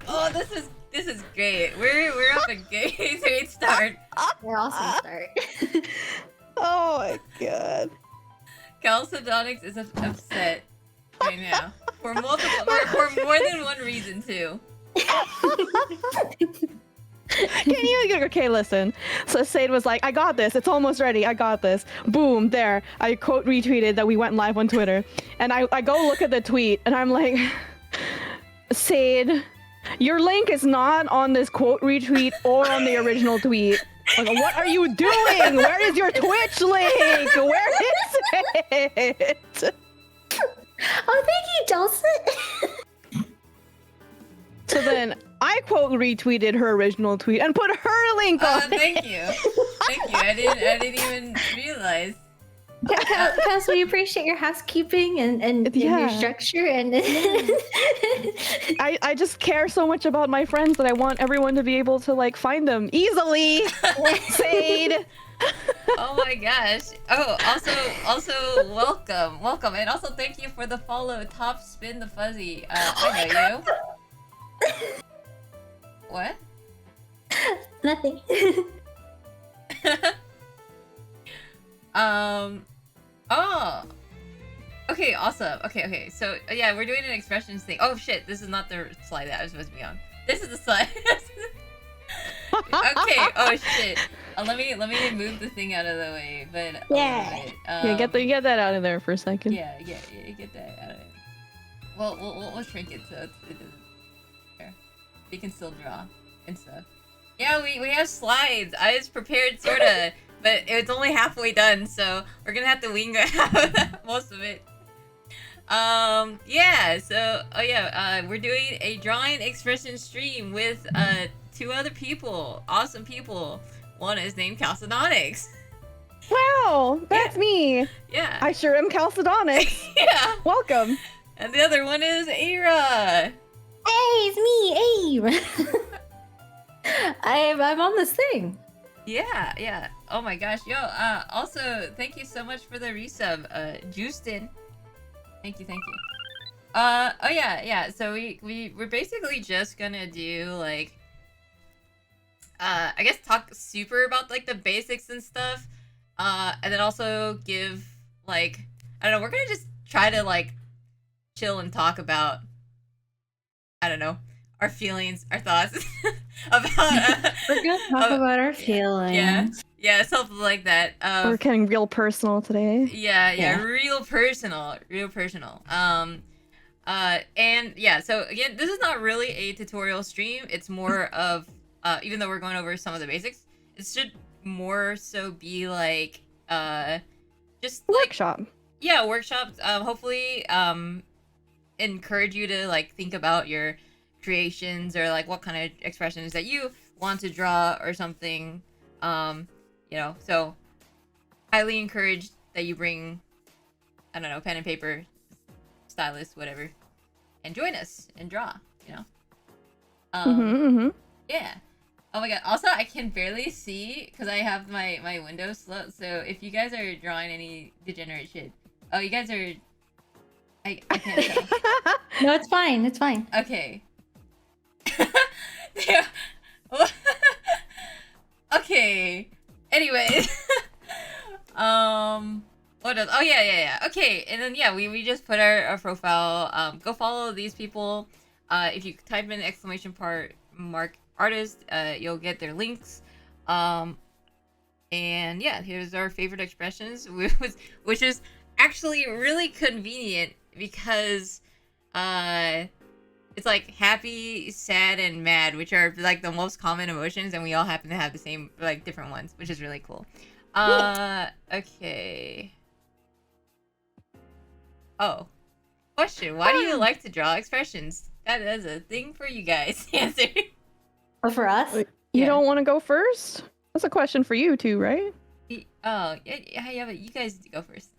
Oh, this is great. We're off a great start. We're awesome start. Oh my god. Chalcedonics is upset right now for more than one reason too. Can you? Okay, listen. So Sade was like, I got this. It's almost ready. I got this. Boom, there. I quote retweeted that we went live on Twitter. And I go look at the tweet and I'm like, Sade, your link is not on this quote retweet or on the original tweet. Like, what are you doing? Where is your Twitch link? Where is it? Oh, thank you, Dulcet. So then I quote retweeted her original tweet and put her link on. Thank you. Thank you. I didn't even realize. Cass, we appreciate your housekeeping and your structure and I just care so much about my friends that I want everyone to be able to like find them easily. Sade. Oh my gosh. Oh, also welcome, and also thank you for the follow, Top Spin the Fuzzy. I know you. What? nothing. Oh. Okay, awesome. Okay. So yeah, we're doing an expressions thing. Oh shit, this is not the slide that I was supposed to be on. This is the slide. Okay. Oh shit. Let me move the thing out of the way. But Yeah. Get that out of there for a second. Yeah. Get that out of it. Well, we'll shrink it so it doesn't. There. We can still draw and stuff. Yeah, we have slides. I was prepared sorta, but it's only halfway done, so we're gonna have to wing out most of it. Yeah. So we're doing a drawing expression stream with two other people, awesome people. One is named Chalcedonics. Wow, that's me. Yeah. I sure am Chalcedonics. Yeah. Welcome. And the other one is Aira. Hey, it's me, Abe. I'm on this thing. Yeah. Oh my gosh, yo. Also, thank you so much for the resub, Justin. Thank you. Oh yeah. So we're basically just gonna do like, I guess talk super about like the basics and stuff, and then also give like, I don't know. We're gonna just try to like chill and talk about, I don't know, our feelings, our thoughts about. We're gonna talk about our feelings. Yeah, something like that. We're getting real personal today. Yeah, real personal. And yeah, so again, this is not really a tutorial stream. It's more of, even though we're going over some of the basics, it should more so be like, just like, Workshop. Yeah, workshops. Hopefully, encourage you to like think about your creations or like what kind of expressions that you want to draw or something. So highly encouraged that you bring, I don't know, pen and paper, stylus, whatever, and join us and draw, Yeah. Oh my god. Also, I can barely see because I have my window slow. So if you guys are drawing any degenerate shit, oh, you guys are. I can't tell. No, it's fine. It's fine. Okay. Yeah. Okay. Anyways. What else? Oh yeah. Okay, and then yeah, we just put our profile. Go follow these people. If you type in !mark artist, you'll get their links. And yeah, here's our favorite expressions, which is actually really convenient because it's like happy, sad, and mad, which are like the most common emotions, and we all happen to have the same, like, different ones, which is really cool. Okay. Oh. Question. Why do you like to draw expressions? That is a thing for you guys to answer. But for us, You don't want to go first? That's a question for you too, right? Oh, yeah, but you guys go first.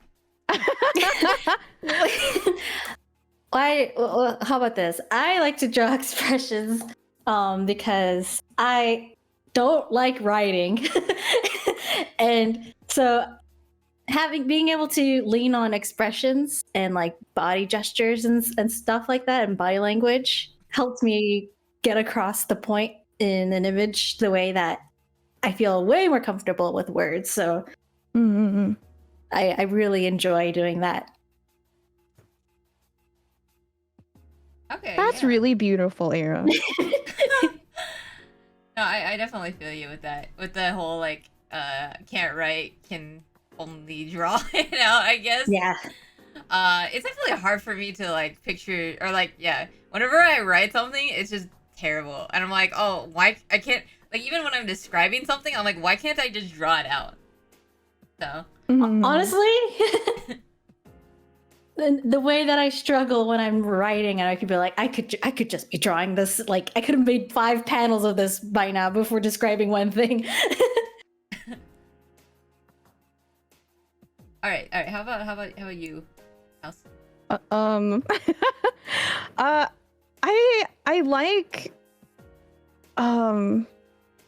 why? Well, how about this? I like to draw expressions, because I don't like writing, and so being able to lean on expressions and like body gestures and stuff like that and body language helped me get across the point in an image the way that I feel way more comfortable with words. So Mm-hmm. I really enjoy doing that. Okay. That's yeah. really beautiful, Era. No, I definitely feel you with that. With the whole like can't write, can only draw it out, I guess. Yeah. It's definitely hard for me to like picture or like whenever I write something, it's just terrible. And I'm like, oh, why I can't like even when I'm describing something, I'm like, why can't I just draw it out? So Mhm. Honestly, the way that I struggle when I'm writing, and I could be like, I could just be drawing this. Like, I could have made 5 panels of this by now before describing one thing. all right. How about you, House? I like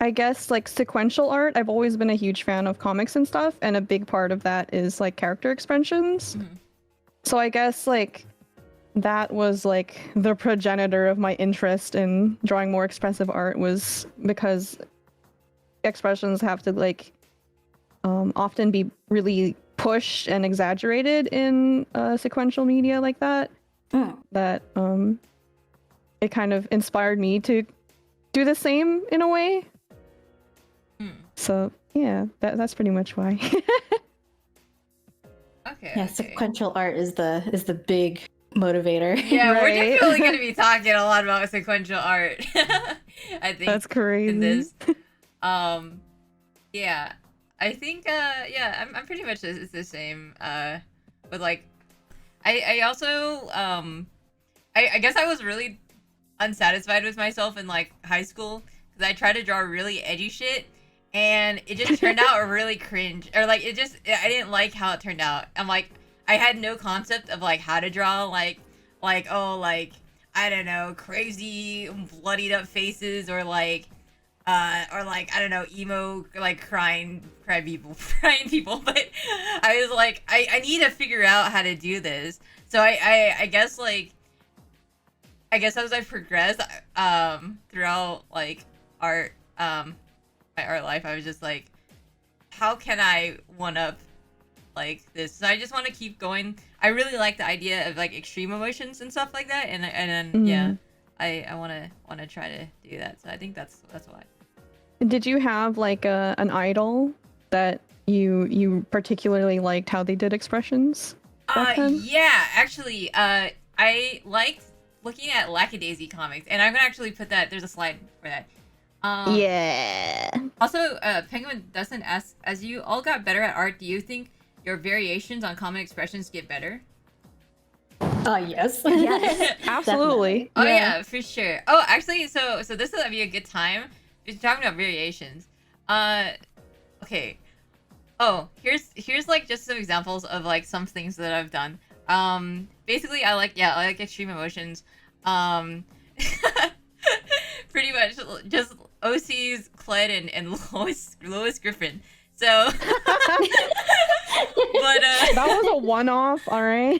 I guess like sequential art. I've always been a huge fan of comics and stuff, and a big part of that is like character expressions. Mhm. So I guess like that was like the progenitor of my interest in drawing more expressive art, was because expressions have to like often be really pushed and exaggerated in sequential media like that. Mm. That it kind of inspired me to do the same in a way. Hmm. So yeah, that's pretty much why. Okay. Yeah, okay. sequential art is the big motivator. Yeah, we're Right. definitely gonna be talking a lot about sequential art. I think That's crazy. in this. Yeah. I think I'm pretty much the same. But like I also I guess I was really unsatisfied with myself in like high school because I tried to draw really edgy shit and it just turned out really cringe, or like I didn't like how it turned out. I'm like, I had no concept of like how to draw like oh, like I don't know, crazy bloodied up faces, or like I don't know, emo like crying people but I was like, I need to figure out how to do this. So I guess like as I progressed throughout like art my art life, I was just like, how can I one up like this? So I just want to keep going. I really like the idea of like extreme emotions and stuff like that, and then yeah, I want to try to do that. So I think that's why. Did you have like an idol that you particularly liked how they did expressions back then? Yeah, actually, I liked looking at Lackadaisy comics, and I'm gonna actually put that. There's a slide for that. Yeah. Also, Penguin Dustin asks, as you all got better at art, do you think your variations on common expressions get better? Yes. Yes, absolutely. Oh yeah, for sure. Oh, actually, so this will be a good time. If you're talking about variations. Okay. Oh, here's like just some examples of like some things that I've done. Basically, I like extreme emotions. Pretty much just OC's Cled and Lois Griffin. So, but That was a one-off, all right.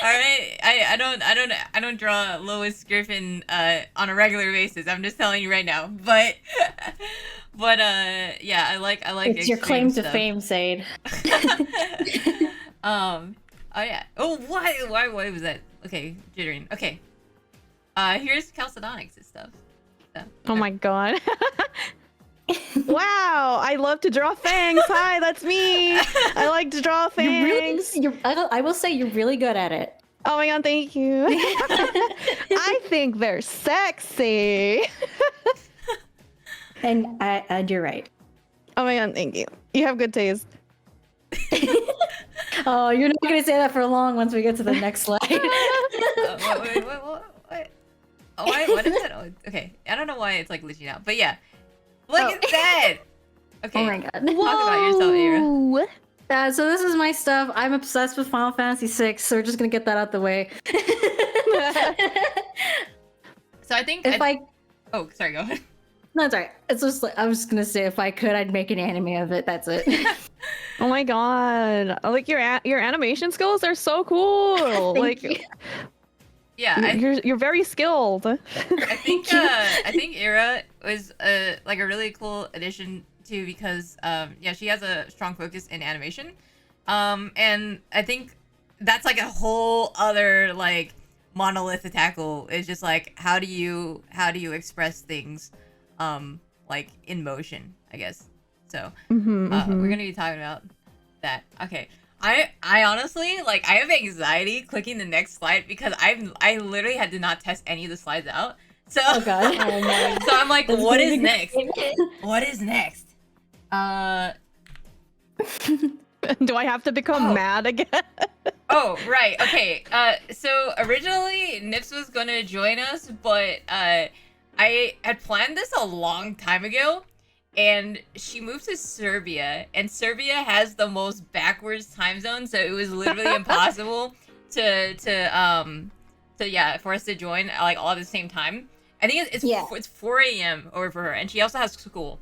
All right, I don't draw Lois Griffin on a regular basis. I'm just telling you right now. But yeah, I like It's your claim to stuff. fame, Sade. Oh yeah. Oh, why was that? Okay, jittering. Okay. Here's Chalcedonics and stuff. So, Oh my god. Wow, I love to draw fangs. Hi, that's me. I like to draw fangs. I will say you're really good at it. Oh my god, thank you. I think they're sexy. And you're right. Oh my god, thank you. You have good taste. Oh, you're not gonna say that for long once we get to the next slide. wait. Oh, what is that? Oh, okay, I don't know why it's like glitching out, but yeah. Look at that. Okay. Oh my god. Talk about yourself, Ira. So this is my stuff. I'm obsessed with Final Fantasy VI, so we're just gonna get that out the way. So I think If I oh, sorry, go ahead. No, it's alright. It's just like I was just gonna say if I could, I'd make an anime of it. That's it. Oh my god! Like your animation skills are so cool. Thank like you. Yeah, you're very skilled. I think Ira was like a really cool addition too because yeah, she has a strong focus in animation. And I think that's like a whole other like monolith to tackle. It's just like how do you express things like in motion, I guess. So we're gonna be talking about that. Okay. I honestly like I have anxiety clicking the next slide because I literally had to not test any of the slides out. So Oh god. so I'm like, That's what gonna is be next? great. What is next? Do I have to become Oh. mad again? Oh, right. Okay. So originally Nips was gonna join us, but I had planned this a long time ago, and she moved to Serbia, and Serbia has the most backwards time zone, so it was literally impossible to yeah, for us to join like all at the same time. I think it's 4 a.m. over for her, and she also has school.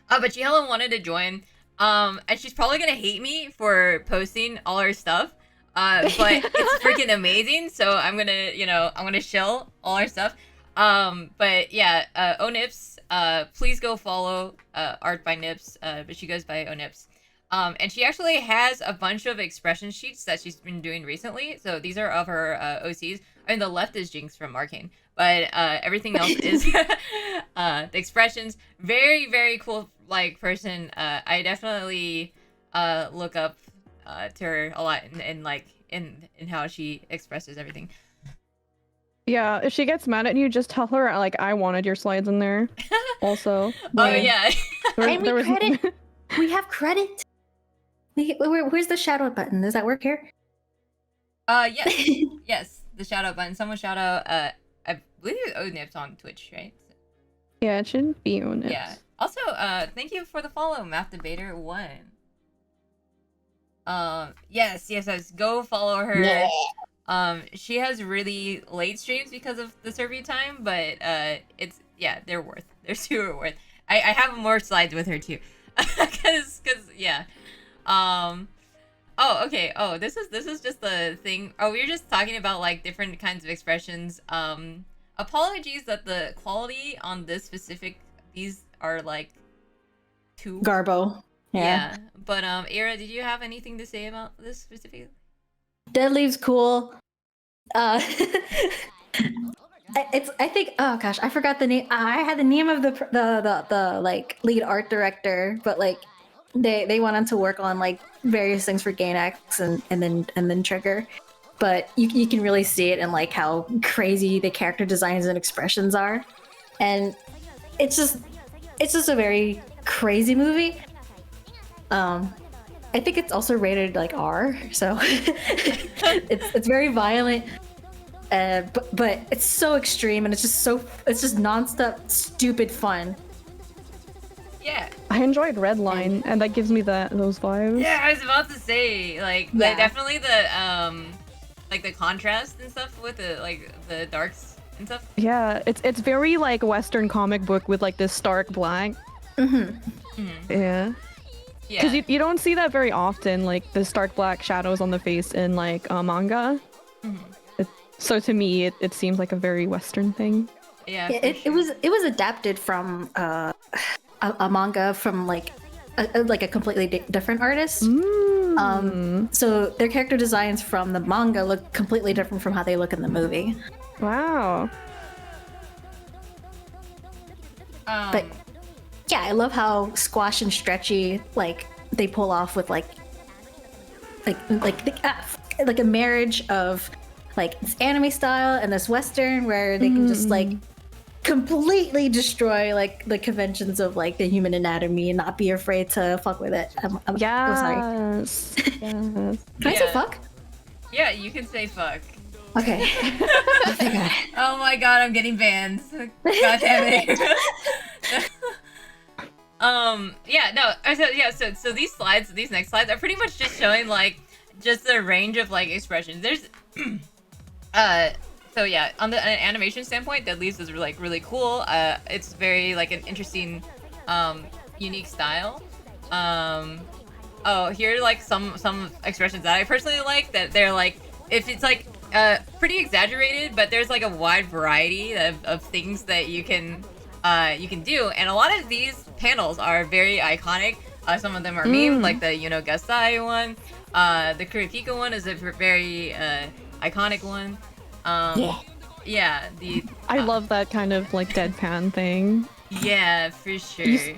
But she hella wanted to join. And she's probably gonna hate me for posting all her stuff. But it's freaking amazing. So I'm gonna shill all her stuff. But yeah, Onips, please go follow Art by Nips. But she goes by Onips. And she actually has a bunch of expression sheets that she's been doing recently. So these are of her OCs. I mean, the left is Jinx from Arcane, but everything else is the expressions. Very, very cool like person. I definitely look up to her a lot in like in how she expresses everything. Yeah, if she gets mad at you, just tell her like I wanted your slides in there. Also. Oh yeah. And we credit. We have credit. Where's the shout out button? Does that work here? Yes. Yes, the shout out button. Someone shout out I believe it's Onips on Twitch, right? Yeah, it should be on it. Yeah. Also, thank you for the follow, Math Debater 1. Yes, go follow her. Yeah. She has really late streams because of the Serbia time, but they're super worth. I have more slides with her too. cause yeah. Oh, okay. Oh, this is just the thing. Oh, we were just talking about like different kinds of expressions. Apologies that the quality on these are like too Garbo. Yeah. But Ira, did you have anything to say about this specifically? Dead Leaves cool. I think oh gosh, I forgot the name. I had the name of the like lead art director, but like they went on to work on like various things for Gainax and then Trigger. But you can really see it in like how crazy the character designs and expressions are. And it's just a very crazy movie. I think it's also rated like R, so it's very violent, but it's so extreme and it's just nonstop stupid fun. Yeah. I enjoyed Redline, and that gives me those vibes. Yeah, I was about to say like definitely the like the contrast and stuff with the darks and stuff. Yeah, it's very like Western comic book with like this stark black. Yeah. Yeah. Because you don't see that very often, like the stark black shadows on the face in like manga. So to me, it seems like a very Western thing. Yeah. It was adapted from a manga from like a completely different artist. So their character designs from the manga look completely different from how they look in the movie. Wow. But yeah, I love how squash and stretchy like they pull off with like a marriage of like this anime style and this Western where they can just like completely destroy like the conventions of like the human anatomy and not be afraid to fuck with it. I'm sorry. Yes. Can I say fuck? Yeah, you can say fuck. Okay. Oh my god. Oh my god, I'm getting banned. God damn it. So these next slides are pretty much just showing like just the range of like expressions. There's so yeah, on the animation standpoint, Dead Leaves is like really cool. It's very like an interesting, unique style. Oh, here are like some expressions that I personally like. That they're like, if it's like pretty exaggerated, but there's like a wide variety of things that you can do, and a lot of these panels are very iconic. Some of them are meme, like the Gasai one. The Kurapika one is a very iconic one. Yeah, I love that kind of like deadpan thing. Yeah, for sure.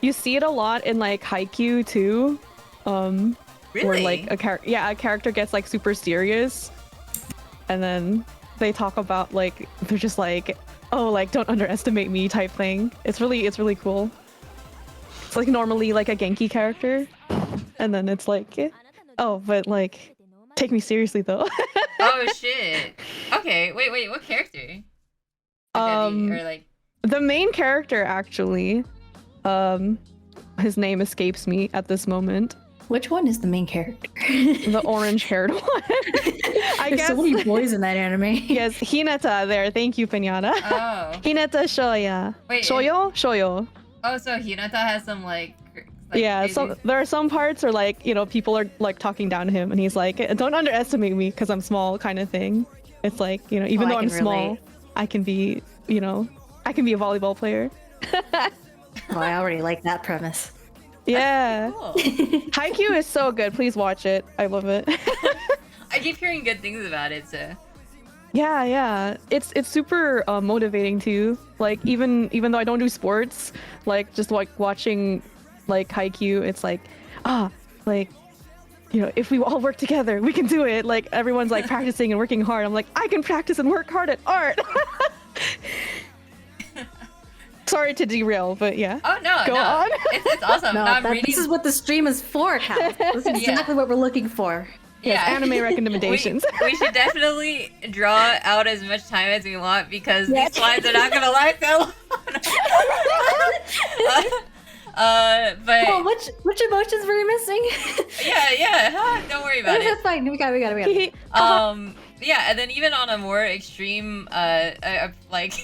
You see it a lot in like Haikyuu too. Really? Where like a character gets like super serious, and then they talk about like they're just like, oh, like don't underestimate me type thing. It's really cool. It's like normally like a Genki character, and then it's like, oh, but like take me seriously though. Oh shit. Okay, wait, what character? Or like the main character actually. His name escapes me at this moment. Which one is the main character? The orange-haired one. There's so many boys in that anime. Yes, Hinata there. Thank you, Pinata. Oh. Hinata Shoya. Wait, Shoyo. Oh, so Hinata has some like yeah, crazy... so there are some parts where like, people are like talking down to him and he's like, don't underestimate me because I'm small kind of thing. It's like, even though I'm small, I can be, I can be a volleyball player. Oh, I already like that premise. Yeah. Cool. Haikyuu is so good. Please watch it. I love it. I keep hearing good things about it, so. Yeah. It's super motivating too. Like even though I don't do sports, like just like watching like Haikyuu, it's like, if we all work together, we can do it. Like everyone's like practicing and working hard. I'm like, I can practice and work hard at art. Sorry to derail, but yeah. Oh no, Go on. It's awesome. No, I'm reading... This is what the stream is for, Cal. This is exactly what we're looking for. Yes, anime recommendations. We should definitely draw out as much time as we want because these slides are not gonna last that long. But oh, which emotions were you missing? yeah. Don't worry about it. That's fine. We got it. Yeah, and then even on a more extreme, like,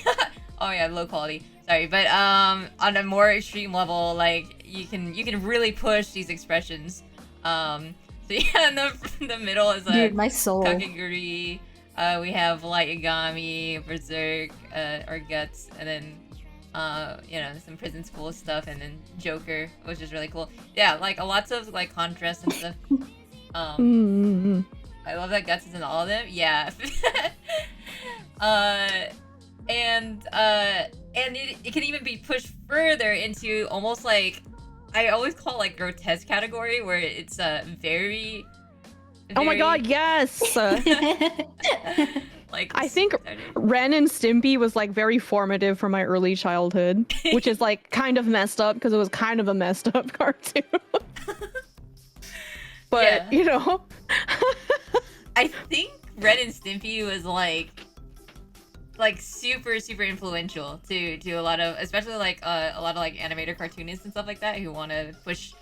oh yeah, low quality. Sorry, but on a more extreme level, like you can really push these expressions. So yeah, in the middle is Dude, my soul. Kakegurui. We have Light Yagami, Berserk, or Guts, and then some prison school stuff, and then Joker, which is really cool. Yeah, like lots of like contrast and stuff. I love that Guts is in all of them. Yeah. And it can even be pushed further into almost like, I always call like grotesque category, where it's very oh my god, yes. like I think Ren and Stimpy was like very formative for my early childhood, which is like kind of messed up because it was kind of a messed up cartoon. But I think Ren and Stimpy was like super influential to a lot of, especially like a lot of like animator cartoonists and stuff like that who want to push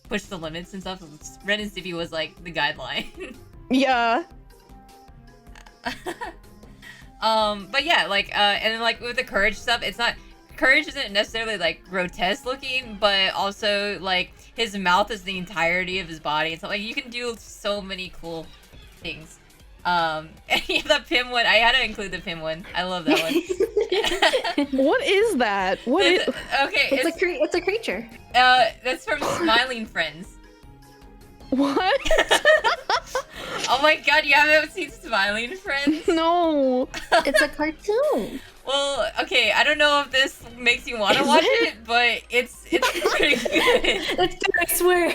the limits and stuff. Ren and Stimpy was like the guideline. Yeah. But yeah, like and then like with the Courage stuff, Courage isn't necessarily like grotesque looking, but also like his mouth is the entirety of his body, and so like you can do so many cool things. And yeah, the Pim one, I had to include the Pim one. I love that one. What is that? Okay, it's a creature. That's from Smiling Friends. What? Oh my god, you haven't seen Smiling Friends? No. It's a cartoon. Well, okay, I don't know if this makes you want to watch it, but it's pretty good. It's good, I swear.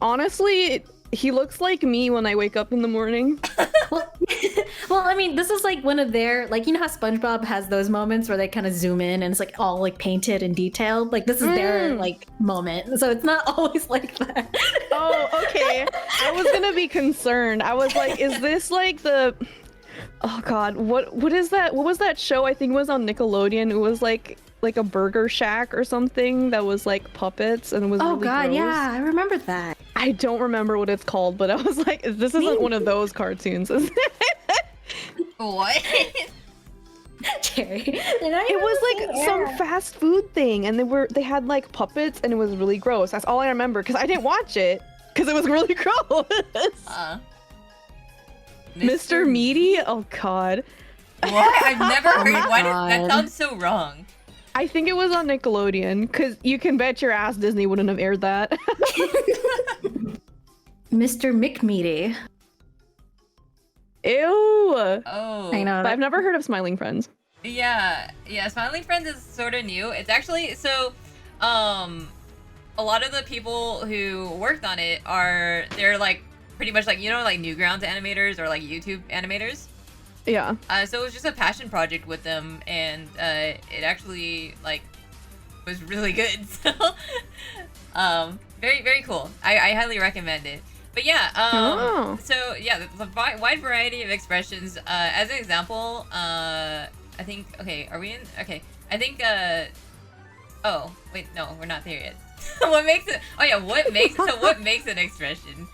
Honestly, he looks like me when I wake up in the morning. Well, I mean, this is like one of their, like, you know how SpongeBob has those moments where they kind of zoom in and it's like all like painted and detailed? Like, this is their like moment. So it's not always like that. Oh, okay. I was gonna be concerned. I was like, is this like the... Oh god, what is that? What was that show? I think it was on Nickelodeon. It was like a Burger Shack or something that was like puppets and it was really god, gross. yeah, I remember that. I don't remember what it's called, but I was like, this isn't one of those cartoons, is it? What? Cherry. They're not It even was the like same some era. fast food thing, and they had like puppets, and it was really gross. That's all I remember because I didn't watch it because it was really gross. Mr. Meaty? Oh god. What? I've never Oh heard. my Why does that God. sound so wrong? I think it was on Nickelodeon because you can bet your ass Disney wouldn't have aired that. Mr. McMeaty. Ew. Oh. I know. But I've never heard of Smiling Friends. Yeah, Smiling Friends is sort of new. It's actually so, a lot of the people who worked on it they're like pretty much like like Newgrounds animators or like YouTube animators. Yeah. So it was just a passion project with them, and it actually like was really good. So, very very cool. I highly recommend it. But yeah, Oh. so yeah, the wide variety of expressions. As an example, I think. Okay, are we in? Okay, I think. Oh wait, no, we're not there yet. What makes it? Oh yeah, what makes so what makes an expression?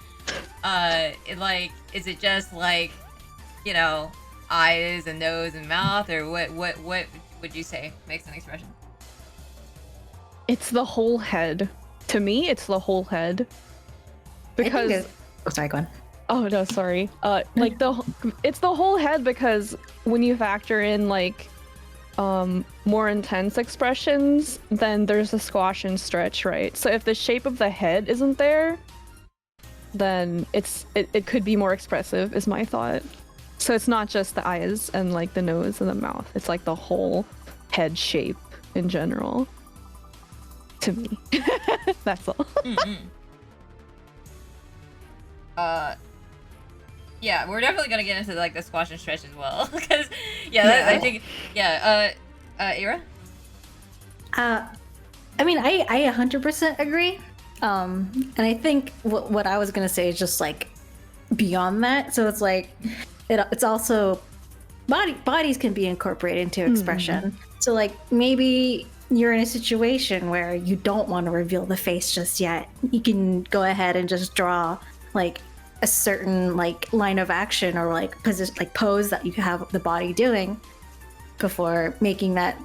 Is it just like, eyes and nose and mouth, or what would you say makes an expression? It's the whole head. To me, it's the whole head. Because Oh, sorry, go on. oh no, sorry. Like it's the whole head because when you factor in like more intense expressions, then there's a squash and stretch, right? So if the shape of the head isn't there, then it could be more expressive, is my thought. So it's not just the eyes and like the nose and the mouth. It's like the whole head shape in general. To me. That's all. Yeah, we're definitely gonna get into like the squash and stretch as well, because I think Ira. I mean, I 100% agree. And I think what I was gonna say is just like beyond that. So it's like it's also bodies can be incorporated into expression. So like maybe you're in a situation where you don't want to reveal the face just yet. You can go ahead and just draw like a certain like line of action or like position, like pose that you have the body doing before making that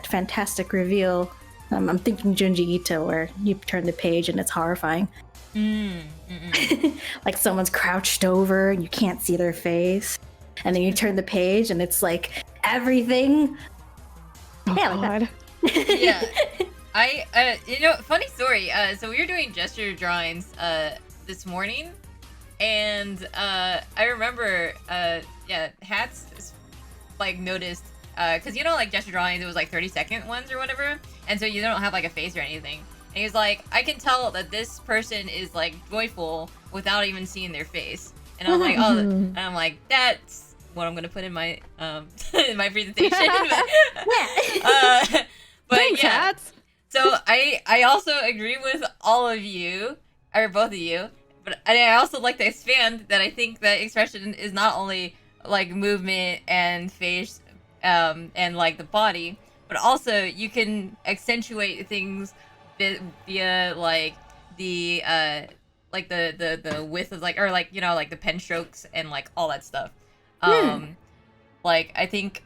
fantastic reveal. I'm thinking Junji Ito, where you turn the page and it's horrifying. Like someone's crouched over and you can't see their face, and then you turn the page and it's like everything. Oh, Yeah, like God. Yeah, I funny story. So we were doing gesture drawings this morning, and I remember Hats like noticed because like gesture drawings, it was like 30-second ones or whatever, and so you don't have like a face or anything. And he was like, I can tell that this person is like joyful without even seeing their face. And I was like, oh, and I'm like, that's what I'm gonna put in my in my presentation. But Thanks, yeah. Hats. So I also agree with all of you, or both of you, but I also like to expand that I think that expression is not only like movement and face, and like the body, but also you can accentuate things via like the width of like, or like like the pen strokes and like all that stuff. Like I think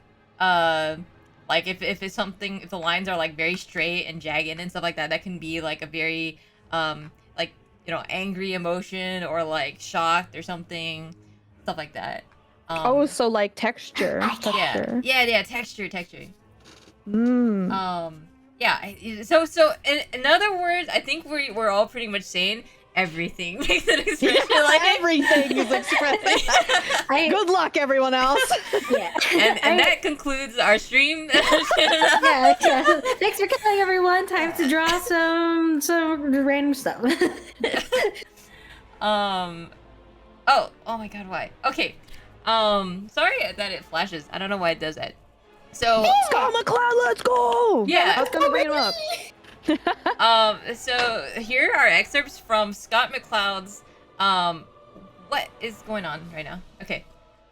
like if it's something, if the lines are like very straight and jagged and stuff like that, that can be like a very like angry emotion or like shocked or something, stuff like that. Oh, so like texture. Yeah, texture. Mm. So in other words, I think we're all pretty much saying everything makes an expression. Like Everything is expressive. I, Good luck, everyone else. yeah. and that concludes our stream. Yeah. Thanks for coming, everyone. Time to draw some random stuff. Oh my god, why? Okay. Sorry that it flashes. I don't know why it does that. So Scott McCloud, let's go! Yeah. I was gonna bring him up. So here are excerpts from Scott McCloud's what is going on right now? Okay.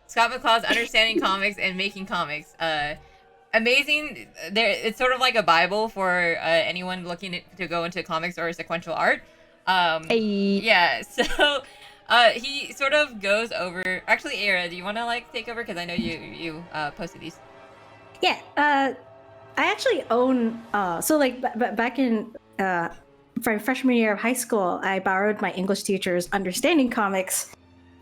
Scott McCloud's Understanding Comics and Making Comics. Amazing. It's sort of like a Bible for anyone looking to go into comics or sequential art. Hey. Yeah, so he sort of goes over. Actually, Era, do you want to like take over? Because I know you posted these. Yeah, I actually own. So like back in for freshman year of high school, I borrowed my English teacher's Understanding Comics,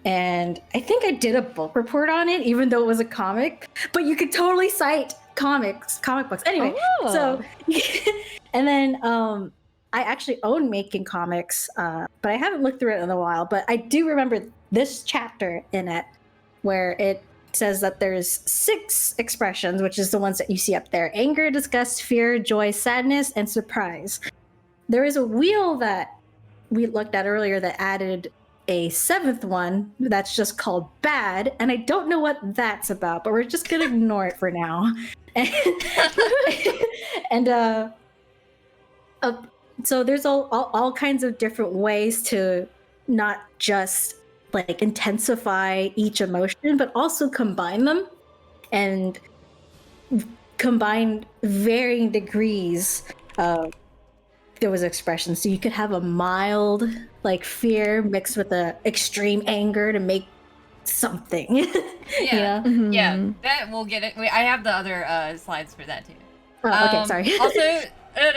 and I think I did a book report on it, even though it was a comic. But you could totally cite comic books. Anyway, so and then I actually own Making Comics, but I haven't looked through it in a while. But I do remember this chapter in it where it says that there's 6 expressions, which is the ones that you see up there: anger, disgust, fear, joy, sadness, and surprise. There is a wheel that we looked at earlier that added a 7th one that's just called bad, and I don't know what that's about, but we're just gonna ignore it for now. And so there's all kinds of different ways to not just like intensify each emotion, but also combine them and combine varying degrees of those expressions. So you could have a mild like fear mixed with a extreme anger to make something. Yeah, Mhm. yeah, that we'll get it. Wait, I have the other slides for that too. Okay, sorry. Also,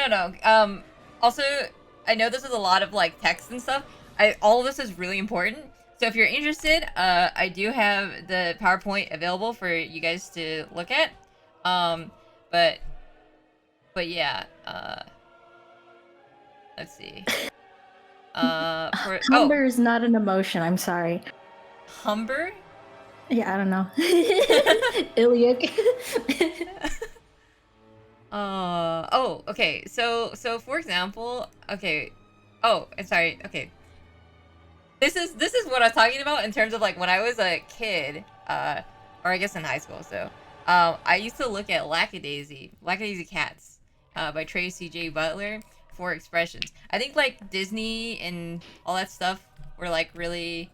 no. Also, I know this is a lot of like text and stuff. All of this is really important. So if you're interested, I do have the PowerPoint available for you guys to look at. But yeah. Let's see. Humber is not an emotion. I'm sorry. Humber? Yeah, I don't know. Iliac. Okay. So for example, okay. Oh, sorry. Okay. This is what I was talking about in terms of like when I was a kid, or I guess in high school. So, I used to look at Lackadaisy Cats, by Tracy J. Butler for expressions. I think like Disney and all that stuff were like really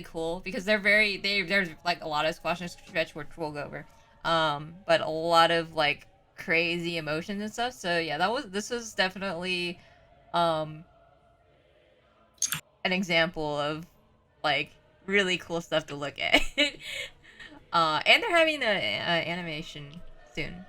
cool because there's like a lot of squash and stretch which we'll go over, but a lot of like crazy emotions and stuff. So yeah, this was definitely an example of like really cool stuff to look at. And they're having an animation soon.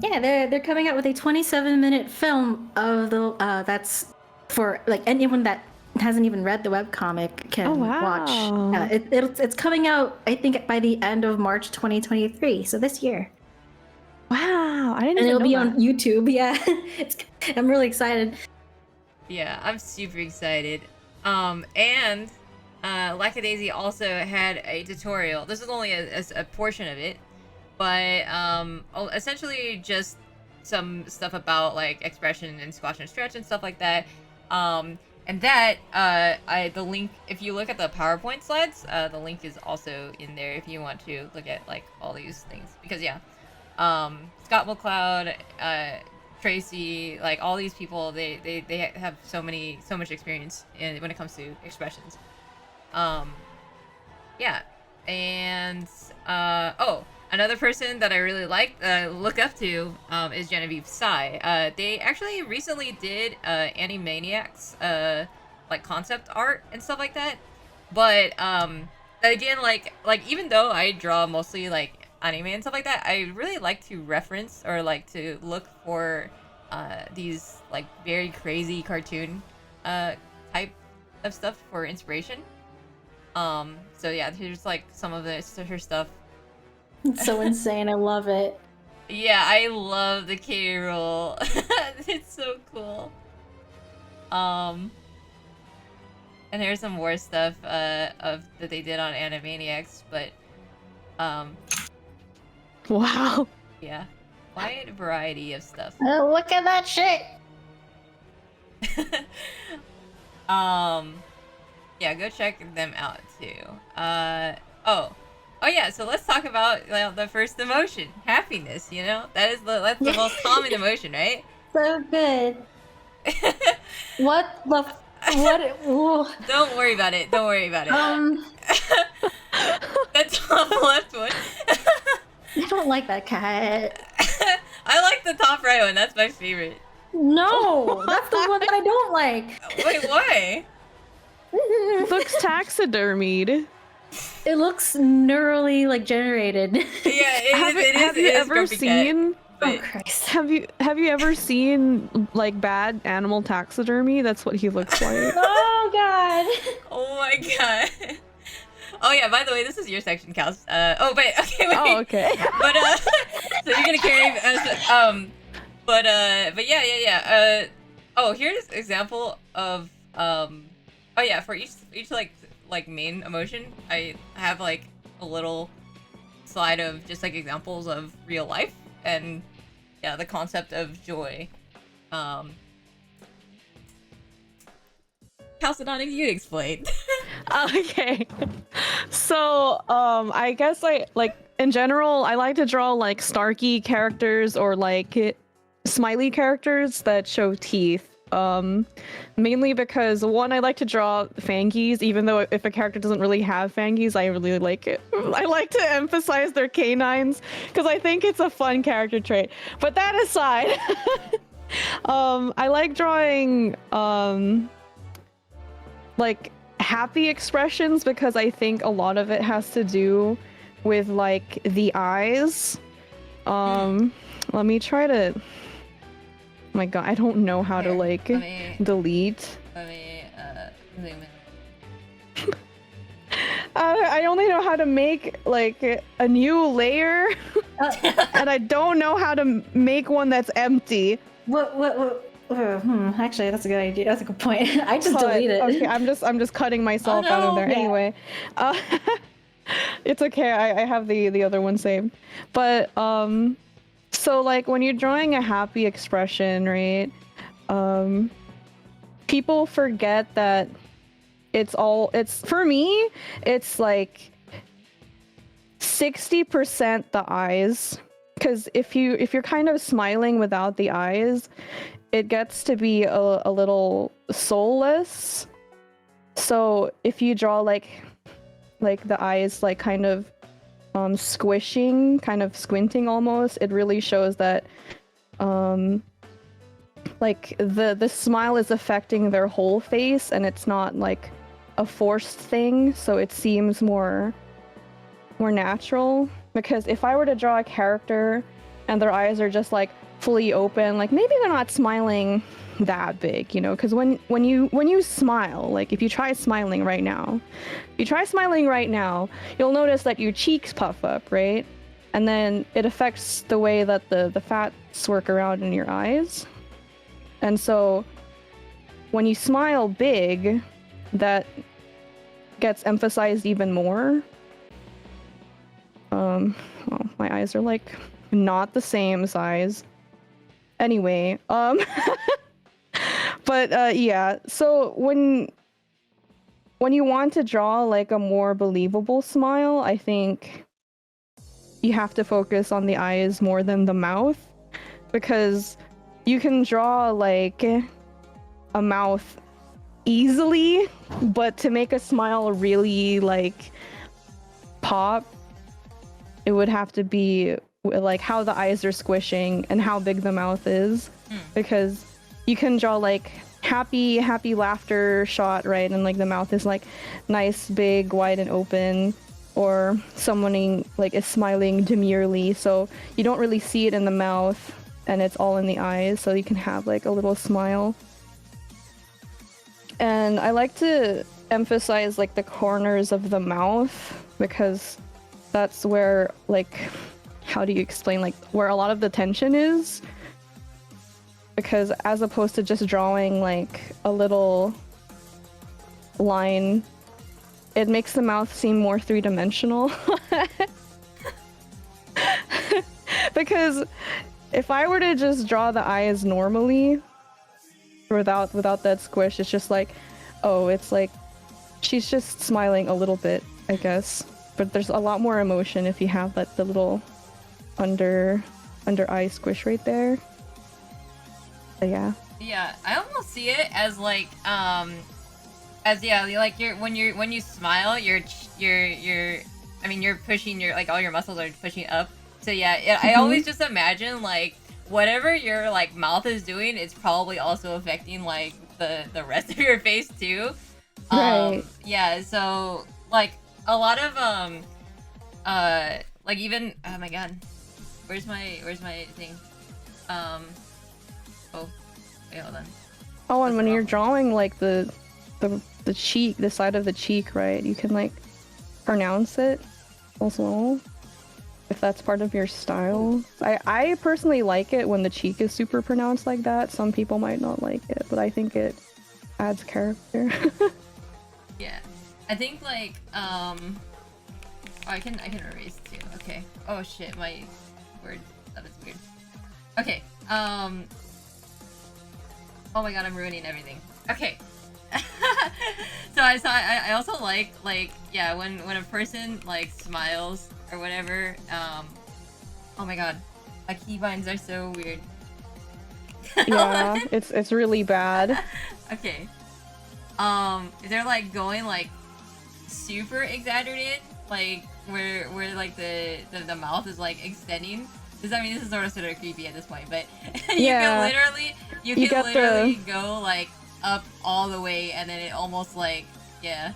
Yeah, they're coming out with a 27-minute film of the that's for like anyone that hasn't even read the webcomic can watch. It's coming out, I think, by the end of March 2023, so this year. Wow, I didn't And even it'll know be that. on YouTube. Yeah, I'm really excited. Yeah, I'm super excited. And Lackadaisy also had a tutorial. This is only a portion of it, but essentially just some stuff about like expression and squash and stretch and stuff like that. And that the link, if you look at the PowerPoint slides, the link is also in there if you want to look at like all these things. Because yeah, Scott McCloud, Tracy, like all these people, they have so much experience when it comes to expressions. Yeah, and another person that I really look up to, is Genevieve Tsai. They actually recently did Animaniacs, like concept art and stuff like that. But again, like even though I draw mostly like anime and stuff like that, I really like to reference or like to look for these like very crazy cartoon type of stuff for inspiration. So yeah, here's like some of her stuff. It's so insane. I love it. Yeah, I love the K roll. It's so cool. And here's some more stuff of that they did on Animaniacs, but Wow. yeah, wide variety of stuff. Look at that shit. Yeah, go check them out too. Oh yeah, so let's talk about the first emotion, happiness. You know, that's the most common emotion, right? So good. What the? What? Don't worry about it. Don't worry about it. The top left one. I don't like that cat. I like the top right one. That's my favorite. No, that's the one that I don't like. Wait, why? Looks taxidermied. It looks neurally like generated. Yeah, Have you ever Grumpy Cat, seen? Oh but Christ. Have you ever seen like bad animal taxidermy? That's what he looks like. Oh god. oh my god. Oh yeah, by the way, this is your section, Kals. Oh wait, okay, wait. Oh, okay. But so you're gonna carry but yeah. Oh, here's an example of oh yeah, for each like main emotion, I have like a little slide of just like examples of real life and yeah, the concept of joy. Chalcedonic, you explain. Okay. So, I guess in general, I like to draw like Starky characters or like smiley characters that show teeth. Mainly because one, I like to draw fangies, even though if a character doesn't really have fangies, I really like it. I like to emphasize their canines because I think it's a fun character trait. But that aside, I like drawing like happy expressions because I think a lot of it has to do with like the eyes. Let me try to. Oh my god, I don't know how to like delete. Let me zoom in. I only know how to make like a new layer, and I don't know how to make one that's empty. Actually, that's a good idea. That's a good point. I just delete it. Okay, I'm just cutting myself out of there. Yeah. Anyway, it's okay. I have the other one saved, but so like when you're drawing a happy expression, right? People forget that it's for me, it's like 60% the eyes. Because if you're kind of smiling without the eyes, it gets to be a little soulless. So if you draw like the eyes like kind of squishing, kind of squinting almost, it really shows that like the smile is affecting their whole face and it's not like a forced thing, so it seems more natural. Because if I were to draw a character and their eyes are just like fully open, like maybe they're not smiling that big, you know, because when you smile, like if you try smiling right now, you'll notice that your cheeks puff up, right? And then it affects the way that the fats work around in your eyes. And so when you smile big, that gets emphasized even more. Well, my eyes are like not the same size. Anyway, but yeah, so when you want to draw like a more believable smile, I think you have to focus on the eyes more than the mouth, because you can draw like a mouth easily, but to make a smile really like pop, it would have to be like how the eyes are squishing and how big the mouth is. Because you can draw like happy laughter shot, right, and like the mouth is like nice, big, wide and open, or someone like is smiling demurely, so you don't really see it in the mouth and it's all in the eyes, so you can have like a little smile. And I like to emphasize like the corners of the mouth, because that's where like, how do you explain, like where a lot of the tension is. Because as opposed to just drawing like a little line, it makes the mouth seem more three-dimensional. Because if I were to just draw the eyes normally without that squish, it's just like, oh, it's like she's just smiling a little bit, I guess. But there's a lot more emotion if you have that the little under eye squish right there. But yeah. Yeah, I almost see it as like as yeah, like when you smile, you're pushing your like all your muscles are pushing up. So yeah, I always just imagine like whatever your like mouth is doing, it's probably also affecting like the rest of your face too. Right. Yeah, so like a lot of like even oh my god. Where's my thing? Oh, wait, hold on. Oh, and That's when you're wrong. drawing like the cheek, the side of the cheek, right? You can like pronounce it as well. If that's part of your style. I personally like it when the cheek is super pronounced like that. Some people might not like it, but I think it adds character. Yeah. I think like oh, I can erase too. Okay. Oh shit, my word stuff is weird. Okay. Oh my god, I'm ruining everything. Okay. So I also like yeah, when a person like smiles or whatever, oh my god. My keybinds are so weird. Yeah, it's really bad. Okay. If they're like going like super exaggerated, like where like the mouth is like extending. I mean, this is sort of creepy at this point, but you Yeah. you You can get literally go like up all the way, and then it almost like yeah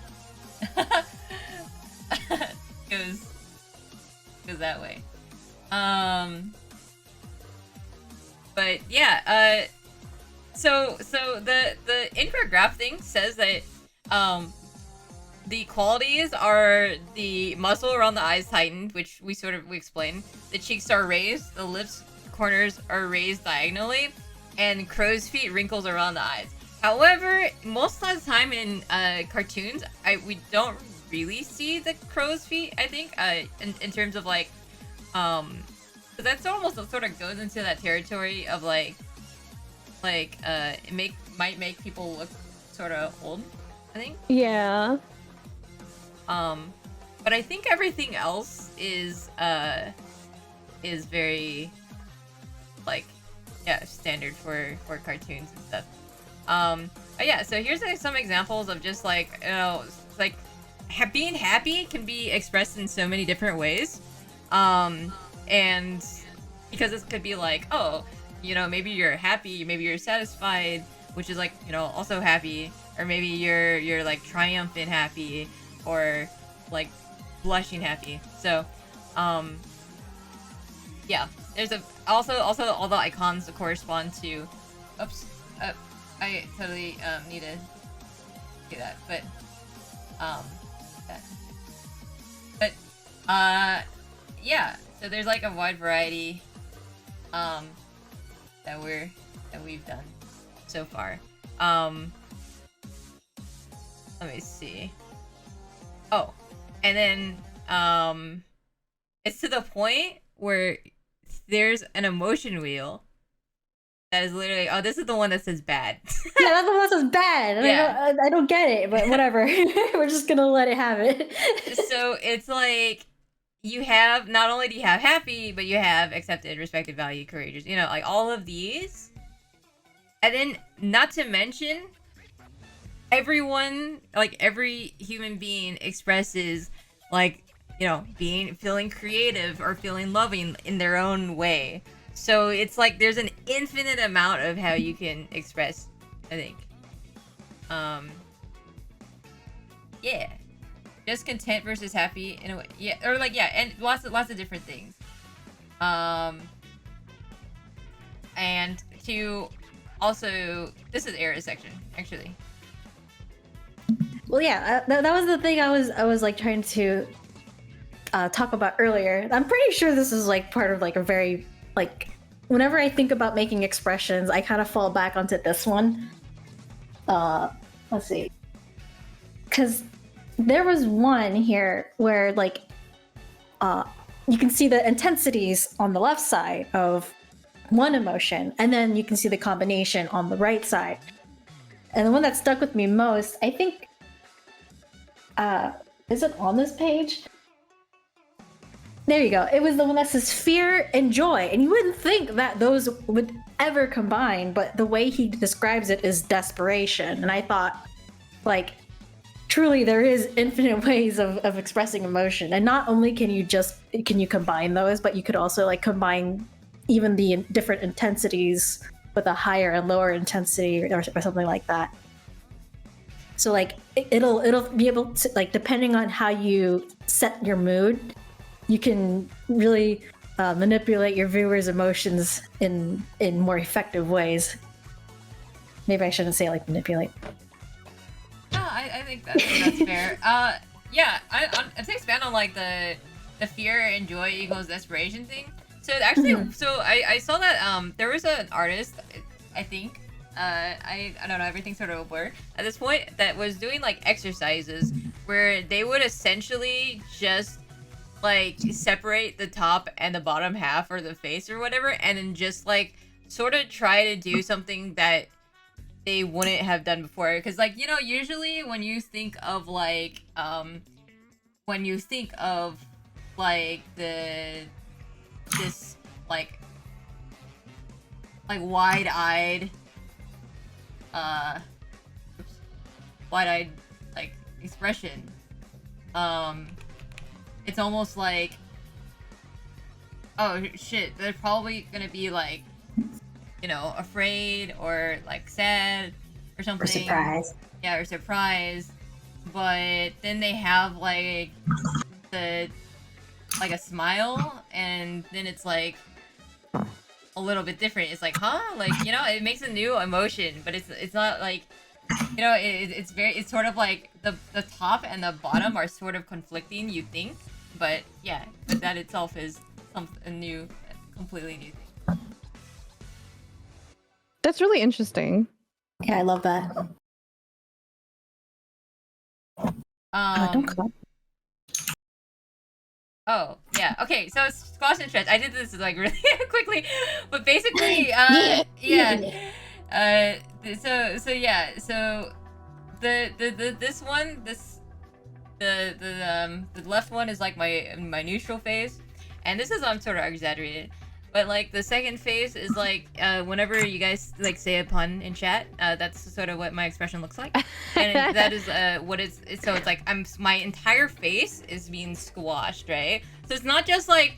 goes that way. But yeah, so the infograph thing says that the qualities are the muscle around the eyes tightened, which we explained. The cheeks are raised, the lips corners are raised diagonally, and crow's feet wrinkles around the eyes. However, most of the time in cartoons, we don't really see the crow's feet. I think in terms of like but that's almost sort of goes into that territory of like it might make people look sort of old, I think. Yeah. But I think everything else is very like yeah, standard for cartoons and stuff. But yeah, so here's like some examples of just like, you know, like being happy can be expressed in so many different ways. And because this could be like, oh, you know, maybe you're happy, maybe you're satisfied, which is like, you know, also happy, or maybe you're like triumphant happy, or like blushing happy. So yeah, there's also all the icons correspond to oops, I totally need to do that, but that. But yeah, so there's like a wide variety that we've done so far. Let me see. Oh, and then it's to the point where there's an emotion wheel that is literally, oh, this is the one that says bad. Yeah, that's the one that says bad. And Yeah. I don't get it, but whatever. We're just gonna let it have it. So it's like you have, not only do you have happy, but you have accepted, respected, valued, courageous, you know, like all of these. And then not to mention, everyone, like every human being expresses like, you know, feeling creative or feeling loving in their own way. So it's like there's an infinite amount of how you can express, I think. Yeah. Just content versus happy in a way. Yeah, or like yeah, and lots of different things. And to also, this is Era's section, actually. Well, yeah, that was the thing I was like trying to talk about earlier. I'm pretty sure this is like part of like a very like whenever I think about making expressions, I kind of fall back onto this one. Let's see, because there was one here where like you can see the intensities on the left side of one emotion, and then you can see the combination on the right side. And the one that stuck with me most, I think, is it on this page? There you go. It was the one that says fear and joy. And you wouldn't think that those would ever combine, but the way he describes it is desperation. And I thought, like, truly there is infinite ways of expressing emotion. And not only can you combine those, but you could also like combine even the different intensities with a higher and lower intensity or something like that. So like it'll be able to, like, depending on how you set your mood, you can really manipulate your viewers' emotions in more effective ways. Maybe I shouldn't say like manipulate. No, I think that's fair. Yeah, to expand on like the fear and joy equals desperation thing. So actually, so I saw that there was an artist, I think, I don't know, everything's sort of a blur at this point, that was doing like exercises where they would essentially just like separate the top and the bottom half or the face or whatever, and then just like sort of try to do something that they wouldn't have done before. Because like, you know, usually when you think of like this like wide-eyed like expression, it's almost like, oh shit, they're probably gonna be like, you know, afraid or like sad or something, Or surprised. Yeah, or surprised. But then they have like a smile, and then it's like a little bit different. It's like, huh? Like, you know, it makes a new emotion, but it's not like, you know, it's sort of like the top and the bottom are sort of conflicting, you think, but yeah, that itself is a completely new thing. That's really interesting. Yeah, I love that. Don't clap. Oh, yeah. Okay, so squash and stretch. I did this like really quickly, but basically, So yeah, so the left one is like my neutral phase, and this is, I'm sort of exaggerated, but like the second phase is like whenever you guys like say a pun in chat, that's sort of what my expression looks like, and that is what it's. So it's like my entire face is being squashed, right? So it's not just the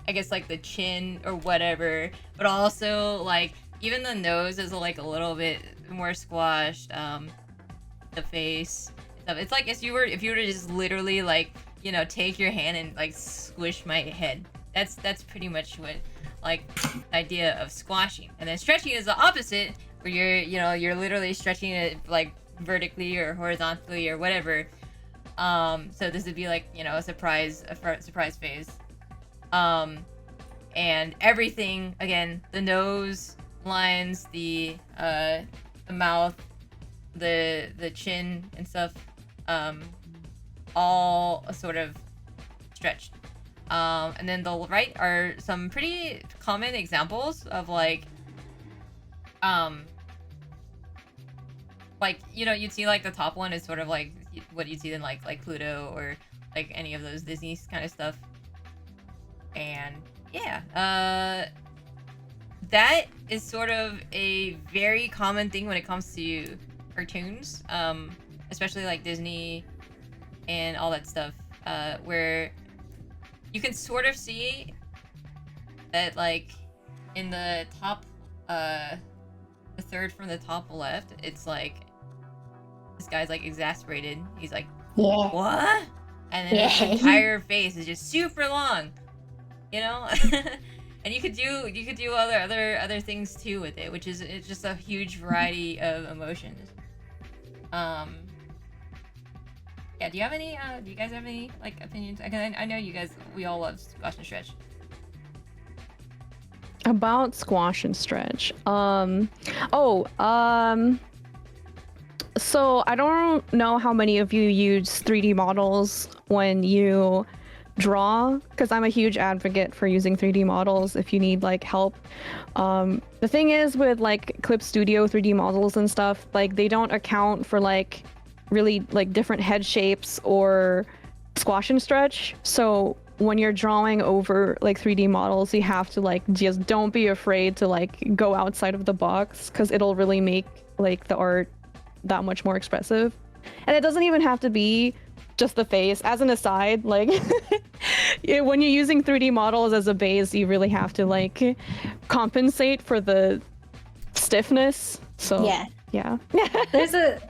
I guess like the chin or whatever, but also like even the nose is like a little bit more squashed. The face stuff. It's like if you were to just literally like, you know, take your hand and like squish my head. That's pretty much what like the idea of squashing. And then stretching is the opposite, where you're literally stretching it like vertically or horizontally or whatever. So this would be like, you know, a surprise phase. And everything, again, the nose lines, the mouth, the chin and stuff, all sort of stretched. And then the right are some pretty common examples of like, you know, you'd see like the top one is sort of like what you'd see in like Pluto or like any of those Disney kind of stuff. And yeah, that is sort of a very common thing when it comes to cartoons, especially like Disney and all that stuff, where you can sort of see that like in the top, the third from the top left, it's like this guy's like exasperated. He's like, Yeah. what? And then his entire face is just super long, you know. And you could do other things too with it, which is, it's just a huge variety of emotions. Yeah, do you guys have any like opinions? I know you guys, we all love squash and stretch. About squash and stretch. So I don't know how many of you use 3D models when you draw, because I'm a huge advocate for using 3D models if you need like help. The thing is with like Clip Studio 3D models and stuff, like they don't account for like really like different head shapes or squash and stretch. So when you're drawing over like 3D models, you have to like just don't be afraid to like go outside of the box, because it'll really make like the art that much more expressive. And it doesn't even have to be just the face. As an aside, like when you're using 3D models as a base, you really have to like compensate for the stiffness So Yeah. yeah. There's a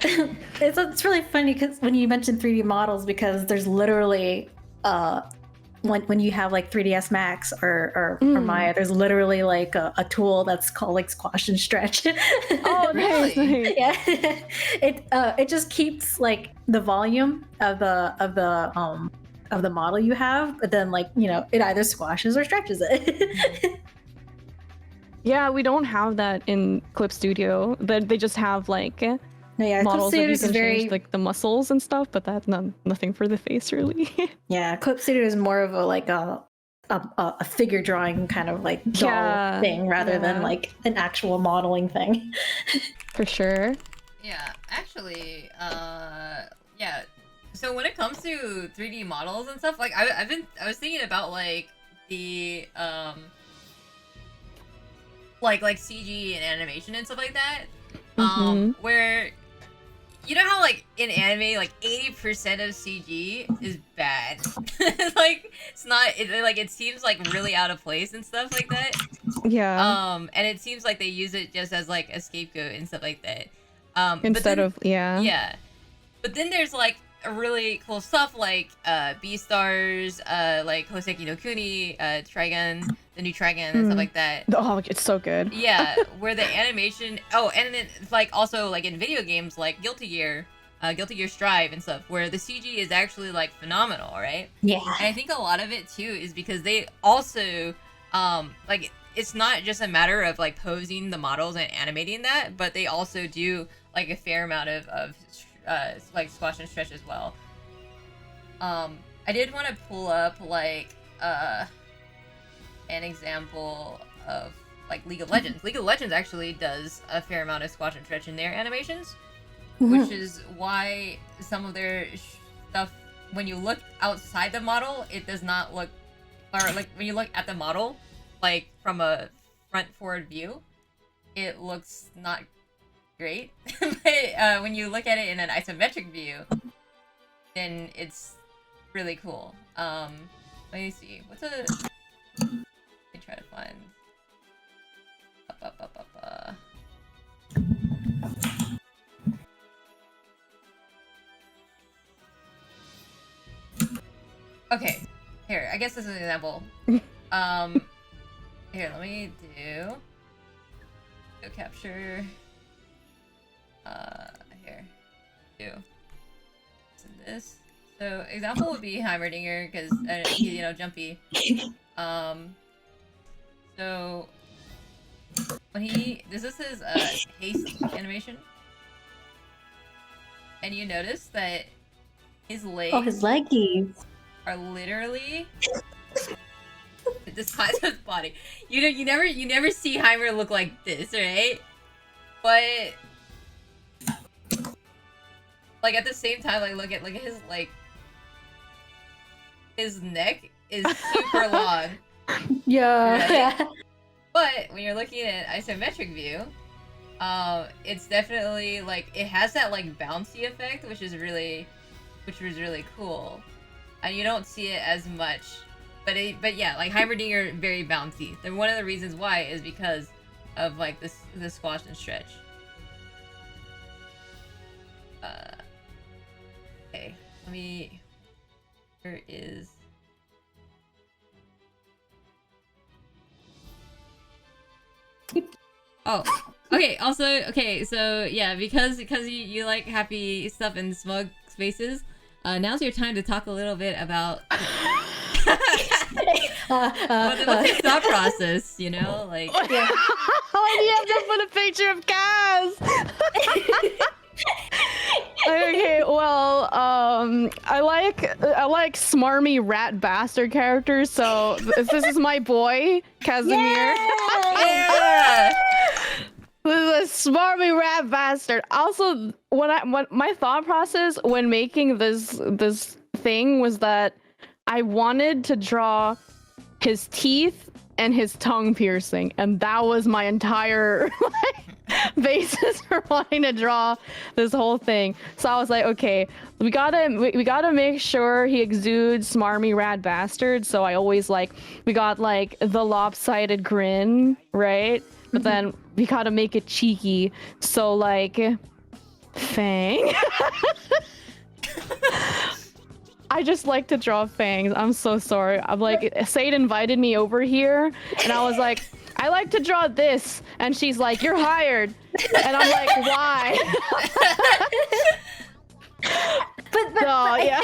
it's really funny because when you mention 3D models, because there's literally when you have like 3ds Max or Maya, there's literally like a tool that's called like squash and stretch. Oh, nice, Really? nice. Yeah. It just keeps like the volume of the model you have, but then like, you know, it either squashes or stretches it. Yeah, we don't have that in Clip Studio. They just have like No, yeah, models that you Clip Studio can is very change like the muscles and stuff, but that's nothing for the face really. yeah. Clip Studio is more of a like a figure drawing kind of like doll Yeah, thing rather than yeah. like an actual modeling thing. For sure. Yeah, actually, yeah. So when it comes to 3D models and stuff, like I was thinking about like the like CG and animation and stuff like that. Where you know how like in anime like 80% of CG is bad. Like it's not it seems like really out of place and stuff like that. Yeah. And it seems like they use it just as like a scapegoat and stuff like that. But Instead then- of yeah. yeah. But then there's like a really cool stuff like Beastars, like Hoseki no Kuni, Trigun, the new Trigun and stuff like that. Oh, it's so good. Yeah, where the animation. Oh, and then like also like in video games like Guilty Gear Strive and stuff, where the CG is actually like phenomenal, right? Yeah. And I think a lot of it too is because they also like it's not just a matter of like posing the models and animating that, but they also do like a fair amount of like squash and stretch as well. I did want to pull up like an example of like League of Legends. League of Legends actually does a fair amount of squash and stretch in their animations, which is why some of their stuff, when you look outside the model, it does not look, or like when you look at the model, like from a front forward view, it looks not great. But when you look at it in an isometric view, then it's really cool. Let me see. What's a? Let me try to find. Okay, here. I guess this is an example. Here, let me do. Go capture. Here. Do. This. So example would be Heimerdinger because he's, you know, jumpy. So when this is his haste animation, and you notice that his legs Oh, his leggies. are literally the size of his body. You never see Heimer look like this, right? But like at the same time, like look at his like his neck is super long. Yeah. Right? Yeah. But when you're looking at isometric view, it's definitely like it has that like bouncy effect, which was really cool, and you don't see it as much. But yeah, like Heimerdinger very bouncy. And one of the reasons why is because of like the squash and stretch. Okay, let me. Where is? Oh, okay. Also, okay. So yeah, because you like happy stuff and smug spaces, now's your time to talk a little bit about what's the thought process. You know, like Yeah. Why do you have to put a picture of Kaz? Okay, well, I like smarmy rat bastard characters, so this is my boy, Casimir. yeah. This is a smarmy rat bastard. Also, when my thought process when making this thing was that I wanted to draw his teeth and his tongue piercing, and that was my entire basis for wanting to draw this whole thing. So I was like, okay, we gotta make sure he exudes smarmy rat bastard. So I always we got like the lopsided grin, right? but then we gotta make it cheeky. So like, Fang. I just like to draw fangs. I'm so sorry. I'm like, Sade invited me over here, and I was like, I like to draw this, and she's like, you're hired, and I'm like, why? But So, yeah.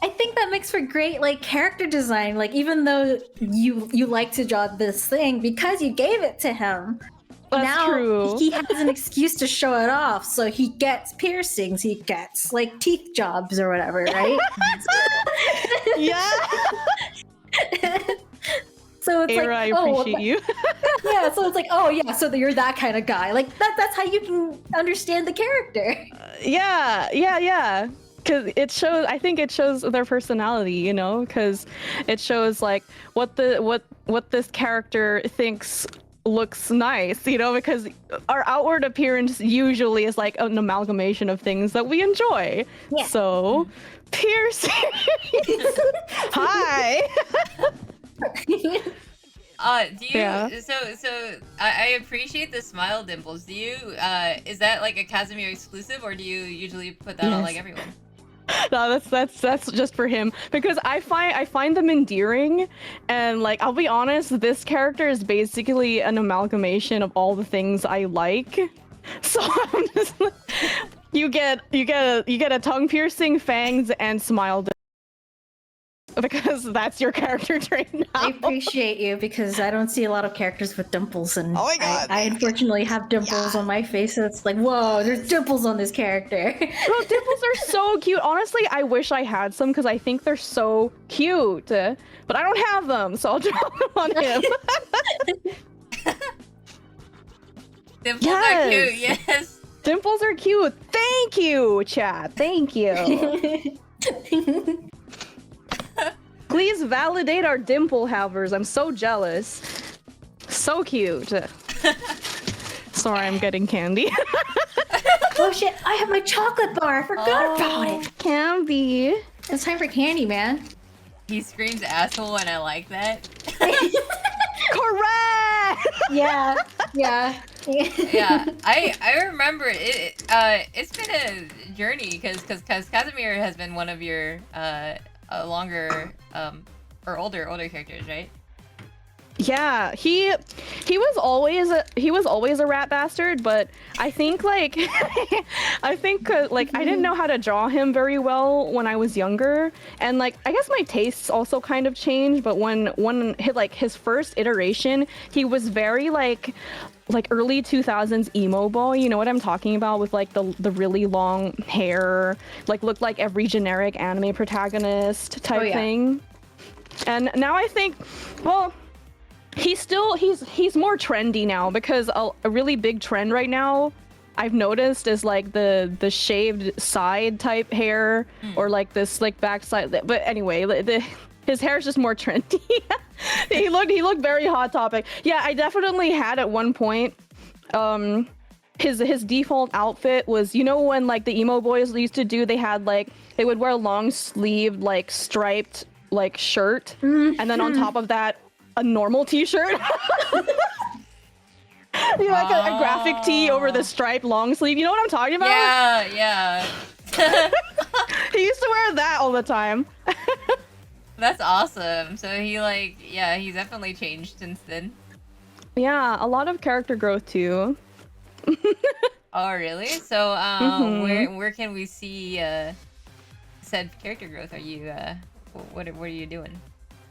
I think that makes for great like character design. Like even though you like to draw this thing because you gave it to him, That's now true. he has an excuse to show it off. So he gets piercings, he gets like teeth jobs or whatever, right? Yeah. So it's Era, like, I oh, appreciate you. yeah. So it's like, oh yeah. So you're that kind of guy. Like that's how you can understand the character. Yeah. Because it shows. I think it shows their personality. You know, because it shows like what this character thinks looks nice. You know, because our outward appearance usually is like an amalgamation of things that we enjoy. Yeah. So, piercing. Hi. Do you? Yeah. So I appreciate the smile dimples. Do you? Is that like a Casimir exclusive, or do you usually put that on Yes. like everyone? No, that's just for him because I find them endearing, and like I'll be honest, this character is basically an amalgamation of all the things I like. So I'm just like, you get a tongue piercing, fangs, and smile because that's your character trait now. I appreciate you because I don't see a lot of characters with dimples, and Oh my God. I unfortunately have dimples on my face. So it's like, whoa, there's dimples on this character. Bro, dimples are so cute. Honestly, I wish I had some because I think they're so cute. But I don't have them, so I'll draw them on him. Dimples are cute. Yes. Yes. Dimples are cute. Thank you, chat. Thank you. Please validate our dimple havers. I'm so jealous. So cute. Sorry, I'm getting candy. Oh shit, I have my chocolate bar. I forgot about it. Candy. It's time for candy, man. He screams asshole, and I like that. Correct. Yeah, yeah. Yeah, I remember it. It's been a journey because Casimir has been one of your longer or older characters, right? Yeah, he was always a rat bastard, but I think like I didn't know how to draw him very well when I was younger, and like I guess my tastes also kind of changed. But when his first iteration, he was very like early 2000s emo boy, you know what I'm talking about, with like the really long hair, like looked like every generic anime protagonist type thing. And now I think, well, he's more trendy now because a really big trend right now I've noticed is like the shaved side type hair or like this like backside. But anyway, his hair is just more trendy. he looked very Hot Topic. Yeah, I definitely had at one point. His default outfit was, you know, when like the emo boys used to do, they would wear a long sleeved like striped like shirt, and then on top of that a normal t-shirt. You know, like a graphic tee over the striped long sleeve. You know what I'm talking about? Yeah. He used to wear that all the time. That's awesome. So he's definitely changed since then. Yeah, a lot of character growth too. Oh, really? So, where can we see said character growth? Are you what are you doing?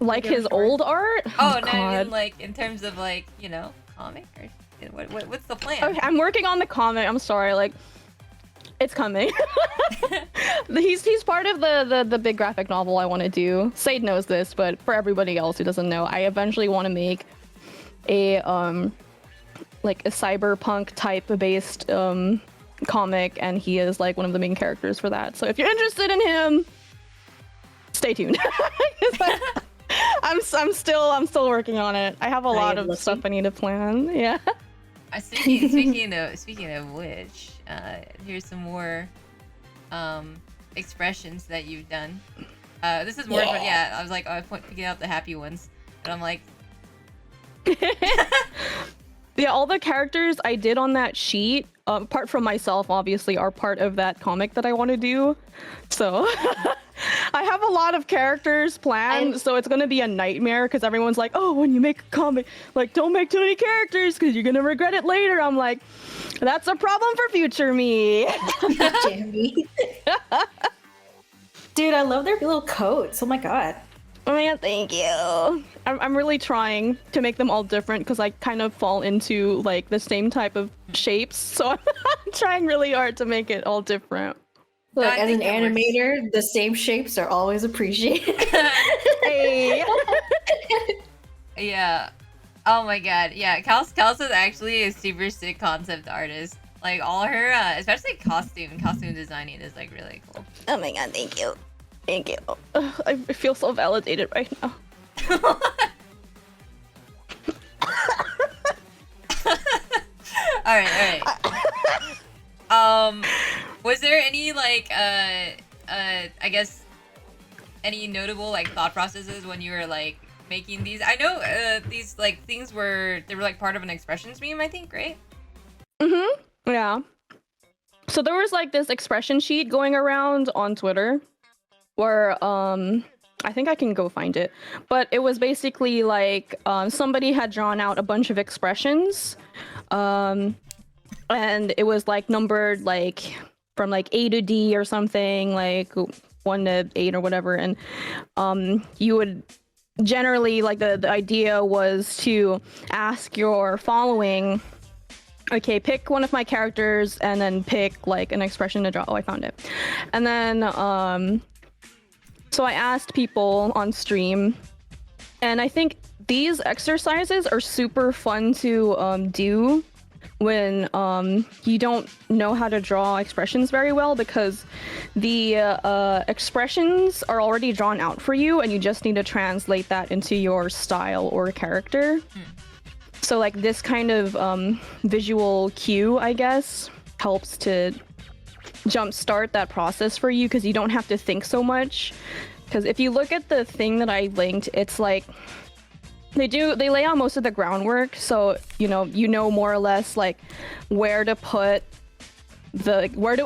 Like his old art? Oh, no, I God. mean like in terms of like, you know, comic or what's the plan? Okay, I'm working on the comic. I'm sorry, like it's coming. he's part of the big graphic novel I want to do. Sade knows this, but for everybody else who doesn't know, I eventually want to make a like a cyberpunk type based comic, and he is like one of the main characters for that. So if you're interested in him, stay tuned. I'm still working on it. I have a lot of stuff I need to plan. Yeah. Speaking of which, here's some more expressions that you've done. This is more, but yeah, I was like, oh, I picking out the happy ones, but I'm like, Yeah, all the characters I did on that sheet, apart from myself, obviously, are part of that comic that I want to do. So I have a lot of characters planned, so it's gonna be a nightmare because everyone's like, "Oh, when you make a comic, like, don't make too many characters because you're gonna regret it later." I'm like, "That's a problem for future me." Jamie. Dude, I love their little coats. Oh my god. Oh my god, thank you. I'm really trying to make them all different because I kind of fall into like the same type of shapes, so I'm trying really hard to make it all different. Look, I as an think that works. animator, the same shapes are always appreciated. Hey. Yeah. Oh my god. Yeah, Kels is actually a super sick concept artist. Like all her, especially costume designing is like really cool. Oh my god, thank you. Thank you. I feel so validated right now. All right. Was there any like I guess any notable like thought processes when you were like making these? I know these like things they were like part of an expressions meme, I think, right? Yeah. So there was like this expression sheet going around on Twitter where I think I can go find it, but it was basically like somebody had drawn out a bunch of expressions, and it was like numbered like from like A to D or something, like 1 to 8 or whatever, and you would generally like the idea was to ask your following, okay, pick one of my characters and then pick like an expression to draw. Oh, I found it. And then so I asked people on stream, and I think these exercises are super fun to do when you don't know how to draw expressions very well, because the expressions are already drawn out for you and you just need to translate that into your style or character. So like this kind of visual cue, I guess, helps to jumpstart that process for you because you don't have to think so much. Because if you look at the thing that I linked, it's like they lay out most of the groundwork, so you know more or less like where to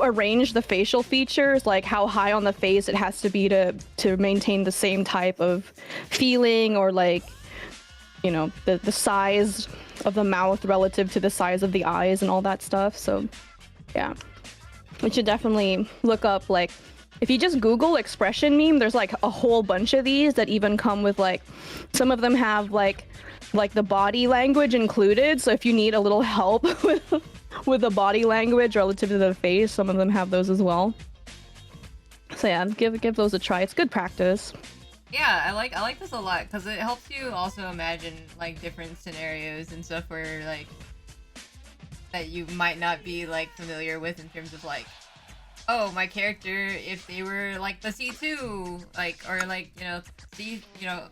arrange the facial features, like how high on the face it has to be to maintain the same type of feeling, or like the size of the mouth relative to the size of the eyes and all that stuff. So yeah, we should definitely look up, like, if you just Google expression meme, there's like a whole bunch of these that even come with like, some of them have like the body language included. So if you need a little help with the body language relative to the face, some of them have those as well. So yeah, give those a try. It's good practice. Yeah, I like this a lot because it helps you also imagine like different scenarios and stuff where like that you might not be like familiar with in terms of like, oh, my character, if they were like the C2, like, or like, C,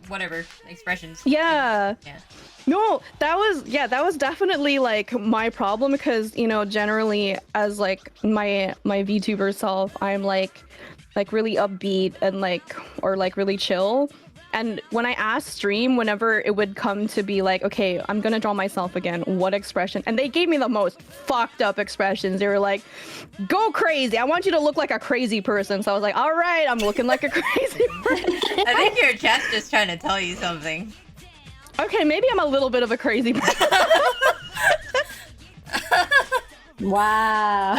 whatever expressions. Yeah. Yeah. No, that was definitely like my problem, because generally as like my VTuber self, I'm like really upbeat and like really chill. And when I asked stream, whenever it would come to be like, okay, I'm gonna draw myself again, what expression? And they gave me the most fucked up expressions. They were like, go crazy. I want you to look like a crazy person. So I was like, all right, I'm looking like a crazy person. I think your chat's just trying to tell you something. Okay, maybe I'm a little bit of a crazy person. Wow.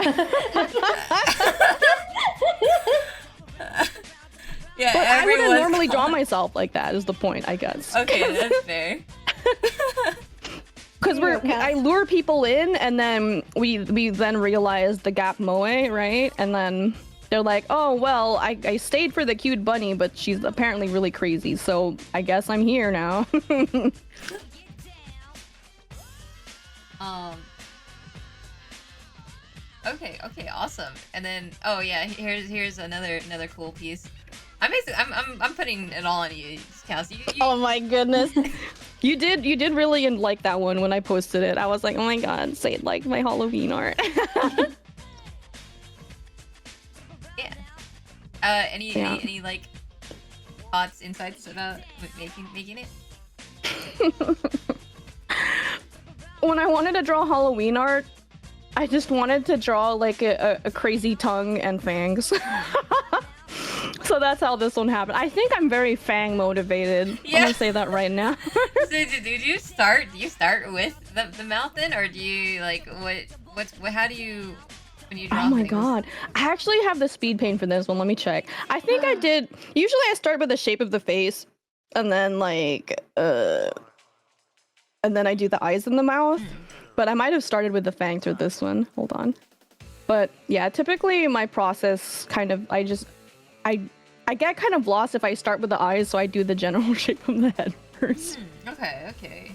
Yeah, But I wouldn't everyone's normally draw myself like that, is the point, I guess. Okay, that's fair. Because I lure people in, and then we then realize the Gap Moe, right? And then they're like, oh, well, I stayed for the cute bunny, but she's apparently really crazy, so I guess I'm here now. Okay, awesome. And then, oh yeah, here's another cool piece. I'm putting it all on you, Cass. You, Oh my goodness. You did really like that one when I posted it. I was like, oh my god, say like my Halloween art. Yeah. Any like thoughts, insights about making it? when I wanted to draw Halloween art, I just wanted to draw like a crazy tongue and fangs. So that's how this one happened. I think I'm very fang motivated. Yeah. I'm gonna say that right now. So did you start? Do you start with the mouth then, or do you like how do you when you draw? Oh my things? god. I actually have the speed paint for this one. Let me check. I think I did. Usually I start with the shape of the face and then like and then I do the eyes and the mouth. But I might have started with the fangs for this one. Hold on. But yeah, typically my process kind of I get kind of lost if I start with the eyes, so I do the general shape of the head first. Okay.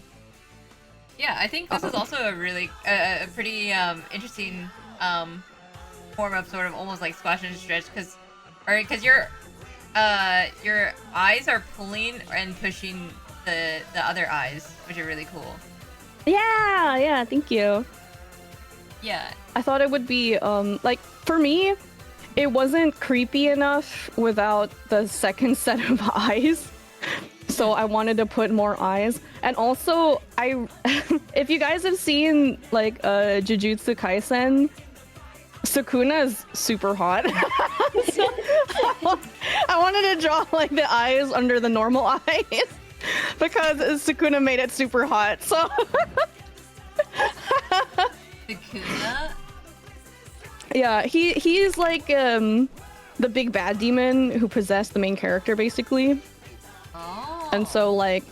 Yeah, I think this is also a really a pretty interesting form of sort of almost like splash and stretch because your eyes are pulling and pushing the other eyes, which are really cool. Yeah, thank you. Yeah. I thought it would be like for me, it wasn't creepy enough without the second set of eyes. So I wanted to put more eyes. And also if you guys have seen like Jujutsu Kaisen, Sukuna is super hot. So, I wanted to draw like the eyes under the normal eyes because Sukuna made it super hot. So Sukuna? yeah, he's like the big bad demon who possessed the main character basically. Oh. And so like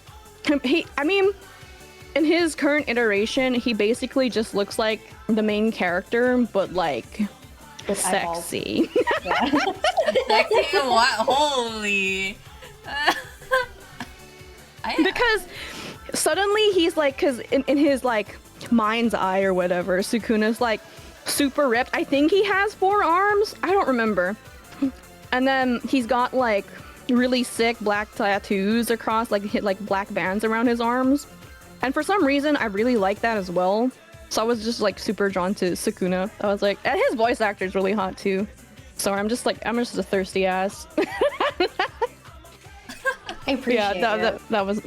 I mean in his current iteration he basically just looks like the main character but like With eyeballs. sexy. Yeah. Sexy what? Holy. Because suddenly he's like, because in his like mind's eye or whatever, Sukuna's like super ripped. I think he has 4 arms. I don't remember. And then he's got like really sick black tattoos across, like black bands around his arms. And for some reason, I really like that as well. So I was just like super drawn to Sukuna. I was like, and his voice actor is really hot too. So I'm just a thirsty ass. I appreciate it. that was.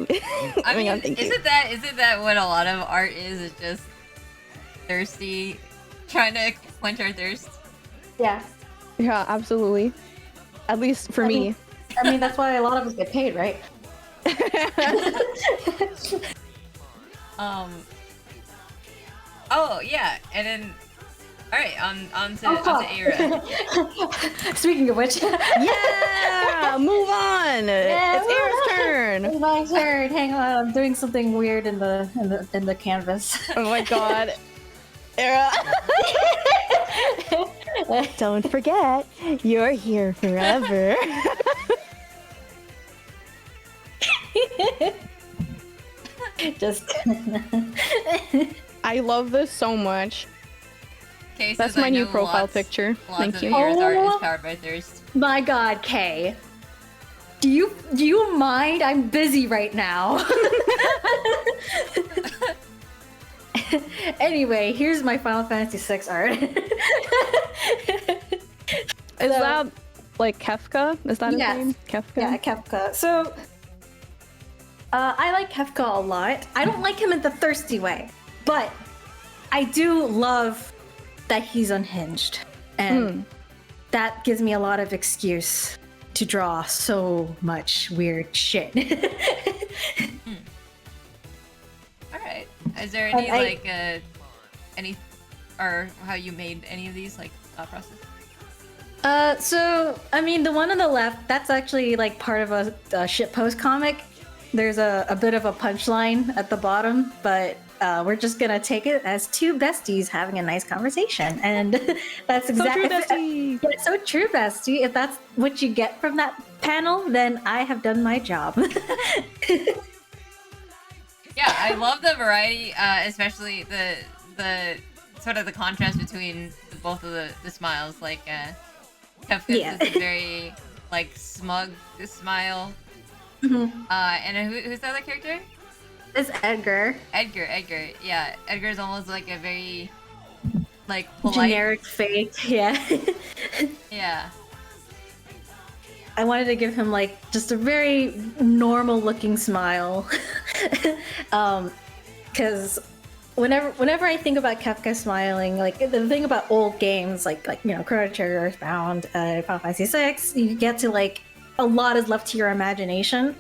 I mean, thank you. isn't that what a lot of art is? It's just thirsty, trying to quench our thirst. Yeah. Yeah, absolutely. At least for me. I mean, that's why a lot of us get paid, right? Oh yeah, and then all right, on to Aira. Speaking of which, Yeah, move on. Yeah, It's Aira's turn. it's my turn. Hang on, I'm doing something weird in the canvas. Oh my god. Aira. Don't forget, you're here forever. Just I love this so much. Okay, That's my new profile picture. Thank Lots you. of Aira's art Oh. is powered by thirst. my God, Kay. Do you mind? I'm busy right now. Anyway, here's my Final Fantasy VI art. Is that like Kefka? Is that his Yes. name? Kefka? Yeah, Kefka. So, I like Kefka a lot. I don't like him in the thirsty way, but I do love that he's unhinged, and that gives me a lot of excuse to draw so much weird shit. All right. Is there any I- like any or how you made any of these like thought process? So I mean, the one on the left, that's actually like part of a shitpost comic. There's a bit of a punchline at the bottom, but we're just gonna take it as 2 besties having a nice conversation, and that's So true, exactly bestie. Yeah, so true, bestie. If that's what you get from that panel, then I have done my job. Yeah, I love the variety, especially the sort of the contrast between both of the smiles. Like Kefka's Yeah. is a very like smug smile. Mhm. And who's the other character? It's Edgar, Edgar. Yeah, Edgar's almost like a very like polite. generic fake. Yeah. Yeah. I wanted to give him like just a very normal looking smile. Because whenever I think about Kefka smiling, like the thing about old games, like Chrono Trigger, Earthbound, Final Fantasy VI, you get to like a lot is left to your imagination,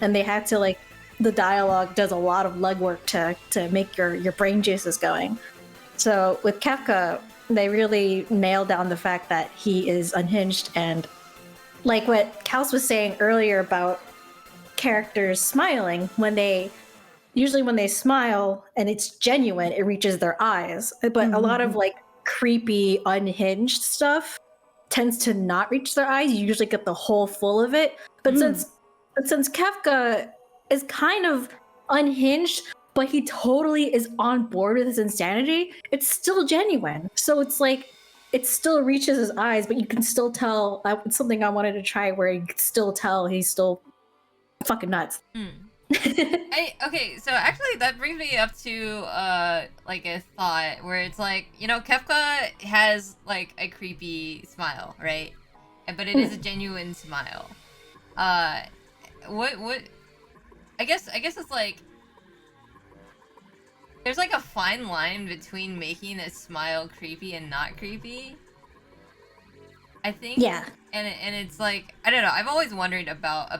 and they have to like the dialogue does a lot of legwork to make your brain juices going. So with Kefka, they really nailed down the fact that he is unhinged, and like what Kaus was saying earlier about characters smiling, when they smile and it's genuine, it reaches their eyes. But a lot of like creepy, unhinged stuff tends to not reach their eyes. You usually get the hole full of it. But since Kefka is kind of unhinged, but he totally is on board with his insanity, it's still genuine. So it's like it still reaches his eyes, but you can still tell. It's something I wanted to try where you can still tell he's still fucking nuts. Okay, so actually that brings me up to like a thought where it's like, Kefka has like a creepy smile, right? But it is a genuine smile. What I guess it's like there's like a fine line between making a smile creepy and not creepy, I think. Yeah. And it's like, I don't know, I've always wondered about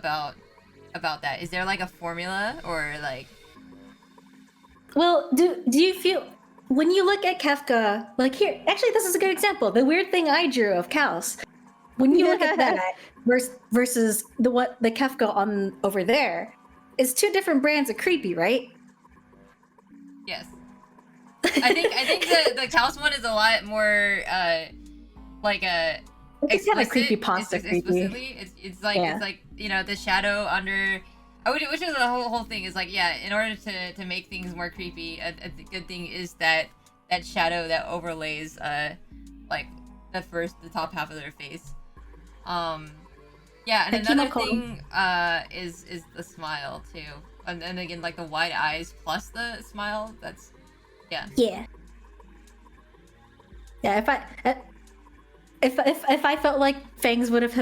that. Is there like a formula, or like... Well, do you feel when you look at Kefka, like here, actually this is a good example. The weird thing I drew of Kaus. When you look at that versus the Kefka on over there, is two different brands of creepy, right? Yes. I think the Kaus one is a lot more like a It's kind of explicit. creepypasta creepy. It's like Yeah. it's like the shadow under, which is the whole thing is like, yeah, in order to make things more creepy, a good thing is that shadow that overlays like the top half of their face. Yeah, and The another chemical. thing is the smile too, and then again like the wide eyes plus the smile. That's Yeah. Yeah, if I felt like Fangs would have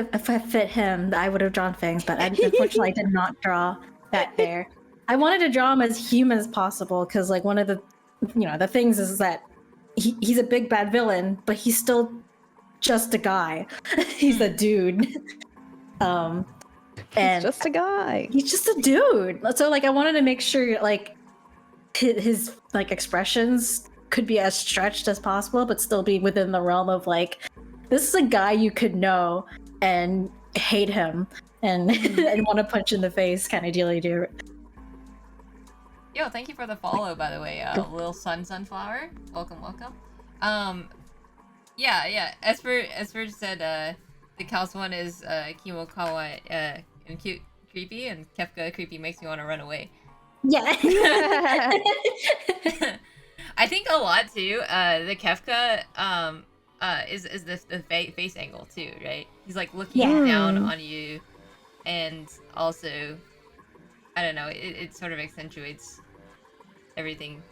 fit him, I would have drawn Fangs, but unfortunately I did not draw that there. I wanted to draw him as human as possible because like one of the the things is that he's a big bad villain, but he's still just a guy. He's a dude. And He's just a guy. he's just a dude. So like I wanted to make sure like his like expressions could be as stretched as possible, but still be within the realm of like, this is a guy you could know and hate him and and want to punch in the face kind of dealy do. Yo, thank you for the follow, by the way, Lil Sunflower. Welcome. Yeah. Esper said the Kaus one is Kimokawa and cute, creepy, and Kefka creepy makes me want to run away. Yeah. I think a lot too. The Kefka is the face angle too, right? He's like looking down on you, and also, I don't know, it sort of accentuates everything.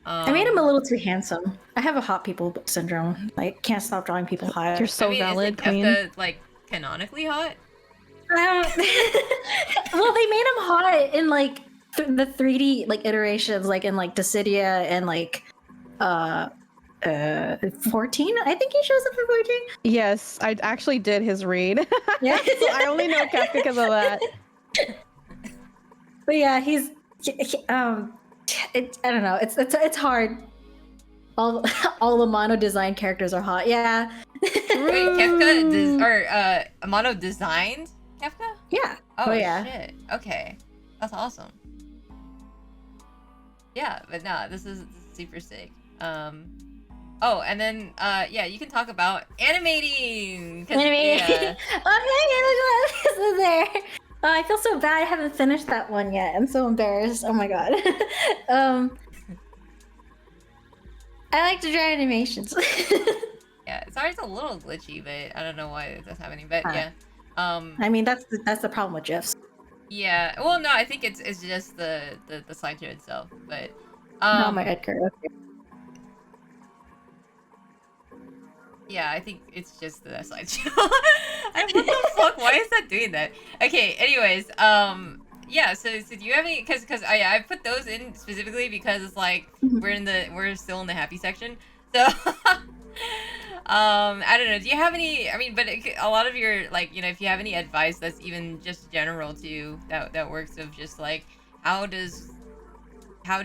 I made him a little too handsome. I have a hot people syndrome. I can't stop drawing people hot. You're so I mean, valid, is queen. Kefka like canonically hot? Well, they made him hot in like the 3D like iterations, like in like Dissidia and like 14. I think he shows up for 14. Yes, I actually did his read. Yeah. So I only know Kefka because of that. But yeah, I don't know. It's hard. All the mono design characters are hot. Yeah. Wait, Kefka Amano designed Kefka? Yeah. Oh, yeah. Shit. Okay. That's awesome. Yeah, but no, this is super sick. Oh, and then yeah, you can talk about animating. Animating. Yeah. Okay, this is there. Oh, I feel so bad. I haven't finished that one yet. I'm so embarrassed. Oh my god. I like to draw animations. Yeah, sorry, it's a little glitchy, but I don't know why that's happening. But Huh. yeah, I mean, that's the problem with GIFs. yeah. Well, no, I think it's just the slideshow itself. But Oh my god, Kurt. Okay. yeah, I think it's just the slideshow. What the fuck? Why is that doing that? Okay. Anyways, yeah. So do you have any? Because I put those in specifically because it's like we're still in the happy section. So I don't know. Do you have any? I mean, but a lot of your like if you have any advice that's even just general to you that works of just like how do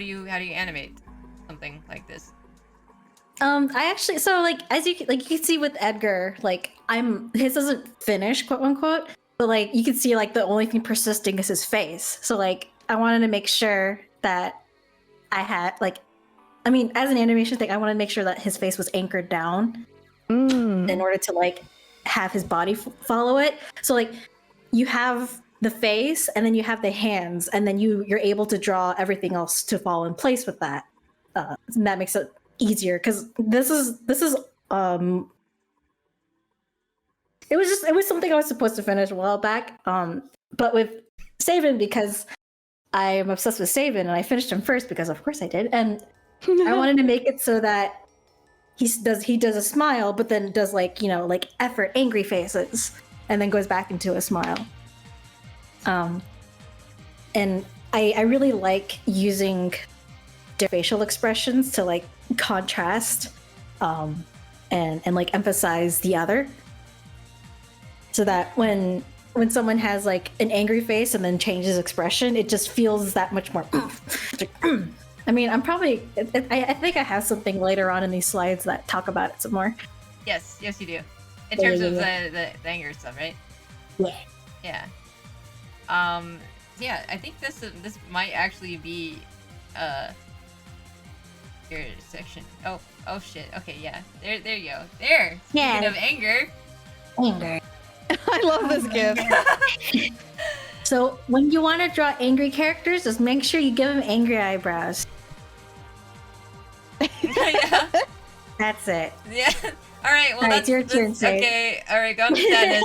you animate something like this? I actually as you can see with Edgar, like his doesn't finish, quote unquote, but like you can see like the only thing persisting is his face. So like I wanted to make sure that I had as an animation thing, I wanted to make sure that his face was anchored down in order to like have his body follow it. So like you have the face and then you have the hands and then you're able to draw everything else to fall in place with that. And that makes it easier because this is it was something I was supposed to finish a while back. But with Saban, because I am obsessed with Saban and I finished him first because of course I did, and I wanted to make it so that he does a smile, but then does like effort, angry faces, and then goes back into a smile. And I really like using facial expressions to like contrast and like emphasize the other, so that when someone has like an angry face and then changes expression, it just feels that much more I mean, I think I have something later on in these slides that talk about it some more. Yes you do, in terms of the anger stuff, right? Yeah. Yeah, I think this might actually be your section. Oh shit. Okay, yeah. There you go. There. Yeah. Speaking of anger. I love this gift. So when you want to draw angry characters, just make sure you give them angry eyebrows. Yeah. That's it. Yeah. All right. Well, Alright, your turn, Sage. okay. All right. Go on to sadness.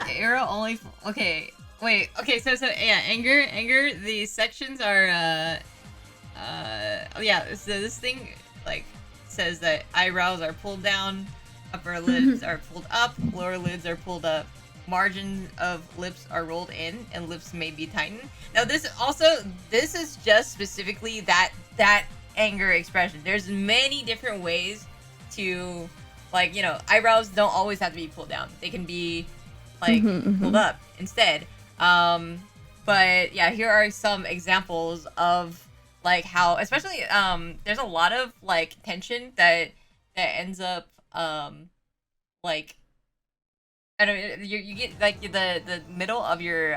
Era only. Okay. Wait. Okay. So yeah. Anger. The sections are. Yeah. So this thing like says that eyebrows are pulled down, upper lips are pulled up, lower lids are pulled up, margins of lips are rolled in, and lips may be tightened. Now this is just specifically that anger expression. There's many different ways to like eyebrows don't always have to be pulled down. They can be like pulled up instead. But yeah, here are some examples of like how, especially there's a lot of like tension that ends up like I don't know, you get like the middle of your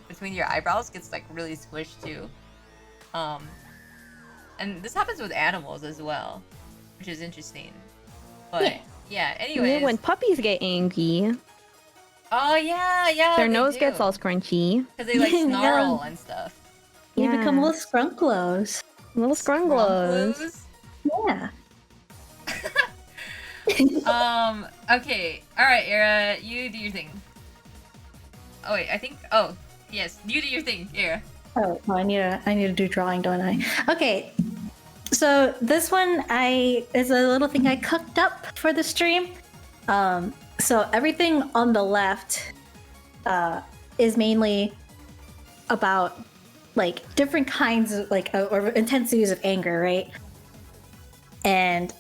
between your eyebrows gets like really squished too. And this happens with animals as well, which is interesting. But yeah, anyways. When puppies get angry. Oh yeah. Their nose gets all scrunchy. Because they like snarl and stuff. You become little scrunklos. Little scrunglos. Yeah. Okay. Alright, Era, you do your thing. Oh wait, I think yes, you do your thing, Era. Oh, I need to do drawing, don't I? Okay. So this one is a little thing I cooked up for the stream. So everything on the left is mainly about like different kinds of like or intensities of anger, right? And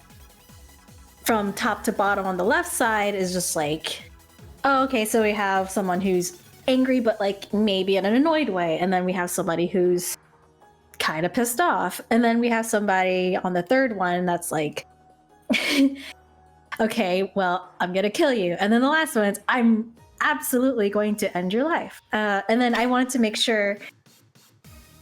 from top to bottom on the left side is just like, oh, okay, so we have someone who's angry but like maybe in an annoyed way, and then we have somebody who's kind of pissed off, and then we have somebody on the third one that's like okay, well, I'm gonna kill you, and then the last one is I'm absolutely going to end your life. And then I wanted to make sure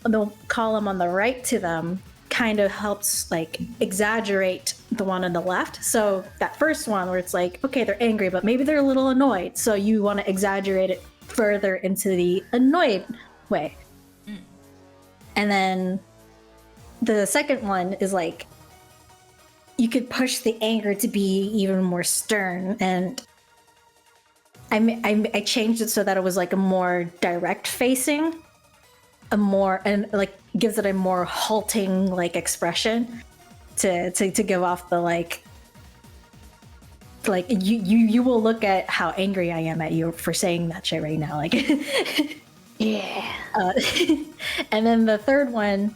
the column on the right to them kind of helps like exaggerate the one on the left. So that first one where it's like, okay, they're angry, but maybe they're a little annoyed, so you want to exaggerate it further into the annoyed way. And then the second one is like, you could push the anger to be even more stern, and I changed it so that it was like a more direct facing, and like gives it a more halting like expression to give off the like like you will look at how angry I am at you for saying that shit right now. Like, Yeah. And then the third one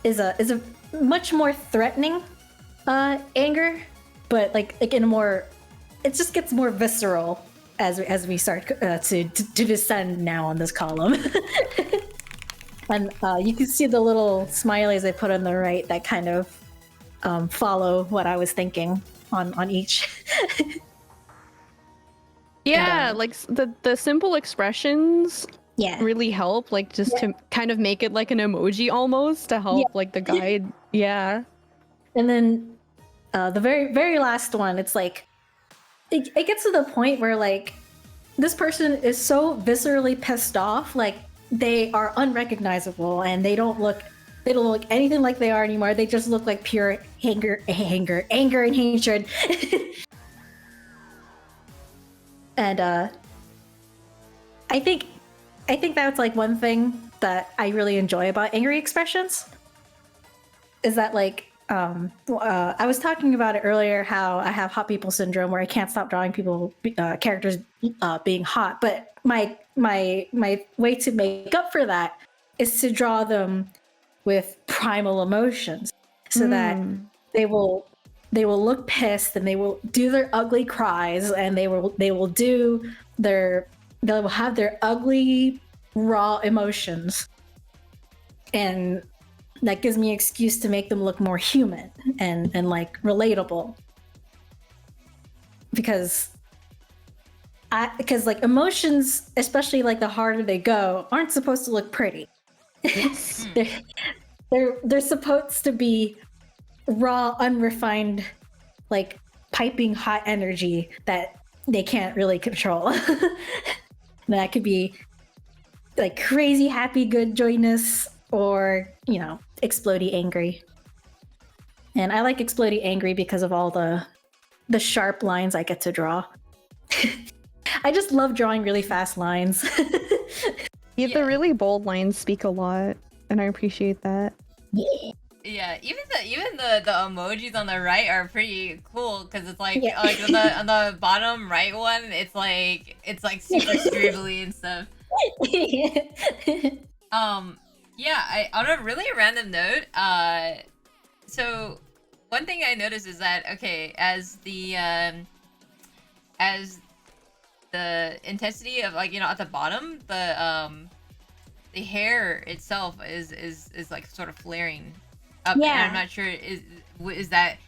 is a much more threatening anger, but like in a more, it just gets more visceral as we start to descend now on this column. And you can see the little smileys I put on the right that kind of follow what I was thinking on each. Yeah, like the simple expressions Yeah. really help, like just to kind of make it like an emoji almost to help like the guide. Yeah. And then the very last one, it's like it gets to the point where like this person is so viscerally pissed off, like they are unrecognizable and they don't look anything like they are anymore. They just look like pure anger and hatred. And I think that's like one thing that I really enjoy about angry expressions is that like I was talking about it earlier how I have hot people syndrome where I can't stop drawing people characters being hot, but my way to make up for that is to draw them with primal emotions so that they will look pissed and they will do their ugly cries and they will have their ugly raw emotions, and that gives me an excuse to make them look more human and like relatable, because like emotions, especially like the harder they go, aren't supposed to look pretty. Yes. they're supposed to be raw, unrefined, like piping hot energy that they can't really control. That could be like crazy happy good joyness, or explodey angry. And I like explodey angry because of all the sharp lines I get to draw. I just love drawing really fast lines. Yeah, the really bold lines speak a lot, and I appreciate that. Yeah, even the emojis on the right are pretty cool because it's like like on the bottom right one, it's like super scribbly and stuff. Yeah, on a really random note, so one thing I noticed is that as the intensity of like at the bottom, the hair itself is like sort of flaring up. Yeah. And I'm not sure is that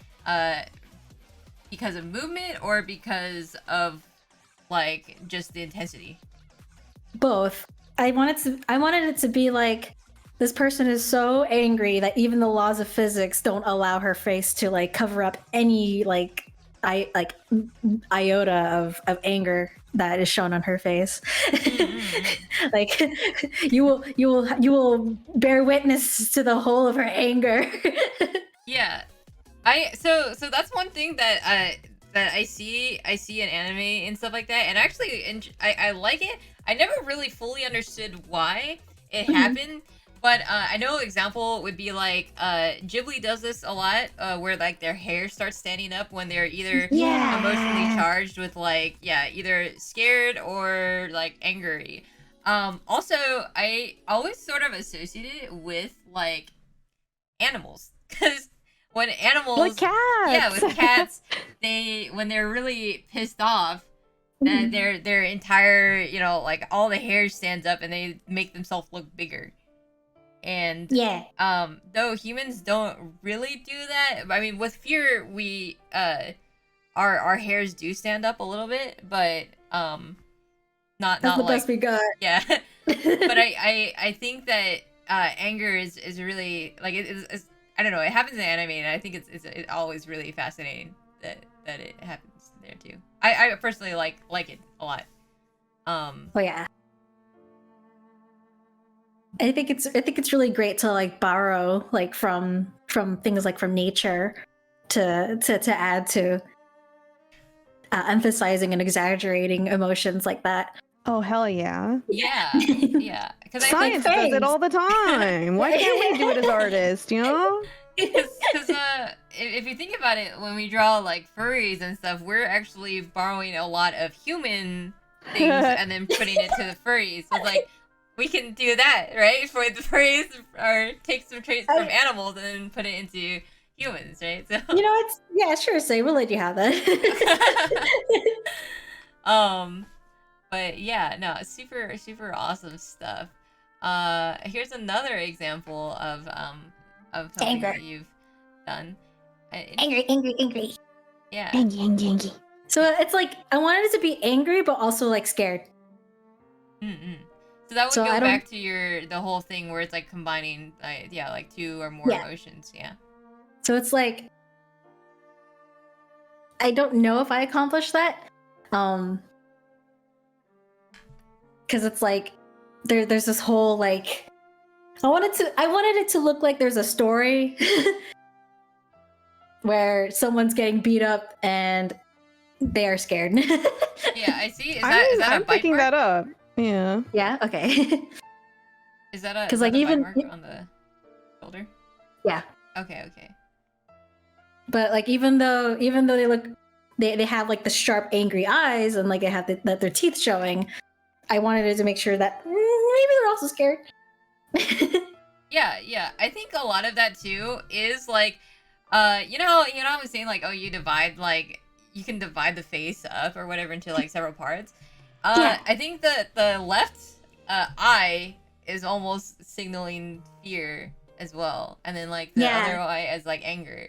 because of movement or because of like just the intensity. Both. I wanted it to be like this person is so angry that even the laws of physics don't allow her face to like cover up any iota of anger that is shown on her face. Like you will bear witness to the whole of her anger. Yeah, so that's one thing that I see in anime and stuff like that, and actually I like it. I never really fully understood why it happened, but I know an example would be like Ghibli does this a lot, where like their hair starts standing up when they're either emotionally charged with like either scared or like angry. Also, I always sort of associated it with like animals, because when animals, Like cats. with cats, when they're really pissed off, their entire like all the hair stands up and they make themselves look bigger. And though humans don't really do that, I mean with fear we our hairs do stand up a little bit, but That's the best we got. Yeah. But I think that anger is really like it's I don't know, it happens in anime, and I think it's always really fascinating that it happens there too. I personally like it a lot. Oh yeah. I think it's really great to like borrow like from things like from nature to add to emphasizing and exaggerating emotions like that. Oh hell yeah! Yeah, yeah. Because Science does it all the time. Why can't we do it as artists? You know? Because if you think about it, when we draw like furries and stuff, we're actually borrowing a lot of human things and then putting it to the furries. So it's like we can do that, right? For the furries, or take some traits from animals and then put it into humans, right? So You know, it's yeah, sure. Say we'll let you have that. but yeah, no, super awesome stuff. Here's another example of something Anger. that you've done. Angry. Yeah. Angry. So it's like I wanted it to be angry, but also like scared. Mm-mm. So that would So go I don't- back to the whole thing where it's like combining, like two or more Yeah. emotions. Yeah. So it's like I don't know if I accomplished that. Because it's like there's this whole like I wanted it to look like there's a story where someone's getting beat up and they are scared. Yeah, I see. Is that I'm a bite picking mark? that up. Yeah. Yeah, okay. Is that a 'Cause, is like, that a bite even- mark on the shoulder? Yeah. Okay. But like even though they look they have like the sharp angry eyes and like they have their teeth showing, I wanted it to make sure that maybe they're also scared. Yeah. I think a lot of that too is like, you know, I was saying like, oh, you can divide the face up or whatever into like several parts. Yeah. I think the left eye is almost signaling fear as well, and then like the Yeah. other eye as like anger.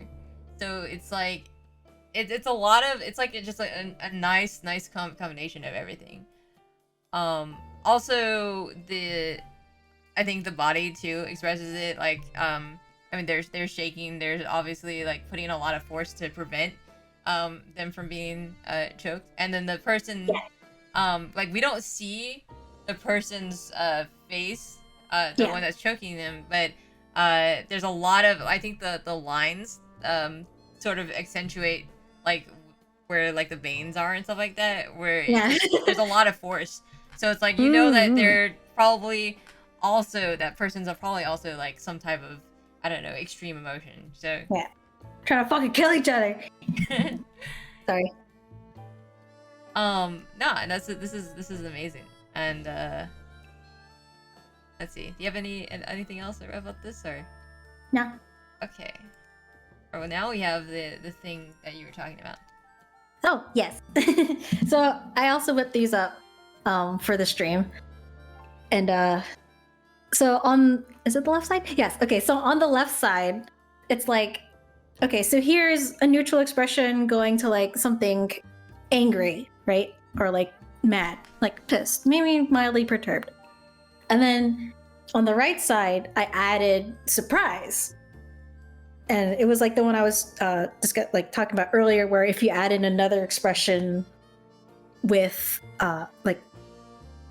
So it's like, it's a lot of, it's like just like a nice combination of everything. Also I think the body too expresses it, like I mean they're shaking, there's obviously like putting a lot of force to prevent them from being choked, and then the person like we don't see the person's face, the one that's choking them, but there's a lot of, I think the lines sort of accentuate like where like the veins are and stuff like that, where there's a lot of force. So it's like, you know, that they're probably also, that person's probably also like some type of, I don't know, extreme emotion. So Trying to fucking kill each other. Sorry. no, this is amazing. And let's see, do you have anything else about this, or? No. Okay. Well, now we have the thing that you were talking about. Oh yes. So I also whipped these up for the stream, and so is it the left side? Yes. Okay. So on the left side, it's like, okay, so here's a neutral expression going to like something angry, right? Or like mad, like pissed, maybe mildly perturbed. And then on the right side, I added surprise. And it was like the one I was talking about earlier, where if you add in another expression with like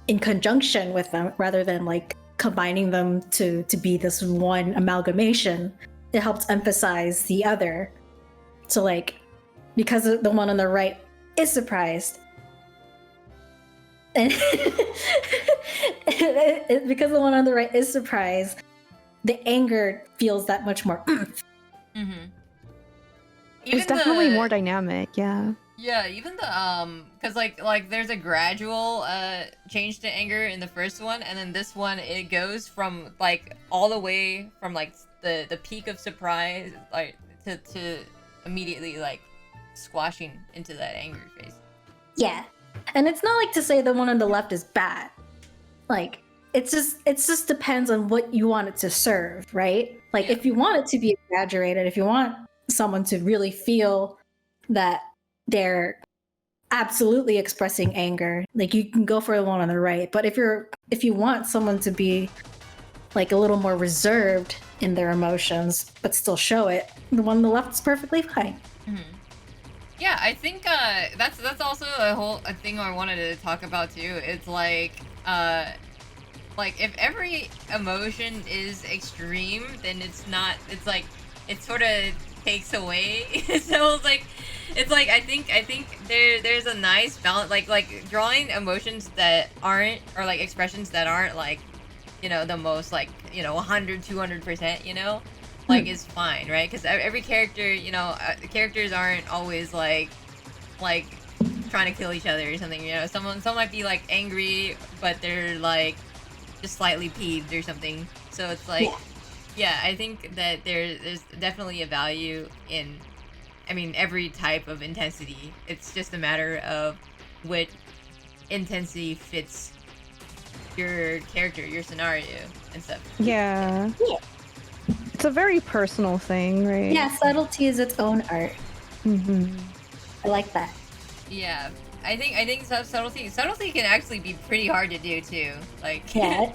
in conjunction with them rather than like combining them to be this one amalgamation, it helps emphasize the other. So like, because the one on the right is surprised, and because the one on the right is surprised, the anger feels that much more oomph. Mm-hmm. It's definitely more dynamic, yeah. Yeah, even the because like there's a gradual change to anger in the first one, and then this one it goes from like all the way from like the peak of surprise like to immediately like squashing into that angry face. Yeah, and it's not like to say the one on the left is bad. Like it just depends on what you want it to serve, right? Like Yeah. if you want it to be exaggerated, if you want someone to really feel that they're absolutely expressing anger, like you can go for the one on the right. But if you want someone to be like a little more reserved in their emotions but still show it, the one on the left is perfectly fine. Mm-hmm. Yeah, I think that's also a thing I wanted to talk about too. It's like if every emotion is extreme, then it's like it sort of takes away. So it's like I think there's a nice balance, like drawing emotions that aren't, or like expressions that aren't like, you know, the most like, you know, 100 200%, you know, like is fine, right? Because every character, you know, the characters aren't always like trying to kill each other or something. You know, someone might be like angry, but they're like just slightly peeved or something. So it's like, yeah, I think that there's definitely a value in, I mean, every type of intensity. It's just a matter of what intensity fits your character, your scenario, and stuff. Yeah. It's a very personal thing, right? Yeah, subtlety is its own art. Mm-hmm. I like that. Yeah, I think subtlety can actually be pretty hard to do too. Like, Yeah.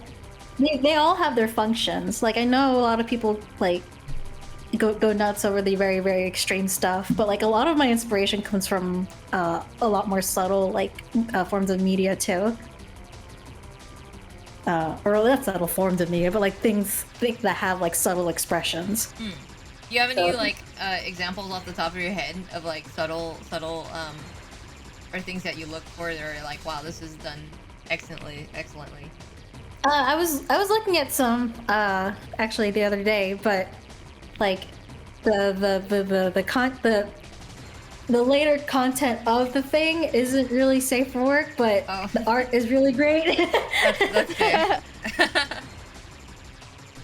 They all have their functions. Like, I know a lot of people like go nuts over the very, very extreme stuff, but like a lot of my inspiration comes from a lot more subtle like forms of media too. Or not subtle forms of media, but like things that have like subtle expressions. Do you have any like examples off the top of your head of like subtle or things that you look for that are like, wow, this is done excellently? I was looking at some actually the other day, but like the later content of the thing isn't really safe for work, but the art is really great. That's fair.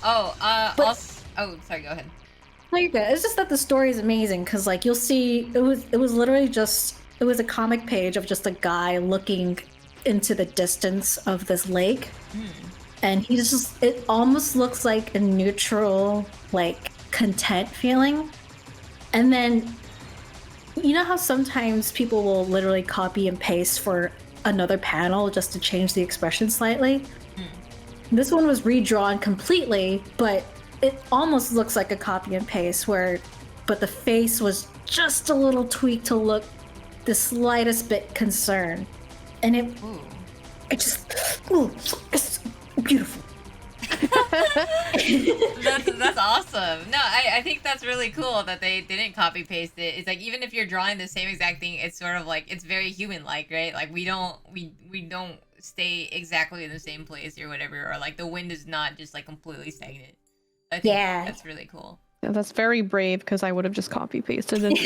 But- sorry, go ahead. No, you're good. It's just that the story is amazing because like you'll see it was literally just it was a comic page of just a guy looking into the distance of this lake. And it almost looks like a neutral, like content feeling. And then you know how sometimes people will literally copy and paste for another panel just to change the expression slightly? This one was redrawn completely, but it almost looks like a copy and paste but the face was just a little tweaked to look the slightest bit concerned. And it's beautiful. That's awesome. No, I think that's really cool that they didn't copy paste it. It's like, even if you're drawing the same exact thing, it's sort of like, it's very human like, right? Like we don't stay exactly in the same place or whatever, or like the wind is not just like completely stagnant. I think that's really cool. Yeah, that's very brave because I would have just copy pasted it.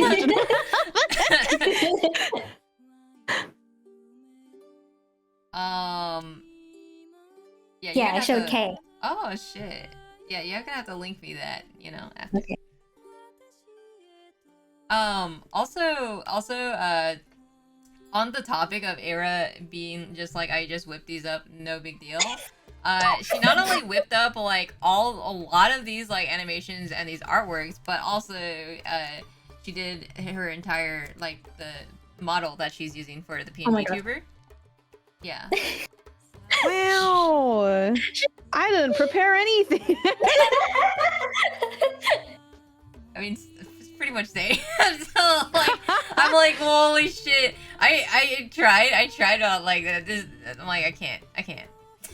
Yeah, I showed Kay. Oh shit. Yeah, you're gonna have to link me that, you know, after. Okay. Also, on the topic of Era being just like, I just whipped these up, no big deal. She not only whipped up like a lot of these like animations and these artworks, but also she did her entire like the model that she's using for the PNG tuber. Yeah. Wow. I didn't prepare anything. I mean, it's pretty much same. So like, I'm like, holy shit. I tried to like this. I'm like, I can't.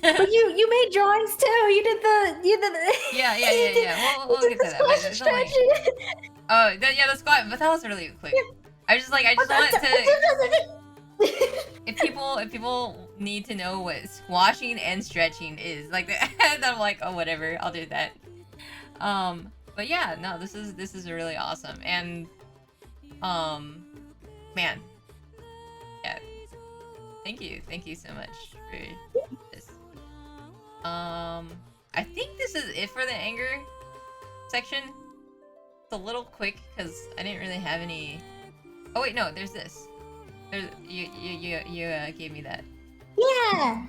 But you made drawings too. You did the Yeah. We'll get to that. But it's only, the squat, but that was really quick. I just want to. If people need to know what squashing and stretching is, like, then I'm like, oh, whatever, I'll do that. But yeah, no, this is really awesome, and man, yeah, thank you so much for this. I think this is it for the anger section. It's a little quick because I didn't really have any. Oh wait, no, there's this. You gave me that. Yeah.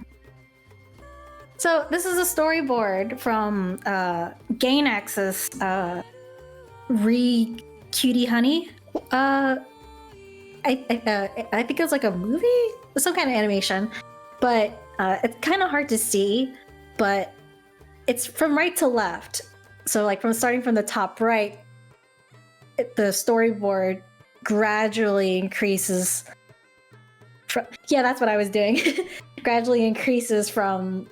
So this is a storyboard from Gainax's Cutie Honey. I think it was like a movie, some kind of animation, but it's kind of hard to see. But it's from right to left. So like starting from the top right, the storyboard gradually increases. Yeah, that's what I was doing. Gradually increases from,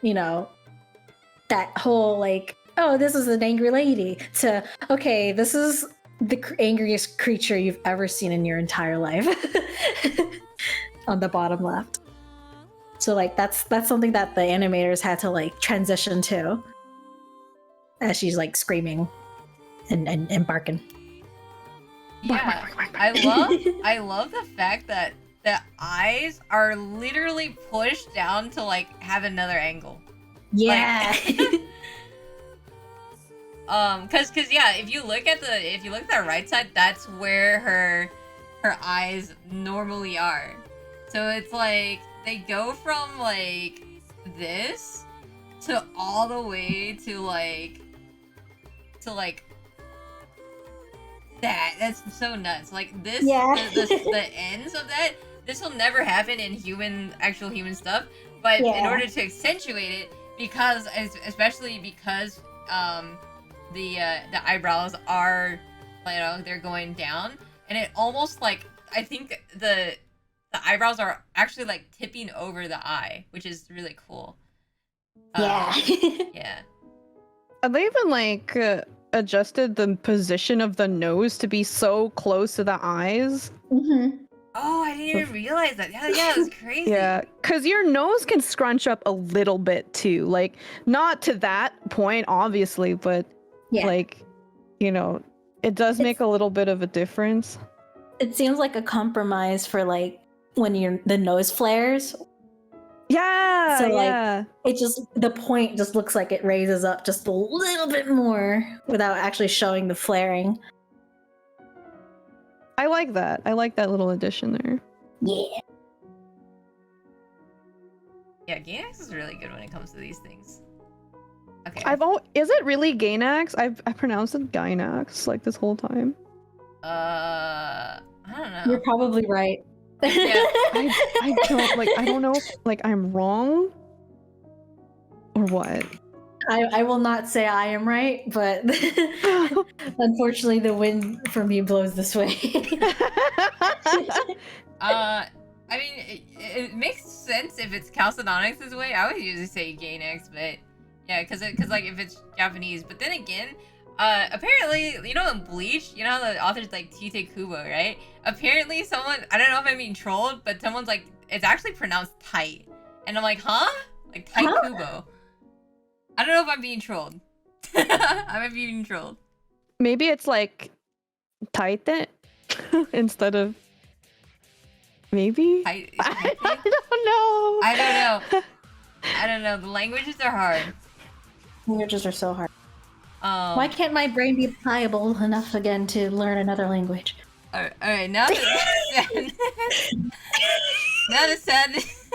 that whole like, oh, this is an angry lady, to, okay, this is the angriest creature you've ever seen in your entire life. On the bottom left. So like that's something that the animators had to like transition to as she's like screaming and barking. Yeah, I love the fact that the eyes are literally pushed down to like have another angle. Yeah. Cause yeah, if you look at the right side, that's where her eyes normally are. So it's like they go from like this to all the way to like that. That's so nuts. Like this, Yeah. the ends of that. This will never happen in actual human stuff. But in Yeah. order to accentuate it, especially because the eyebrows are, they're going down, and it almost like, I think the eyebrows are actually like tipping over the eye, which is really cool. Yeah. Yeah. They even like adjusted the position of the nose to be so close to the eyes. Mhm. Oh, I didn't even realize that. Yeah, that's crazy. Yeah, because your nose can scrunch up a little bit too. Like, not to that point, obviously, but Yeah. like, it does make a little bit of a difference. It seems like a compromise for like when the nose flares. Yeah, So, like, yeah. The point just looks like it raises up just a little bit more without actually showing the flaring. I like that. I like that little addition there. Yeah. Yeah, Gainax is really good when it comes to these things. Okay. Is it really Gainax? I pronounced it Gainax like this whole time. I don't know. You're probably right. Yeah. I don't know if like I'm wrong or what. I will not say I am right, but unfortunately the wind for me blows this way. I mean, it makes sense if it's Chalcedonyx way. I would usually say Gainax, but yeah, because like if it's Japanese. But then again, apparently, in Bleach, how the author's like Tite Kubo, right? Apparently someone, I don't know if I'm being trolled, but someone's like, it's actually pronounced tight. And I'm like, huh? Like Tite Kubo. I don't know if I'm being trolled. I might be being trolled. Maybe it's like Titan instead of maybe? I don't know. I don't know. The languages are hard. Languages are so hard. Why can't my brain be pliable enough again to learn another language? All right. Now the sadness.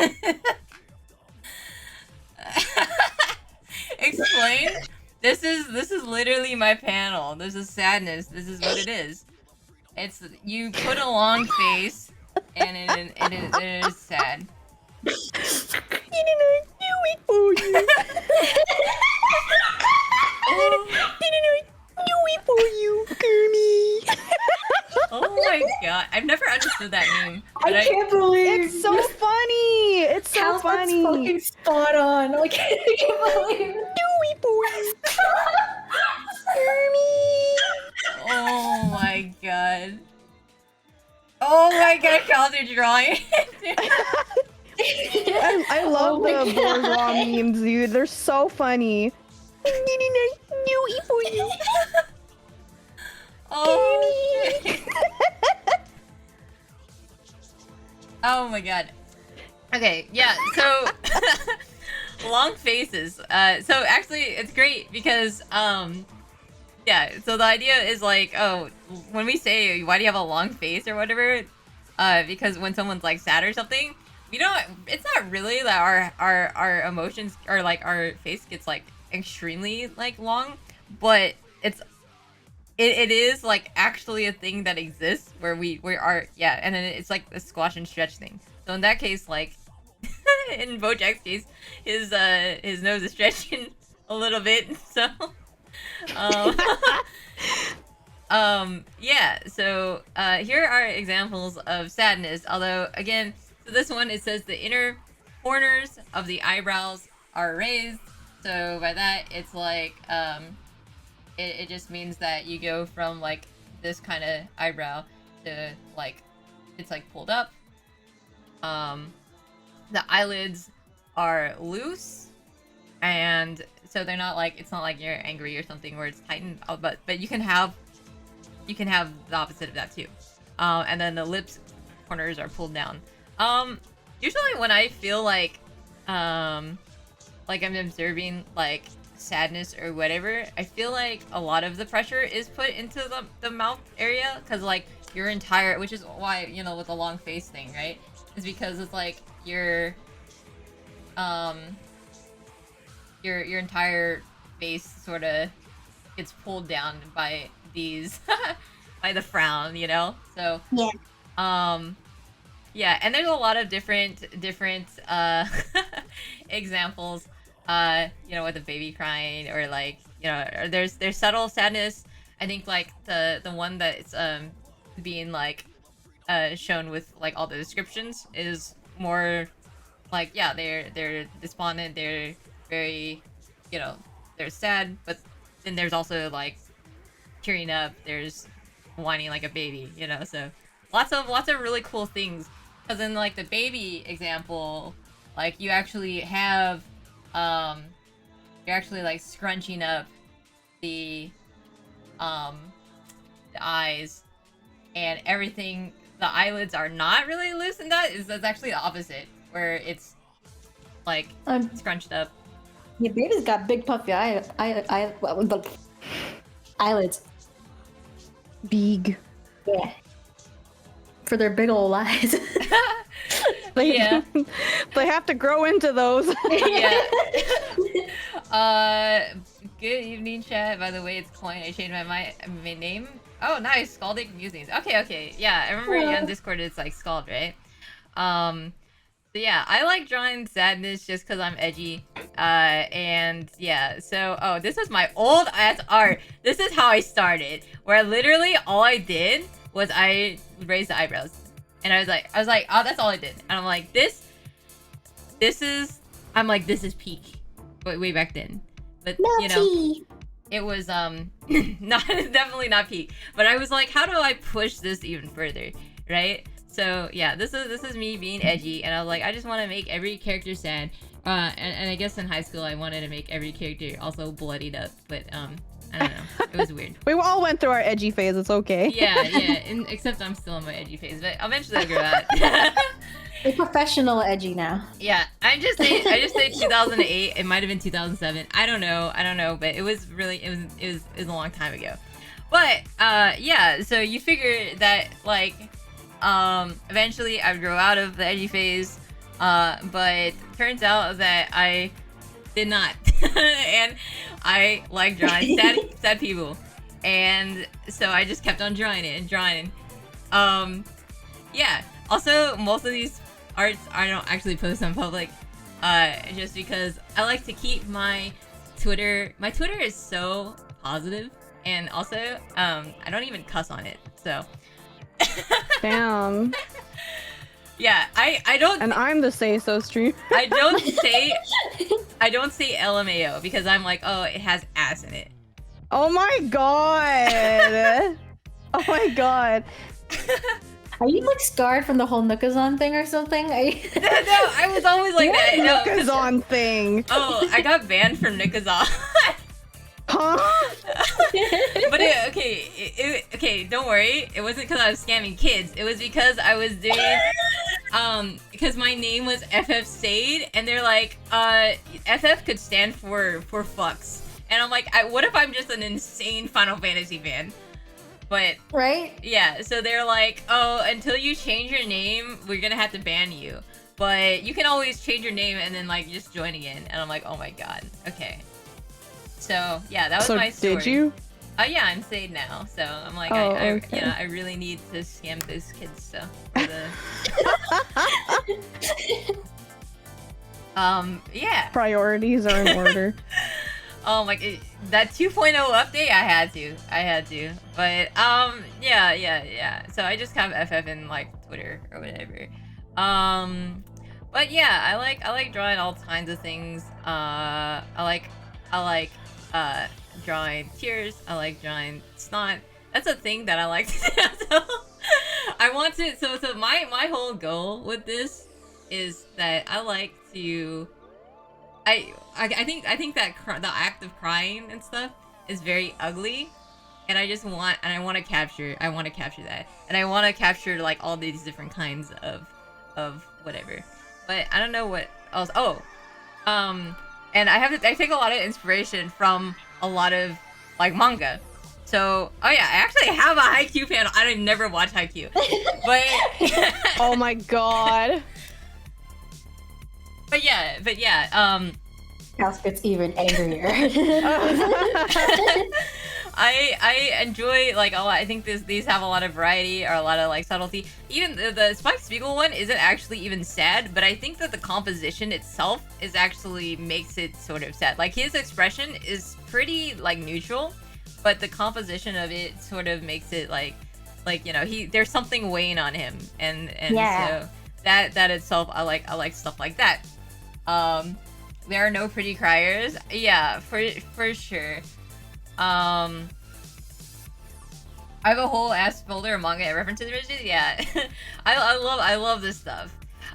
Explain. This is literally my panel. This is sadness. This is what it is. It's, you put a long face, and it is sad. Oh my god, I've never understood that meme. I can't believe it's so funny. It's so Cal's funny. fucking spot on. Like, I can't believe Oh my god. Oh my god, Cal's your drawing. I love Oh my the God. bourgeois memes, dude. They're so funny. Oh shit. Oh my god. Okay, yeah, so long faces. So actually it's great because yeah, so the idea is like, oh, when we say why do you have a long face or whatever, because when someone's like sad or something, it's not really that our emotions or like our face gets like extremely like long, but it is like actually a thing that exists where we are, yeah, and then it's like a squash and stretch thing. So in that case, like in Bojack's case, his nose is stretching a little bit, so yeah, so here are examples of sadness, although again, so this one, it says the inner corners of the eyebrows are raised, so by that it's like it just means that you go from like this kind of eyebrow to like it's like pulled up. The eyelids are loose, and so they're not like, it's not like you're angry or something where it's tightened, but you can have the opposite of that too. And then the lips corners are pulled down. Usually when I feel like I'm observing like sadness or whatever, I feel like a lot of the pressure is put into the mouth area, because like your entire, which is why, you know, with the long face thing, right, is because it's like your entire face sort of gets pulled down by these by the frown, you know. So yeah, and there's a lot of different examples, you know, with a baby crying, or like, you know, or there's subtle sadness. I think like the one that's being like shown with like all the descriptions is more like, yeah, they're despondent, they're very, you know, they're sad, but then there's also like tearing up, there's whining like a baby, you know. So lots of really cool things. Because in like the baby example, like you actually have you're actually like scrunching up the eyes, and everything, the eyelids are not really loose, and that's actually the opposite, where it's like scrunched up. Yeah, baby's got big puffy eyelids. Big. Yeah. For their big old eyes. Yeah. They have to grow into those. Yeah. Good evening, chat. By the way, it's Coin. I changed my name. Oh, nice. Scaldic Musings. Okay. Yeah, I remember you on Discord, it's like Scald, right? So yeah, I like drawing sadness just because I'm edgy. And yeah, so, this is my old ass art. This is how I started, where literally all I did was I raised the eyebrows. And I was like, oh, that's all I did. And I'm like, this is peak. Way back then. But, you know, it was, definitely not peak. But I was like, how do I push this even further, right? So, yeah, this is me being edgy. And I was like, I just want to make every character sad. And I guess in high school, I wanted to make every character also bloodied up. But, I don't know. It was weird. We all went through our edgy phase. It's okay. Yeah. Except I'm still in my edgy phase, but eventually I'll grow out. We're professional edgy now. Yeah, I just say 2008. It might have been 2007. I don't know, but it was a long time ago. But yeah. So you figure that like eventually I would grow out of the edgy phase. But turns out that I did not. And I like drawing sad people, and so I just kept on drawing it. Yeah. Also, most of these arts I don't actually post on public, just because I like to keep my Twitter. My Twitter is so positive, and also I don't even cuss on it. So. Damn. Yeah, I don't. And I'm the Say So stream. I don't say LMAO because I'm like, oh, it has ass in it. Oh my god. Oh my god. Are you like scarred from the whole Nookazon thing or something? No, I was always like that. No, Nookazon thing. Oh, I got banned from Nookazon. Huh? But okay, don't worry. It wasn't because I was scamming kids. It was because I was doing, because my name was FF Sade, and they're like, FF could stand for fucks. And I'm like, what if I'm just an insane Final Fantasy fan? But right? Yeah, so they're like, oh, until you change your name, we're gonna have to ban you. But you can always change your name and then like just join again. And I'm like, oh my god, okay. So yeah, that was my story. Did you? Oh yeah, I'm Sade now. So I'm like, okay. I really need to scam this kid's stuff. Yeah. Priorities are in order. Oh my, that 2.0 update, I had to. But yeah. So I just have FF in like Twitter or whatever. But yeah, I like drawing all kinds of things. I like drawing tears. I like drawing snot. That's a thing that I like to do. So I want to. So my whole goal with this is that I like to I think that the act of crying and stuff is very ugly, and I want to capture that, and I want to capture like all these different kinds of whatever, but I don't know what else. Oh, and I take a lot of inspiration from a lot of like manga. So, oh yeah, I actually have a Haikyuu panel. I never watched Haikyuu, but Oh my god. but yeah, House gets even angrier. I enjoy like a lot. I think these have a lot of variety or a lot of like subtlety. Even the Spike Spiegel one isn't actually even sad, but I think that the composition itself is actually makes it sort of sad. Like his expression is pretty like neutral, but the composition of it sort of makes it like you know there's something weighing on him, and Yeah. so that itself I like stuff like that. There are no pretty criers. Yeah, for sure. I have a whole ass folder of manga and references images. Yeah, I love this stuff.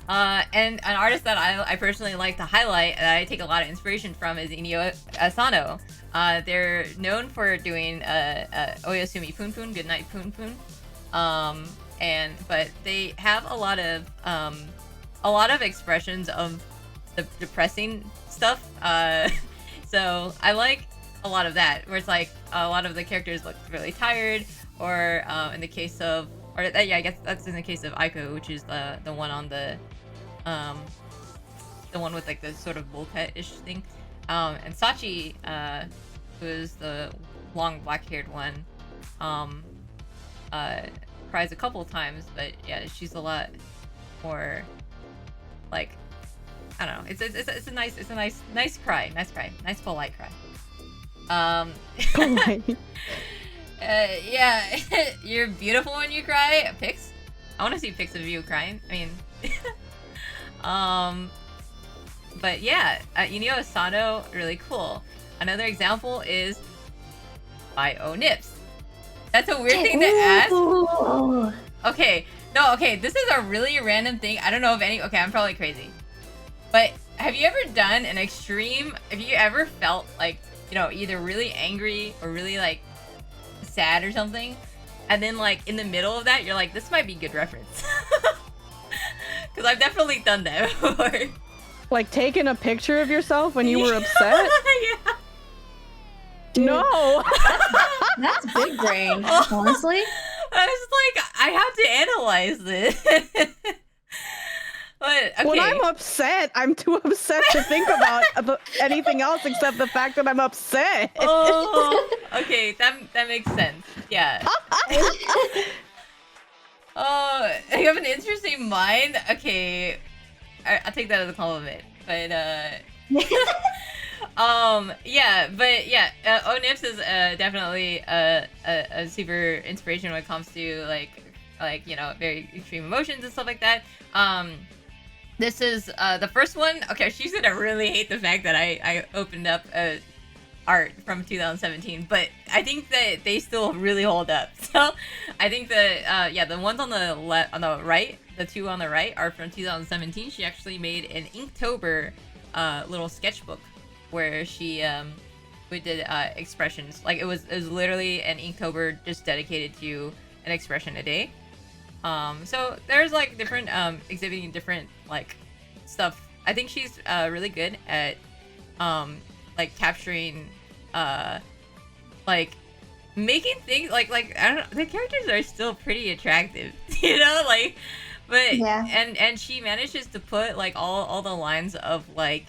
And an artist that I personally like to highlight and I take a lot of inspiration from is Inio Asano. They're known for doing Oyasumi Poon Poon, Goodnight Poon Poon. But they have a lot of expressions of the depressing stuff. So I like a lot of that, where it's like a lot of the characters look really tired, or in the case of, I guess that's in the case of Aiko, which is the one on the one with like the sort of bowl cut-ish thing, and Sachi, who is the long black-haired one, cries a couple times, but yeah, she's a lot more like, I don't know. It's a nice cry, nice polite cry. Polite. Yeah, you're beautiful when you cry. Pics? I want to see pics of you crying. I mean, but yeah, Inio Asano, really cool. Another example is by Onips. That's a weird thing to ask. Ooh. Okay, no, okay, this is a really random thing. I don't know if okay, I'm probably crazy. But have you ever done an extreme, have you ever felt like, you know, either really angry or really like sad or something, and then like in the middle of that, you're like, this might be good reference. Because I've definitely done that before. Like taking a picture of yourself when you were upset? Yeah. Dude, No. that's big brain, honestly. I was like, I have to analyze this. But okay. When I'm upset, I'm too upset to think about anything else except the fact that I'm upset. Oh, okay, that makes sense. Yeah. Oh, you have an interesting mind. Okay, I'll take that as a compliment. But yeah, Onips is definitely a super inspiration when it comes to like you know, very extreme emotions and stuff like that. This is the first one. Okay, she's gonna really hate the fact that I opened up art from 2017, but I think that they still really hold up. So I think that yeah, the ones on the right, the two on the right are from 2017. She actually made an Inktober little sketchbook where she we did expressions. Like it was literally an Inktober just dedicated to an expression a day. So there's like different exhibiting different like stuff. I think she's really good at like capturing like making things like I don't know, the characters are still pretty attractive, you know, like, but Yeah. and she manages to put like all the lines of like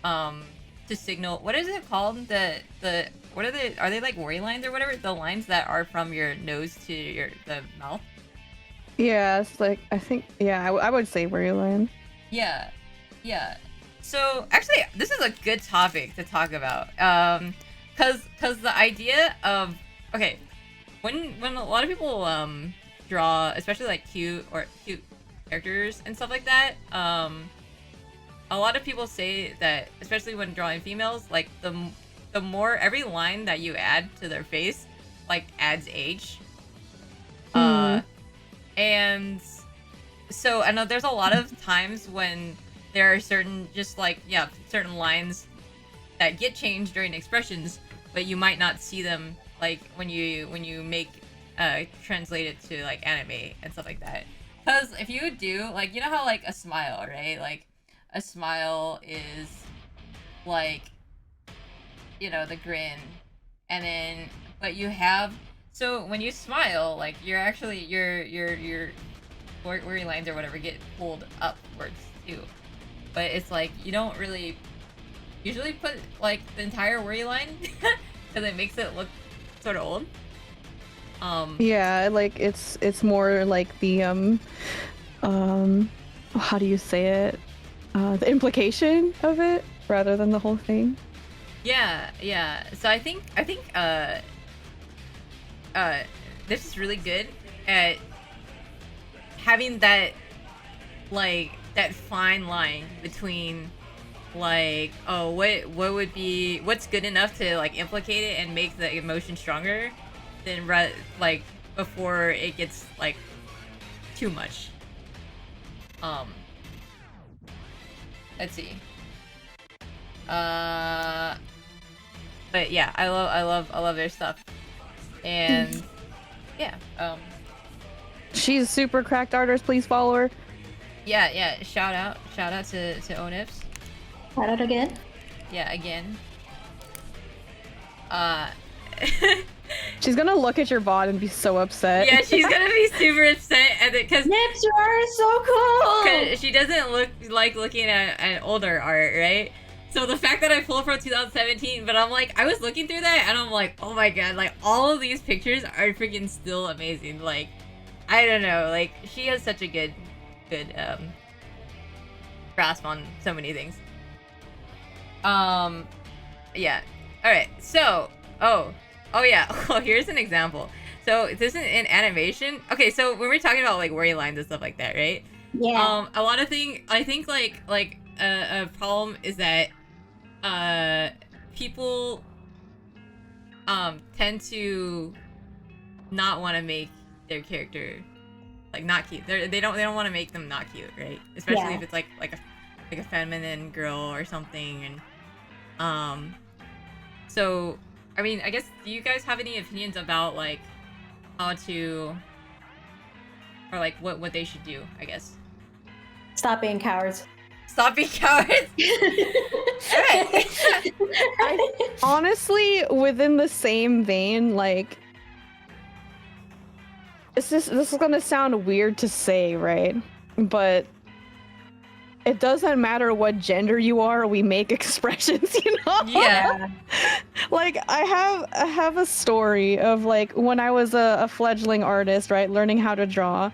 to signal, what is it called, the what are they like worry lines or whatever, the lines that are from your nose to the mouth. Yeah, it's like, I think, yeah, I would say Worryland. Yeah. So actually, this is a good topic to talk about. Cause the idea of, okay, when a lot of people draw, especially like cute characters and stuff like that, a lot of people say that, especially when drawing females, like the more every line that you add to their face, like adds age. And so I know there's a lot of times when there are certain certain lines that get changed during expressions, but you might not see them like when you make translate it to like anime and stuff like that. Because if you do like, you know how like a smile, right? Like a smile is like, you know, the grin, and then but you have, so when you smile, like you're actually your worry lines or whatever get pulled upwards too. But it's like you don't really usually put like the entire worry line because it makes it look sort of old. Yeah, like it's more like the how do you say it? The implication of it rather than the whole thing. Yeah. So I think this is really good at having that like that fine line between like, oh, what would be, what's good enough to like implicate it and make the emotion stronger than like before it gets like too much. Let's see. But yeah, I love their stuff. And yeah, She's super cracked artist, please follow her. yeah, shout out to Onifs. Shout out again. Yeah, again. She's gonna look at your bot and be so upset. Yeah, she's gonna be super upset at it because Nips, your art is so cool. she doesn't look like looking at older art, right? So the fact that I pulled from 2017, but I'm like, I was looking through that and I'm like, oh my god, like all of these pictures are freaking still amazing. Like, I don't know, like she has such a good grasp on so many things. Yeah. All right. So, oh yeah. Well, here's an example. So this is in animation. Okay, so when we're talking about like worry lines and stuff like that, right? Yeah. A lot of things. I think like a problem is that people tend to not want to make their character like not cute. They don't want to make them not cute, right? Especially if it's like a feminine girl or something. And so I mean, I guess, do you guys have any opinions about like how to, or like what they should do, I guess? Stop being cowards. Stop being cowards. Honestly, within the same vein, like this is gonna sound weird to say, right? But it doesn't matter what gender you are, we make expressions, you know? Yeah. Like I have a story of like when I was a fledgling artist, right, learning how to draw,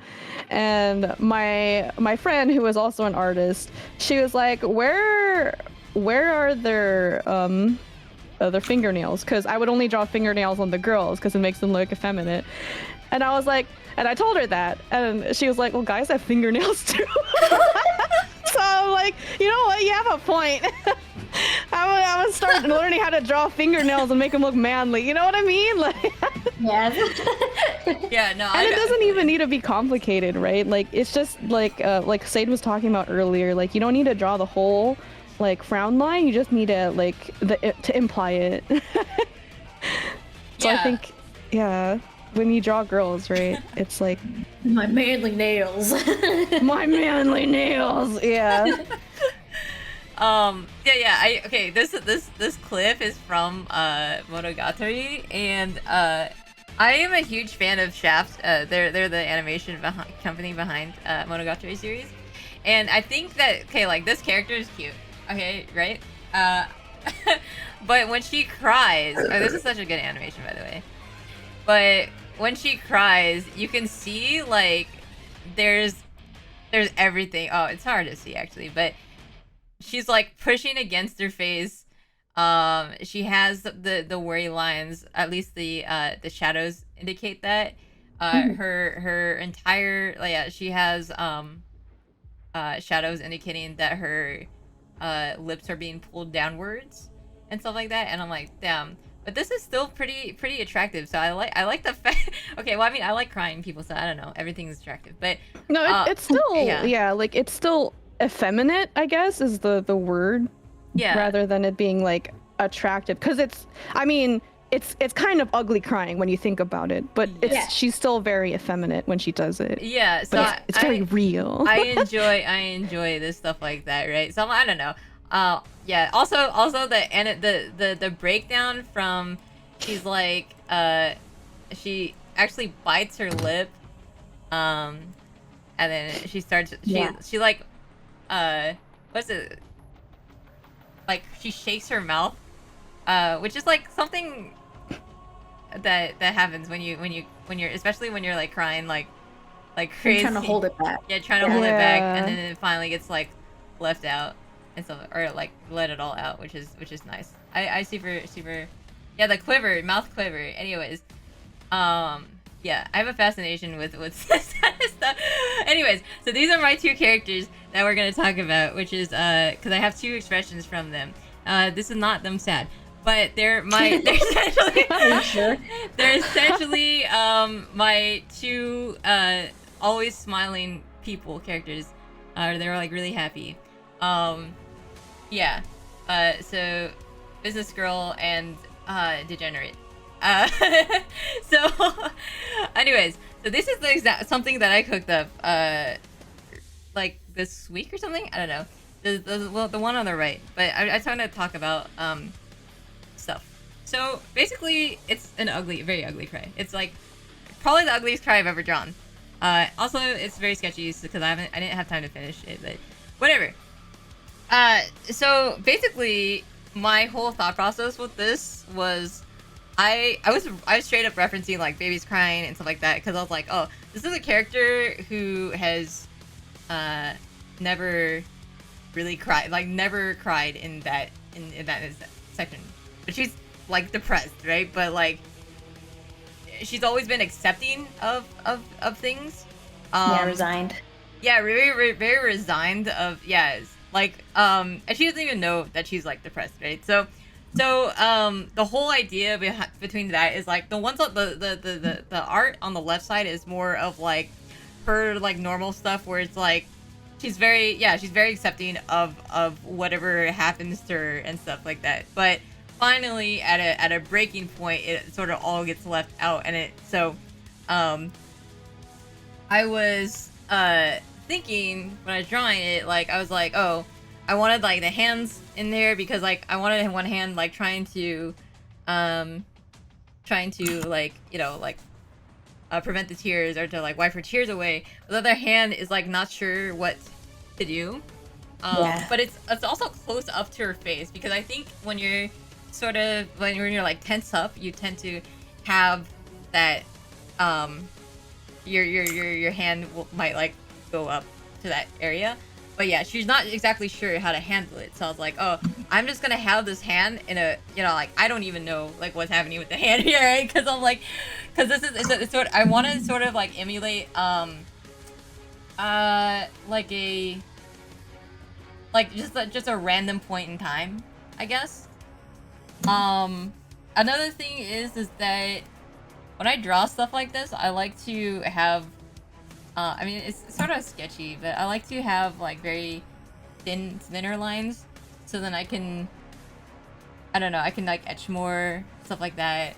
and my friend who was also an artist, she was like, where are their fingernails? Because I would only draw fingernails on the girls because it makes them look effeminate. And I was like, and I told her that, and she was like, well, guys have fingernails too. So I'm like, you know what? You have a point. I'm gonna start learning how to draw fingernails and make them look manly. You know what I mean? Like, Yes. Yeah. No. and it doesn't even need to be complicated, right? Like, it's just like Sade was talking about earlier. Like, you don't need to draw the whole like frown line. You just need to like to imply it. So Yeah. I think, yeah, when you draw girls, right? It's like My manly nails. my manly nails. Yeah. Okay, this clip is from Monogatari, and I am a huge fan of Shaft. They're the animation company behind Monogatari series, and I think that, okay, like this character is cute, okay, right? But when she cries, this is such a good animation, by the way. But when she cries, you can see like there's everything. Oh, it's hard to see actually, but she's like pushing against her face. She has the worry lines. At least the shadows indicate that. Her entire, like, yeah, she has shadows indicating that her lips are being pulled downwards and stuff like that. And I'm like, damn. But this is still pretty attractive. So I like the fact. Okay, well, I mean, I like crying people, so I don't know. Everything's attractive, but No, it's still yeah. like it's still effeminate, I guess, is the word, Yeah. rather than it being like attractive. Because I mean, it's kind of ugly crying when you think about it, but Yeah. she's still very effeminate when she does it. Yeah. So But it's very real. I enjoy this stuff like that, right? So I don't know. Yeah. Also the breakdown from she's like she actually bites her lip, and then she starts she like what's it, like she shakes her mouth, which is like something that happens when you're especially when you're like crying like crazy. You're trying to hold it back. Yeah, trying to hold it back, Yeah. and then it finally gets like left out and stuff, or like let it all out, which is nice. I super yeah, the quiver, mouth quiver. Anyways, yeah, I have a fascination with this kind of stuff. Anyways, so these are my two characters that we're gonna talk about, which is because I have two expressions from them. This is not them sad, but they're essentially Are you sure? they're essentially my two always smiling people characters. They're like really happy. Yeah. So business girl and degenerate. So anyways, so this is the exact something that I cooked up like this week or something. I don't know. The one on the right, but I just want to talk about stuff. So basically, it's an very ugly cry. It's like probably the ugliest cry I've ever drawn. Also, it's very sketchy because I didn't have time to finish it, but whatever. So basically, my whole thought process with this was, I was straight up referencing like babies crying and stuff like that, because I was like, oh, this is a character who has never really cried, like never cried in that section, but she's like depressed, right? But like she's always been accepting of things. Yeah, resigned. Yeah, very resigned of, yeah, like and she doesn't even know that she's like depressed, right? So the whole idea between that is like the ones on the art on the left side is more of like her like normal stuff, where it's like she's very accepting of whatever happens to her and stuff like that. But finally at a breaking point, it sort of all gets left out, and it so I was thinking when I was drawing it, like I was like, oh, I wanted like the hands in there because like I wanted one hand like trying to like, you know, like prevent the tears or to like wipe her tears away. The other hand is like not sure what to do. Yeah. But it's also close up to her face, because I think when you're sort of when you're like tense up, you tend to have that your hand might like go up to that area. But yeah, she's not exactly sure how to handle it. So I was like, oh, I'm just gonna have this hand in a, you know, like I don't even know like what's happening with the hand here, right? Because I'm like, because this is it's sort I want to sort of like emulate like a just a random point in time, I guess. Another thing is that when I draw stuff like this, I like to have I mean, it's sort of sketchy, but I like to have like very thinner lines, so then I can, I don't know, I can like etch more, stuff like that.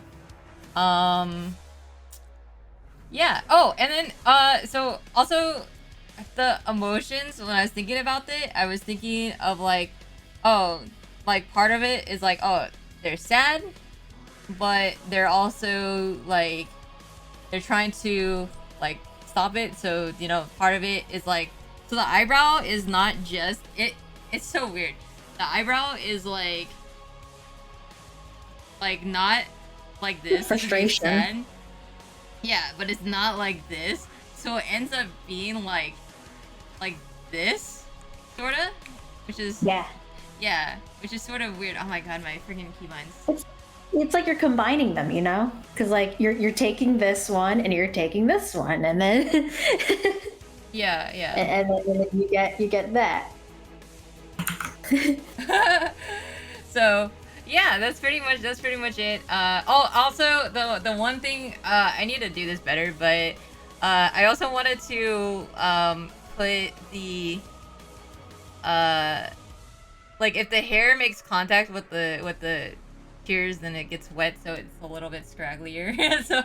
Yeah. Oh, and then so also the emotions, when I was thinking about it, I was thinking of like, oh, like part of it is like, oh, they're sad, but they're also like, they're trying to like stop it. So, you know, part of it is like, so the eyebrow is not just it's so weird. The eyebrow is like not like this. Frustration. Yeah, but it's not like this. So it ends up being like this, sorta, which is yeah, which is sort of weird. Oh my god, my freaking keybinds. It's like you're combining them, you know, because like you're taking this one and you're taking this one, and then yeah, and then you get that. So yeah, that's pretty much it. Oh, also the one thing, I need to do this better, but I also wanted to put the like if the hair makes contact with the tears, then it gets wet, so it's a little bit scragglier. So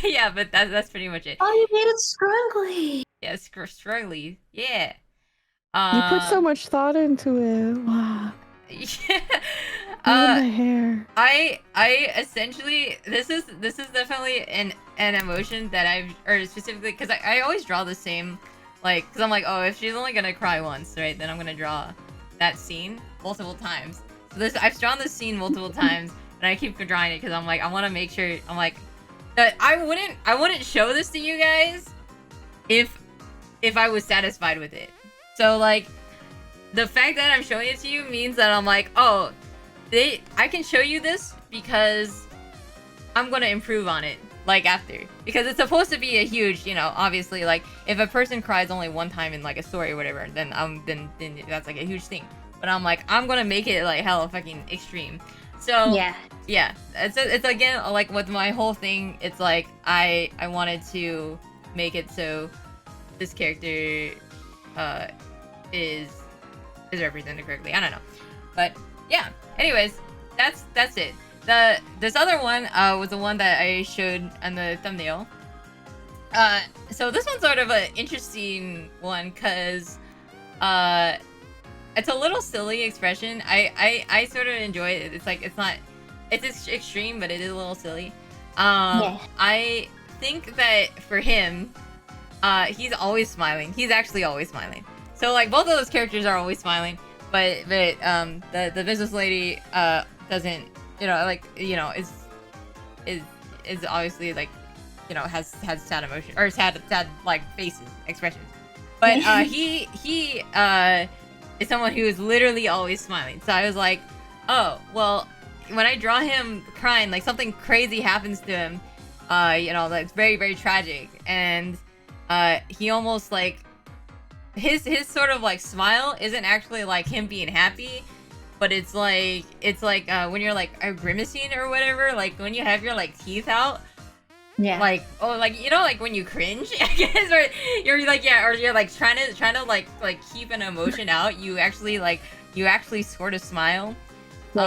yeah, but that's pretty much it. Oh, you made it scruggly. Yeah, scraggly. Yeah. You put so much thought into it. Wow. Yeah. Even the hair. I essentially this is definitely an emotion that or specifically because I always draw the same, like, because I'm like, oh, if she's only gonna cry once, right, then I'm gonna draw that scene multiple times. So I've drawn this scene multiple times, and I keep drawing it because I'm like, I want to make sure, I'm like, that I wouldn't show this to you guys if I was satisfied with it. So like, the fact that I'm showing it to you means that I'm like, oh, I can show you this because I'm gonna improve on it, like, after. Because it's supposed to be a huge, you know, obviously, like, if a person cries only one time in, like, a story or whatever, then then that's, like, a huge thing. But I'm like, I'm gonna make it, like, hella fucking extreme. So, yeah. It's again, like, with my whole thing, it's like, I wanted to make it so this character, is represented correctly. I don't know. But, yeah. Anyways, that's it. This other one was the one that I showed on the thumbnail. So this one's sort of an interesting one because it's a little silly expression. I sort of enjoy it. It's like it's extreme, but it is a little silly. I think that for him, he's always smiling. He's actually always smiling. So like both of those characters are always smiling. But the business lady doesn't, you know, like, you know, is obviously, like, you know, has sad emotion, or sad like faces, expressions. But he is someone who is literally always smiling. So I was like, oh, well, when I draw him crying, like something crazy happens to him, you know, that's very, very tragic, and he almost like his sort of like smile isn't actually like him being happy, but it's like when you're like grimacing or whatever, like when you have your like teeth out, like, oh, like, you know, like when you cringe, I guess, or you're like, yeah, or you're like trying to like keep an emotion out, you actually sort of smile. The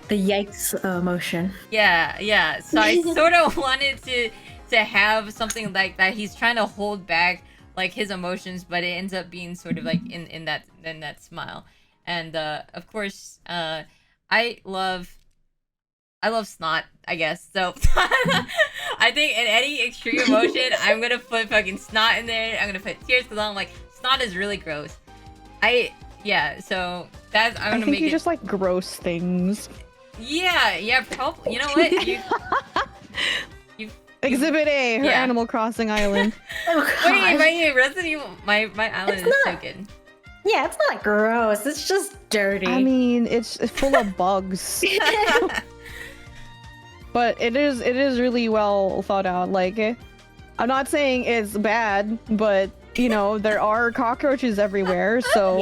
yikes emotion. Yeah. So I sort of wanted to have something like that. He's trying to hold back like his emotions, but it ends up being sort of like in that smile. And of course, I love snot, I guess. So I think in any extreme emotion, I'm gonna put fucking snot in there. I'm gonna put tears because I'm like, snot is really gross. So that's, I'm gonna make it. You just like gross things. Yeah, probably. You know what? You Exhibit A, her Animal Crossing island. Wait, Resident Evil, my island is so good. Yeah, it's not gross. It's just dirty. I mean, it's full of bugs. But it is really well thought out. Like, I'm not saying it's bad, but you know, there are cockroaches everywhere, so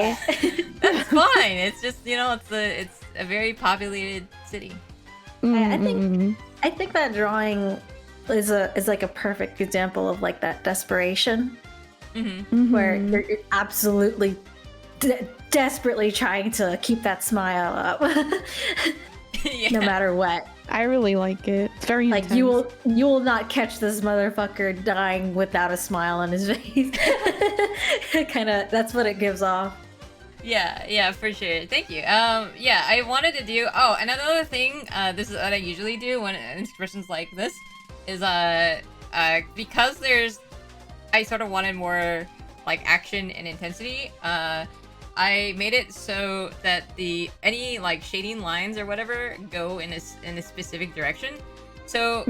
that's fine. It's just, you know, it's a very populated city. I think that drawing is like a perfect example of like that desperation, where you're absolutely desperately trying to keep that smile up, no matter what. I really like it. It's very like intense. you will not catch this motherfucker dying without a smile on his face. Kind of, that's what it gives off. Yeah, for sure. Thank you. Yeah, I wanted to do. Oh, another thing. This is what I usually do when expressions like this is because I sort of wanted more like action and intensity. I made it so that any like shading lines or whatever go in a specific direction. So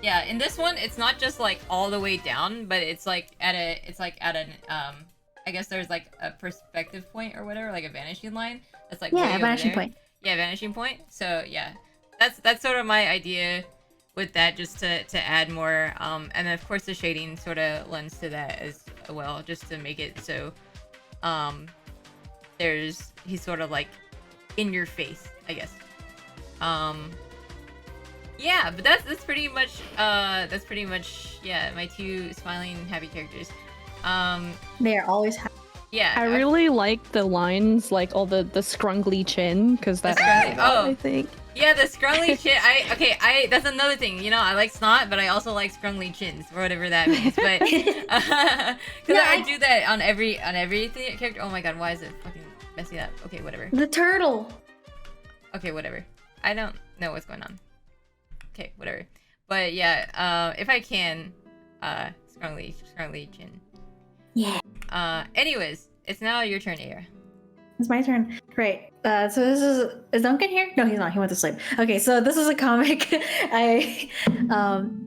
yeah, in this one it's not just like all the way down, but it's like at an I guess there's like a perspective point or whatever, like a vanishing line. That's like a vanishing point. Yeah, vanishing point. So yeah, that's sort of my idea with that, just to add more. And then of course the shading sort of lends to that as well, just to make it so he's sort of like in your face, I guess. Yeah, but that's pretty much my two smiling happy characters. They are always happy. Yeah. I really like the lines, like all the scrungly chin, because that's scrungly- oh. I think. Yeah, the scrungly chin. I that's another thing. You know, I like snot, but I also like scrungly chins, or whatever that means. But because I do that on every character. Oh my god, why is it fucking messing up? Okay, whatever. The turtle. Okay, whatever. I don't know what's going on. Okay, whatever. But yeah, if I can, scrungly chin. Yeah. Anyways, it's now your turn, Aira. It's my turn. Great. So this is Duncan here? No, he's not. He went to sleep. Okay, so this is a comic I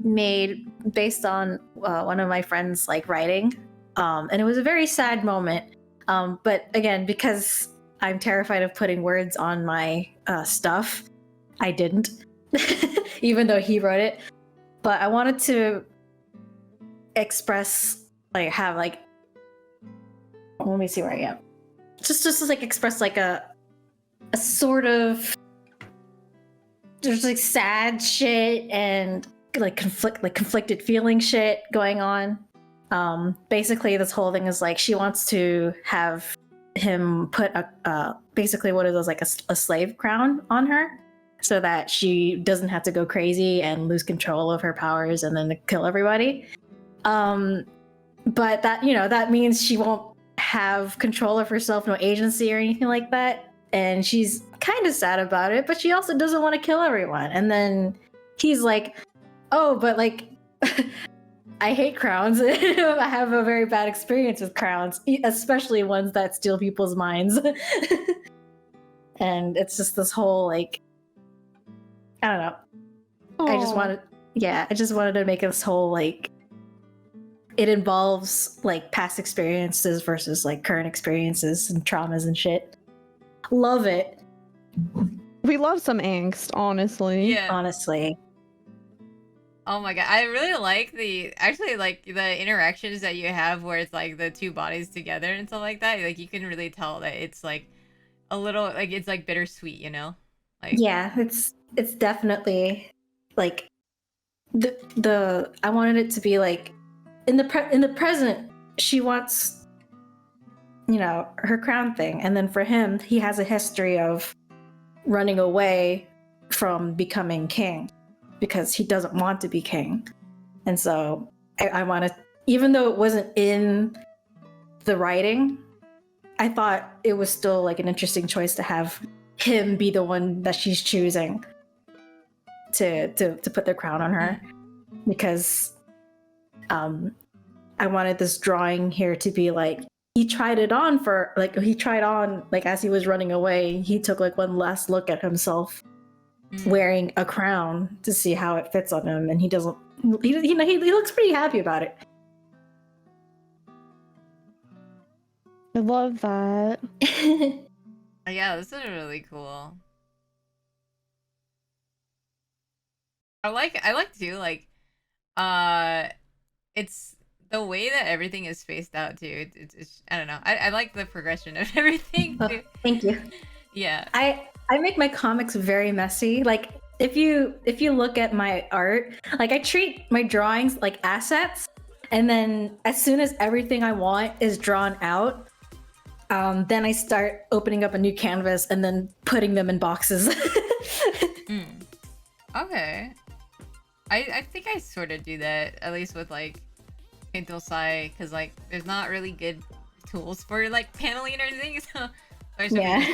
made based on one of my friends' like writing, and it was a very sad moment. But again, because I'm terrified of putting words on my stuff, I didn't, even though he wrote it. But I wanted to express, like, have like. Let me see where I am. Just to like express like a sort of there's like sad shit and like conflicted feeling shit going on. Basically this whole thing is like she wants to have him put a basically what it is like a slave crown on her so that she doesn't have to go crazy and lose control of her powers and then kill everybody. But that, you know, that means she won't have control of herself, no agency or anything like that, and she's kind of sad about it, but she also doesn't want to kill everyone. And then he's like, oh, but like I hate crowns. I have a very bad experience with crowns, especially ones that steal people's minds. And it's just this whole like, I don't know. I just wanted to make this whole like, it involves like past experiences versus like current experiences and traumas and shit. Love it. We love some angst, honestly. Yeah. Honestly. Oh my god, I really like the interactions that you have where it's like the two bodies together and stuff like that. Like you can really tell that it's like a little like it's like bittersweet, you know? Like Yeah, it's definitely like the I wanted it to be like in the present she wants, you know, her crown thing, and then for him he has a history of running away from becoming king because he doesn't want to be king. And so I want to, even though it wasn't in the writing, I thought it was still like an interesting choice to have him be the one that she's choosing to put the crown on her, because I wanted this drawing here to be like he tried on as he was running away. He took like one last look at himself wearing a crown to see how it fits on him, and he doesn't. He looks pretty happy about it. I love that. yeah, this is really cool. I like too, like it's the way that everything is spaced out too. It's I don't know. I like the progression of everything too. Thank you. Yeah. I make my comics very messy. Like if you look at my art, like I treat my drawings like assets, and then as soon as everything I want is drawn out, then I start opening up a new canvas and then putting them in boxes. Okay. I think I sort of do that, at least with like Intosai, because like there's not really good tools for like paneling or anything, so I just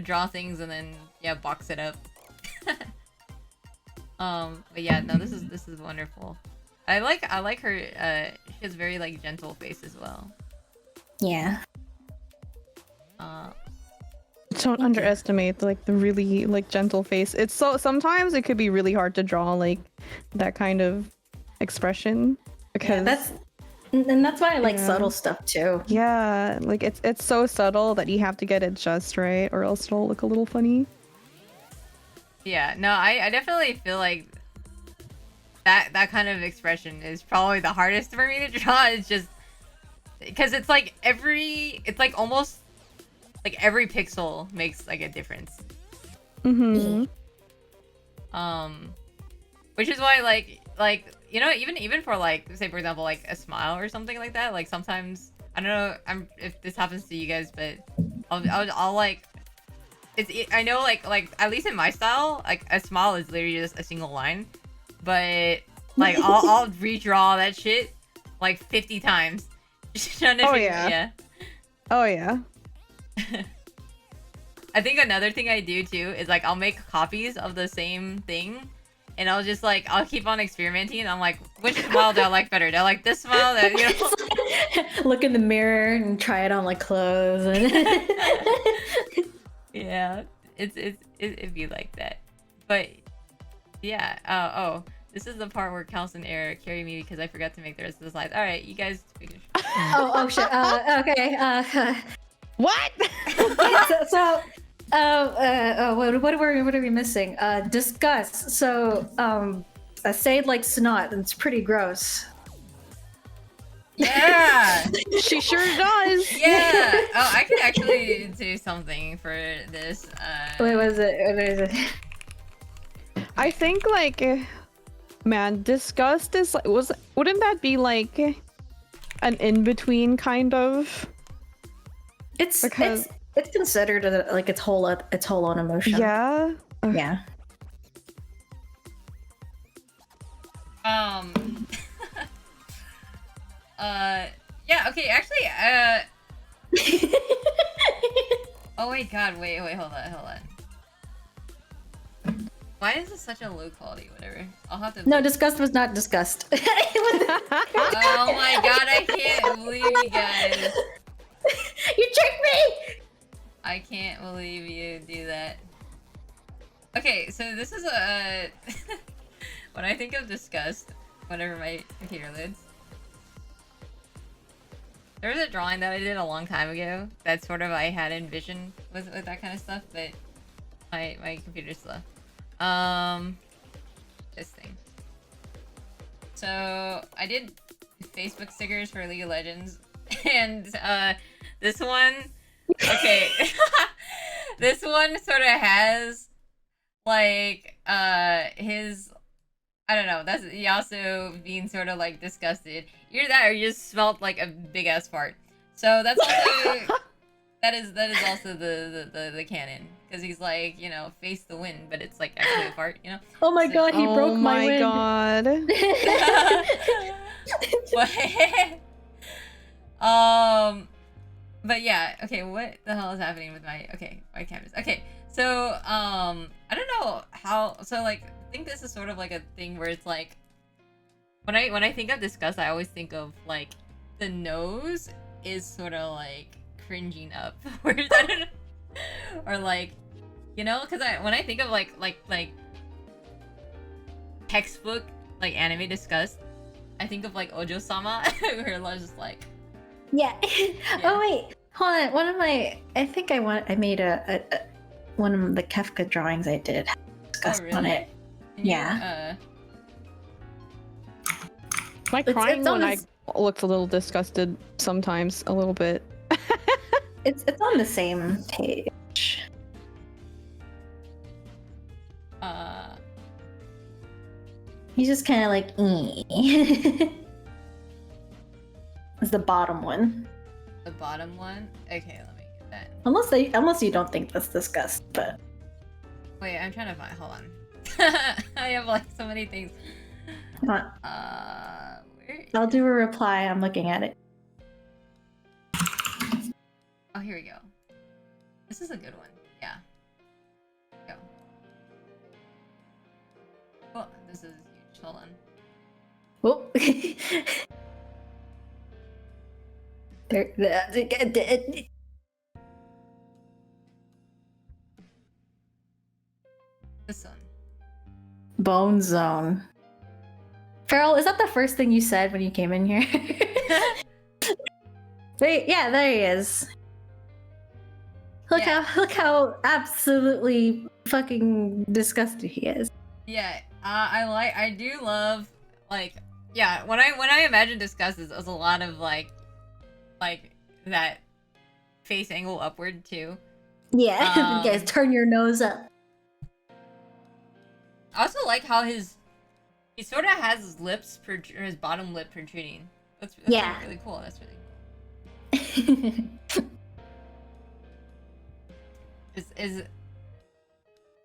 draw things and then box it up. But yeah, no, this is wonderful. I like her. She has very like gentle face as well. Yeah. Don't underestimate like the really like gentle face. It's so sometimes it could be really hard to draw like that kind of expression because that's why I like subtle stuff too. Yeah, like it's so subtle that you have to get it just right, or else it'll look a little funny. Yeah, no, I definitely feel like that kind of expression is probably the hardest for me to draw. It's just because it's like almost like every pixel makes like a difference. Mm-hmm. Which is why like you know, even for like say for example like a smile or something like that, like sometimes I don't know if this happens to you guys, but I'll like I know like at least in my style, like a smile is literally just a single line, but like I'll redraw that shit like 50 times. Oh yeah. Oh yeah. I think another thing I do too is like I'll make copies of the same thing, and I'll just like I'll keep on experimenting. And I'm like, which smile do I like better? Do I like this smile? That you know? Look in the mirror and try it on like clothes and Yeah, it'd be like that. But yeah. Oh, this is the part where Kels and Eric carry me because I forgot to make the rest of the slides. All right, you guys finish. oh shit. Okay. What? What are we missing? Discuss. So, Sade likes snot, and it's pretty gross. Yeah. She sure does. Yeah. Oh, I could actually do something for this. Wait, what is it? I think like, man, disgust is like wouldn't that be like an in between kind of? It's Because- it's considered like its whole own emotion. Yeah. Yeah. Yeah. Okay. Actually. Oh wait. God. Wait. Hold on. Why is this such a low quality? Whatever. I'll have to. No, disgust was not disgust. Oh my God! I can't believe you guys. You tricked me. I can't believe you do that. Okay, so this is a when I think of disgust, whenever my computer loads. There was a drawing that I did a long time ago that sort of I had envisioned with that kind of stuff, but my computer's slow. This thing. So I did Facebook stickers for League of Legends, and this one, okay, this one sort of has like his, I don't know, that's Yasuo being sort of like disgusted. Either that or you just smelled like a big ass fart. So that's also that is also the canon, because he's like, you know, face the wind, but it's like actually a fart, you know. Oh my So- god, he broke my wind. God. But yeah, okay, what the hell is happening with my canvas? Okay, so I don't know how, so like I think this is sort of like a thing where it's like when I think of disgust, I always think of like the nose is sort of like cringing up, whereas I don't know, or like, you know, because when I think of like textbook like anime disgust, I think of like Ojo-sama, where it's just like, Yeah. Yeah. Oh wait, hold on. One of my, I think I made a one of the Kefka drawings I did. Disgust on it. Can you, Yeah. Am I crying it's on when I this- looked a little disgusted sometimes, a little bit. It's on the same page. He's just kind of like, it's the bottom one. The bottom one. Okay, let me get that. Unless you don't think that's disgust, but Wait, I'm trying to find. Hold on. I have like so many things. where Where? I'll do a reply. I'm looking at it. Oh, here we go. This is a good one. Yeah. Go. Oh, this is huge. Hold on. Oh. This one. Bone Zone. Farrell, is that the first thing you said when you came in here? Wait, yeah, there he is. Look Yeah. how absolutely fucking disgusted he is. Yeah, I do love, like, yeah, when I imagine disgust, it's a lot of like that face angle upward too. Yeah, you guys Um, turn your nose up. I also like how he sort of has his lips his bottom lip protruding. That's Yeah. really cool. That's really cool.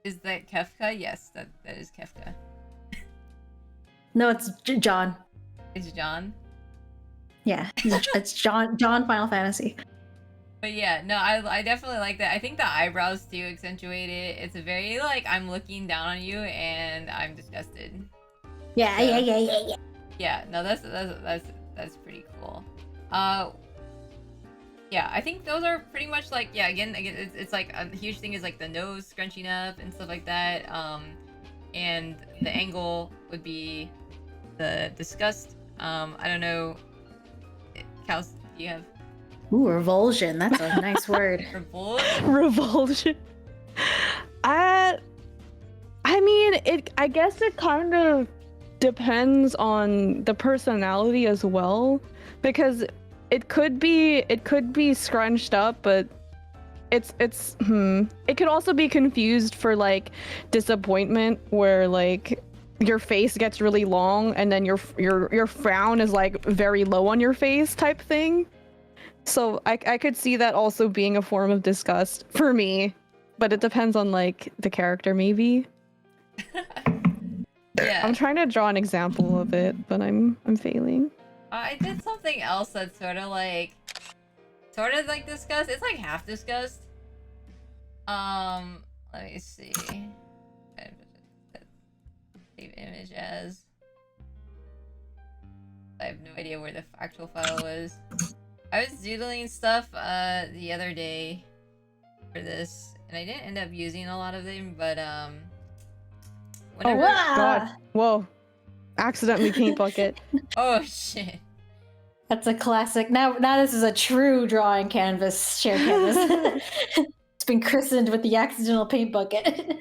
Is that Kefka? Yes, that is Kefka. No, it's John. It's John. Yeah, it's John Final Fantasy. But yeah, no, I definitely like that. I think the eyebrows do accentuate it. It's a very like I'm looking down on you and I'm disgusted. Yeah, So, yeah. Yeah, no, that's pretty cool. Yeah, I think those are pretty much like again it's like a huge thing is like the nose scrunching up and stuff like that. And the angle would be the disgust. I don't know. Kels, do you have Ooh, revulsion. That's a nice word. revulsion? Revulsion. I mean, I guess it kind of depends on the personality as well, because it could be scrunched up, but it could also be confused for like disappointment, where like your face gets really long and then your frown is like very low on your face type thing. So I could see that also being a form of disgust for me, but it depends on like the character maybe. Yeah. I'm trying to draw an example of it, but I'm failing. I did something else that's sort of like disgust. It's like half disgust. Let me see. Save image as. I have no idea where the actual file was. I was doodling stuff the other day for this, and I didn't end up using a lot of them, but whenever... God. Whoa. Accidentally paint bucket. Oh shit. That's a classic. Now this is a true drawing canvas, shared canvas. It's been christened with the accidental paint bucket.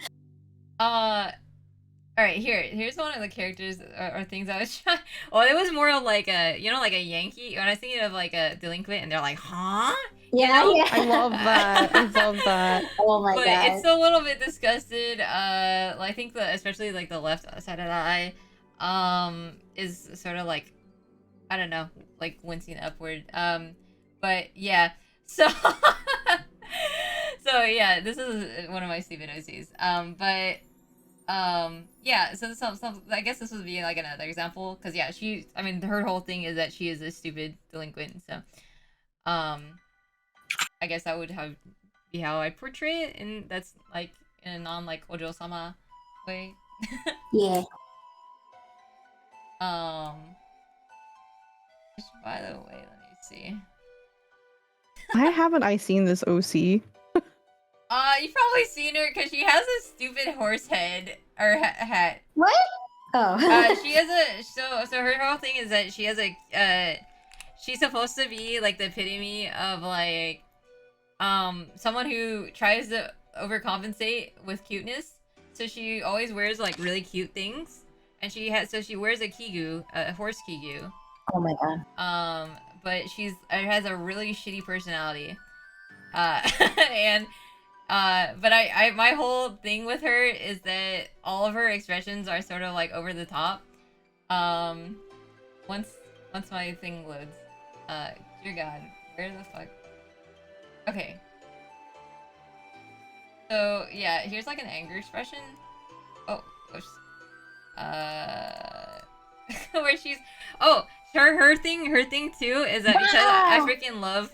Alright, here's one of the characters or things I was trying. Well, it was more of like a, like a Yankee. When I was thinking of like a delinquent, and they're like, huh? Yeah, You know? yeah. I love that. I love that. Oh my But god. it's a little bit disgusted. I think especially like the left side of the eye, is sort of like, I don't know, like wincing upward. But yeah, so so yeah, this is one of my stupid OCs. Yeah, so some I guess this would be like another example, because yeah, I mean, her whole thing is that she is a stupid delinquent, so I guess that would be how I portray it, and that's like in a non like Ojo-sama way. Yeah. Just by the way, let me see. Why haven't I seen this OC? You've probably seen her because she has a stupid horse head or hat. What? Oh. She has a so her whole thing is that she has a she's supposed to be like the epitome of like someone who tries to overcompensate with cuteness. So she always wears like really cute things, and she wears a kigu, a horse kigu. Oh my god. But has a really shitty personality. And but I my whole thing with her is that all of her expressions are sort of like over the top. Once my thing loads, dear God, where the fuck? Okay. So yeah, here's like an anger expression. Oh, whoops. Where she's her thing too is that because I freaking love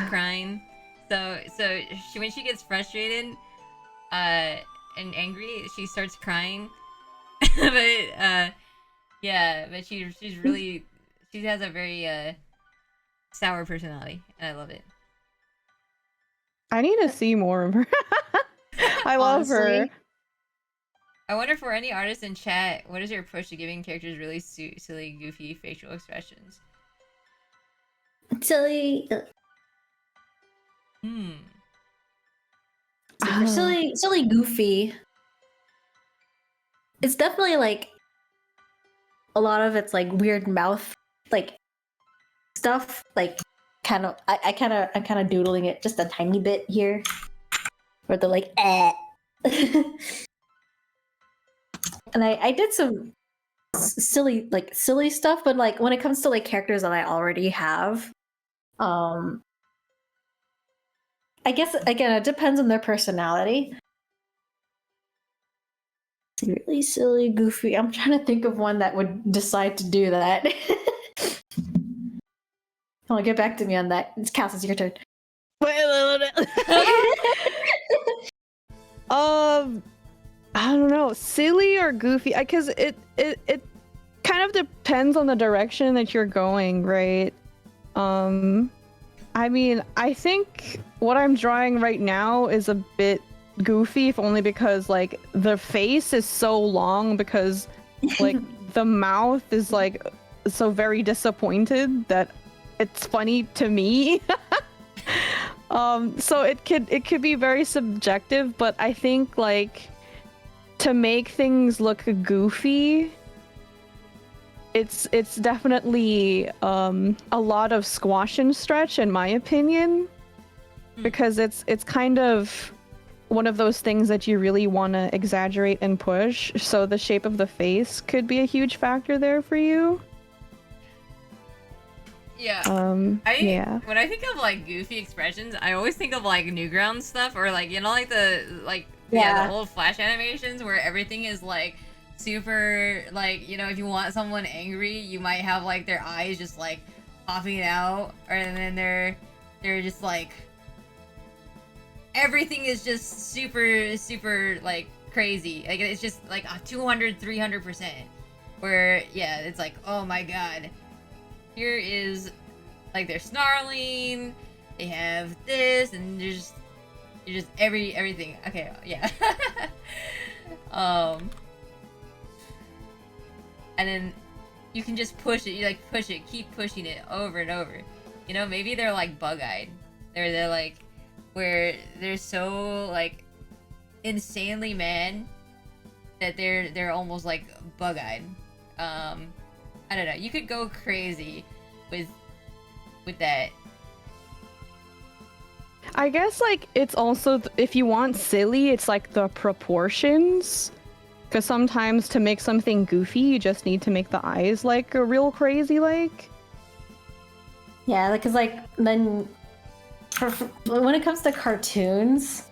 crying. So she, when she gets frustrated and angry, she starts crying. But she's really, she has a very sour personality, and I love it. I need to see more of her. I love her. Honestly. I wonder for any artists in chat, what is your approach to giving characters really silly, goofy facial expressions? Silly. Oh. Silly, goofy. It's definitely like a lot of it's like weird mouth like stuff. Like I'm kind of doodling it just a tiny bit here, where they're like eh. And I did some silly stuff, but like when it comes to like characters that I already have, I guess again, it depends on their personality. Really silly, goofy. I'm trying to think of one that would decide to do that. Come on, get back to me on that. It's Cass, it's your turn. I don't know, silly or goofy, because it kind of depends on the direction that you're going, right? I mean, I think what I'm drawing right now is a bit goofy, if only because like the face is so long, because like the mouth is like so very disappointed that it's funny to me. So it could be very subjective, but I think like to make things look goofy, it's definitely a lot of squash and stretch, in my opinion, because it's kind of one of those things that you really want to exaggerate and push. So the shape of the face could be a huge factor there for you. Yeah. Yeah. When I think of like goofy expressions, I always think of like Newgrounds stuff, or like, you know, like the the old Flash animations where everything is like super, like, you know, if you want someone angry, you might have like their eyes just like popping out, or and then they're just like, everything is just super like crazy. Like it's just like 200-300%. Where yeah, it's like, oh my god. Here is like they're snarling, they have this, and you're just everything. Okay, yeah. And then you can just push it. You like push it, keep pushing it over and over. You know, maybe they're like bug-eyed. They're like where they're so like insanely mad that they're almost like bug-eyed. I don't know. You could go crazy with that. I guess like it's also if you want silly, it's like the proportions. Because sometimes to make something goofy, you just need to make the eyes like a real crazy like. Yeah, because like then when it comes to cartoons,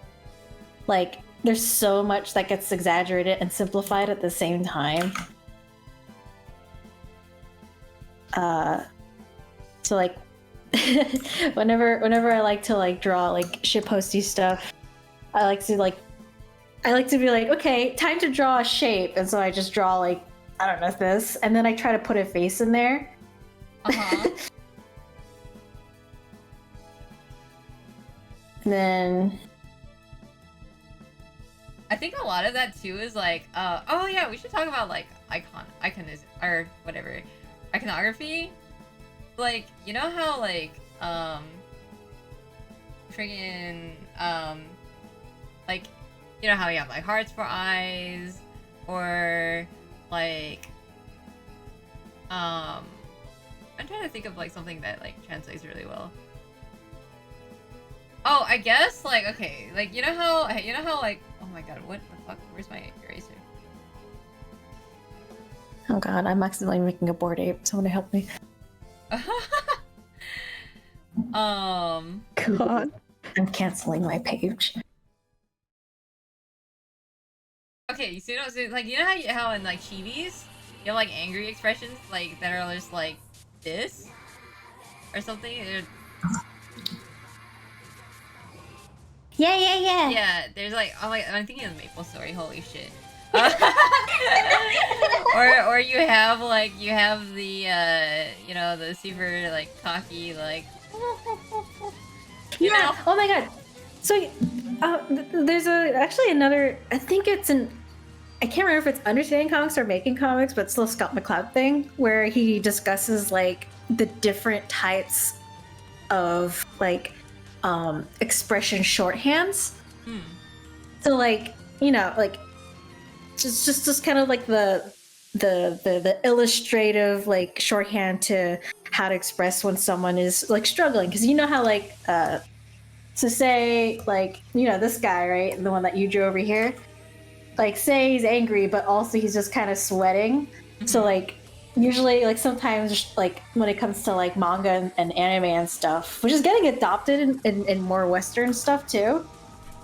like there's so much that gets exaggerated and simplified at the same time. So like whenever I like to like draw like shitposty stuff, I like to be like, okay, time to draw a shape, and so I just draw like, I don't know, this, and then I try to put a face in there. Uh-huh. And then I think a lot of that too is like, oh yeah, we should talk about like iconism or whatever, iconography. Like, you know how like friggin' like, you know how you have like hearts for eyes, or like I'm trying to think of like something that like translates really well. Oh, I guess like, okay, like you know how like, oh my god, what the fuck? Where's my eraser? oh god, I'm accidentally making a board ape. Someone help me. God. I'm canceling my page. Okay, you see what I'm saying? Like, you know how in like chibis, you have like angry expressions like that are just like this or something. Yeah. Yeah, there's like, I'm thinking of Maple Story. Holy shit. or you have the you know, the super like cocky like you know? Oh my god. So there's actually another, I think it's I can't remember if it's Understanding Comics or Making Comics, but it's the Scott McCloud thing where he discusses like the different types of like expression shorthands. So like, you know, like just kind of like the illustrative like shorthand to how to express when someone is like struggling, because you know how like to say like, you know, this guy, right, the one that you drew over here, like say he's angry but also he's just kind of sweating. So like usually like sometimes like when it comes to like manga and anime and stuff, which is getting adopted in more Western stuff too,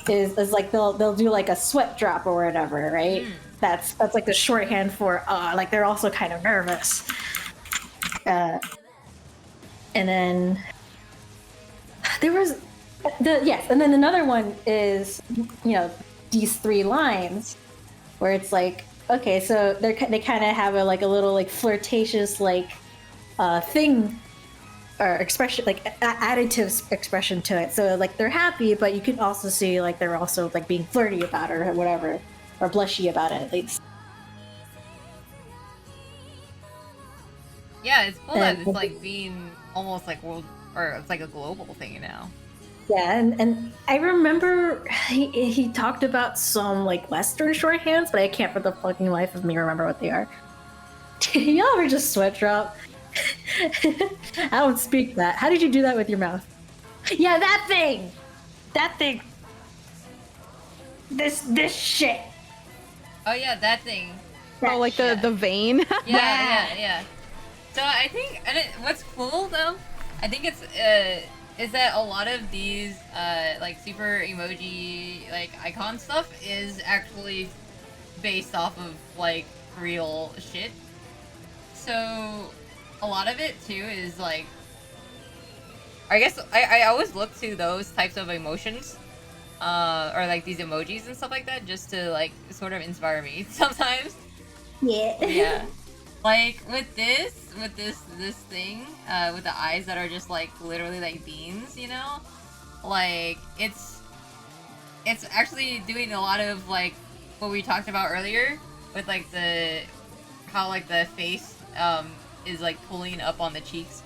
is like they'll do like a sweat drop or whatever, right? That's like the shorthand for like they're also kind of nervous. And then there was and then another one is, you know, these three lines where it's like, okay, so they kind of have a like a little like flirtatious like thing or expression, like additive expression to it. So like they're happy, but you can also see like they're also like being flirty about it or whatever, or blushy about it at least. Yeah, it's cool that it's like being almost like world, or it's like a global thing now. Yeah, and I remember he talked about some like Western shorthands, but I can't for the fucking life of me remember what they are. Y'all ever just sweat drop? I don't speak that. How did you do that with your mouth? Yeah, that thing! That thing! This shit! Oh yeah, that thing. Oh, like the vein. Yeah. So I think, what's cool though, I think it's is that a lot of these like super emoji like icon stuff is actually based off of like real shit. So a lot of it too is like, I guess I always look to those types of emotions or like these emojis and stuff like that just to like sort of inspire me sometimes. Yeah. Like with this thing, with the eyes that are just like literally like beans, you know? Like it's actually doing a lot of like what we talked about earlier with like how like the face is like pulling up on the cheeks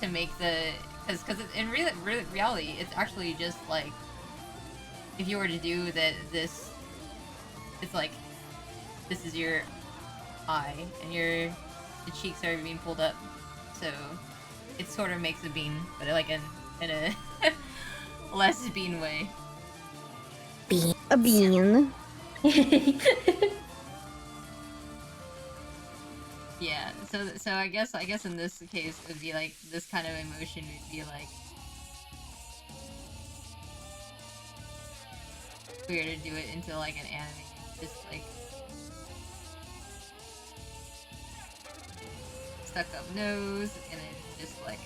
to make the, because in reality it's actually just like, if you were to do this, it's like this is your eye and the cheeks are being pulled up, so it sort of makes a bean, but like in a less bean way. A bean. Yeah, so I guess in this case it would be like this kind of emotion would be like weird to do it into like an anime, just like stuck up nose and then just like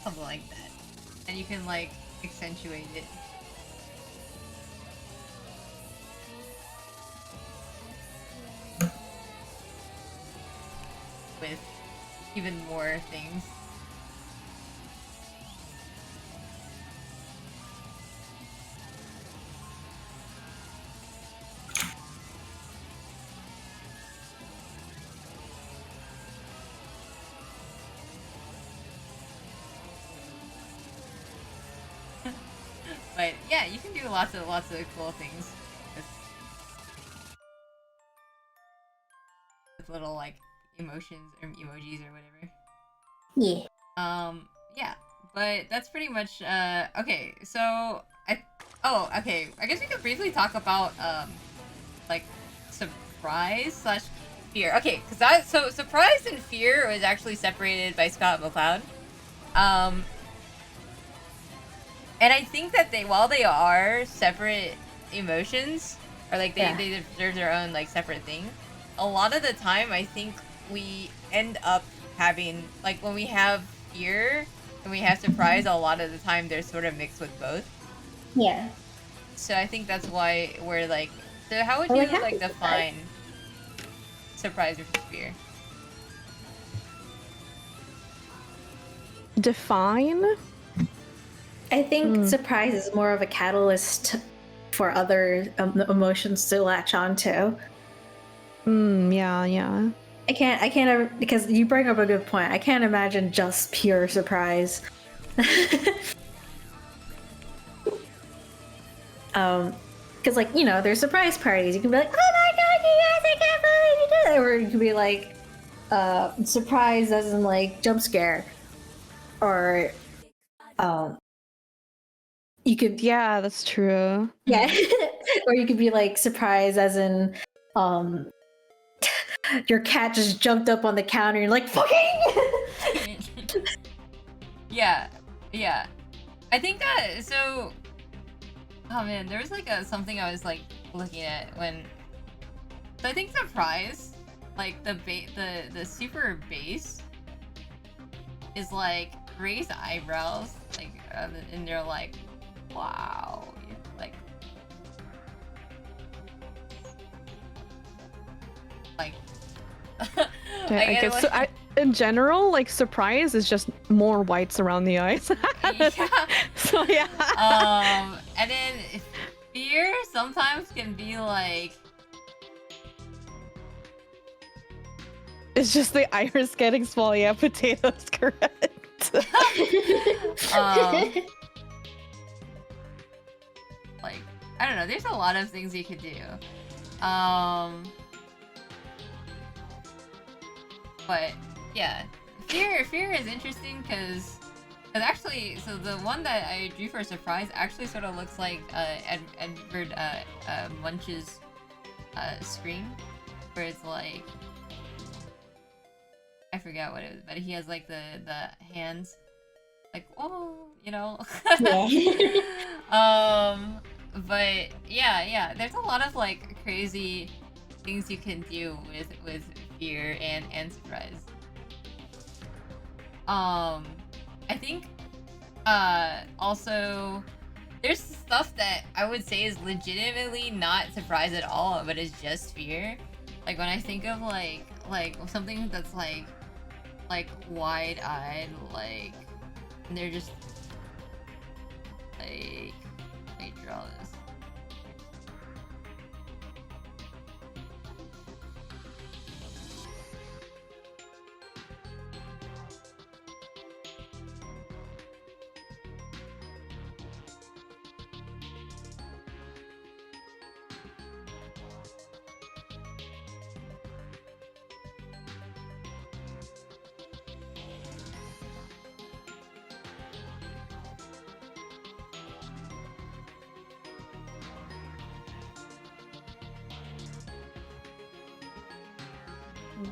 something like that, and you can like accentuate it. With even more things. But yeah, you can do lots of cool things with little like emotions or emojis or whatever. Yeah. Yeah, but that's pretty much okay. So okay, I guess we could briefly talk about like surprise slash fear. Okay, because so surprise and fear was actually separated by Scott McCloud. And I think that while they are separate emotions, or like they deserve their own like separate thing, a lot of the time I think we end up having, like when we have fear and we have surprise, a lot of the time they're sort of mixed with both. Yeah. So I think that's why we're like, so how would you like define surprise versus fear? Define? I think surprise is more of a catalyst for other emotions to latch onto. Yeah. I can't ever, because you bring up a good point. I can't imagine just pure surprise. because like, you know, there's surprise parties. You can be like, oh my god, you guys, I can't believe you did it, or you can be like, surprise as in like jump scare, or you could Yeah, that's true. yeah, or you could be like surprise as in your cat just jumped up on the counter. And you're like, fucking. Yeah, yeah. I think that so. Oh man, there was like something I was like looking at when. So I think surprise, like the super base, is like raised eyebrows, like and they're like, wow, like. I guess so. In general, like surprise is just more whites around the eyes. Yeah. So yeah. And then fear sometimes can be like. It's just the iris getting small. Yeah, potatoes, correct. Like, I don't know. There's a lot of things you could do. But yeah, fear is interesting because actually, so the one that I drew for surprise actually sort of looks like Edward Munch's scream, where it's like, I forgot what it was, but he has like the hands, like, oh, you know. But yeah, there's a lot of like crazy things you can do with fear and surprise. I think also there's stuff that I would say is legitimately not surprise at all, but it's just fear. Like when I think of like something that's like wide-eyed, like, and they're just like, let me draw this.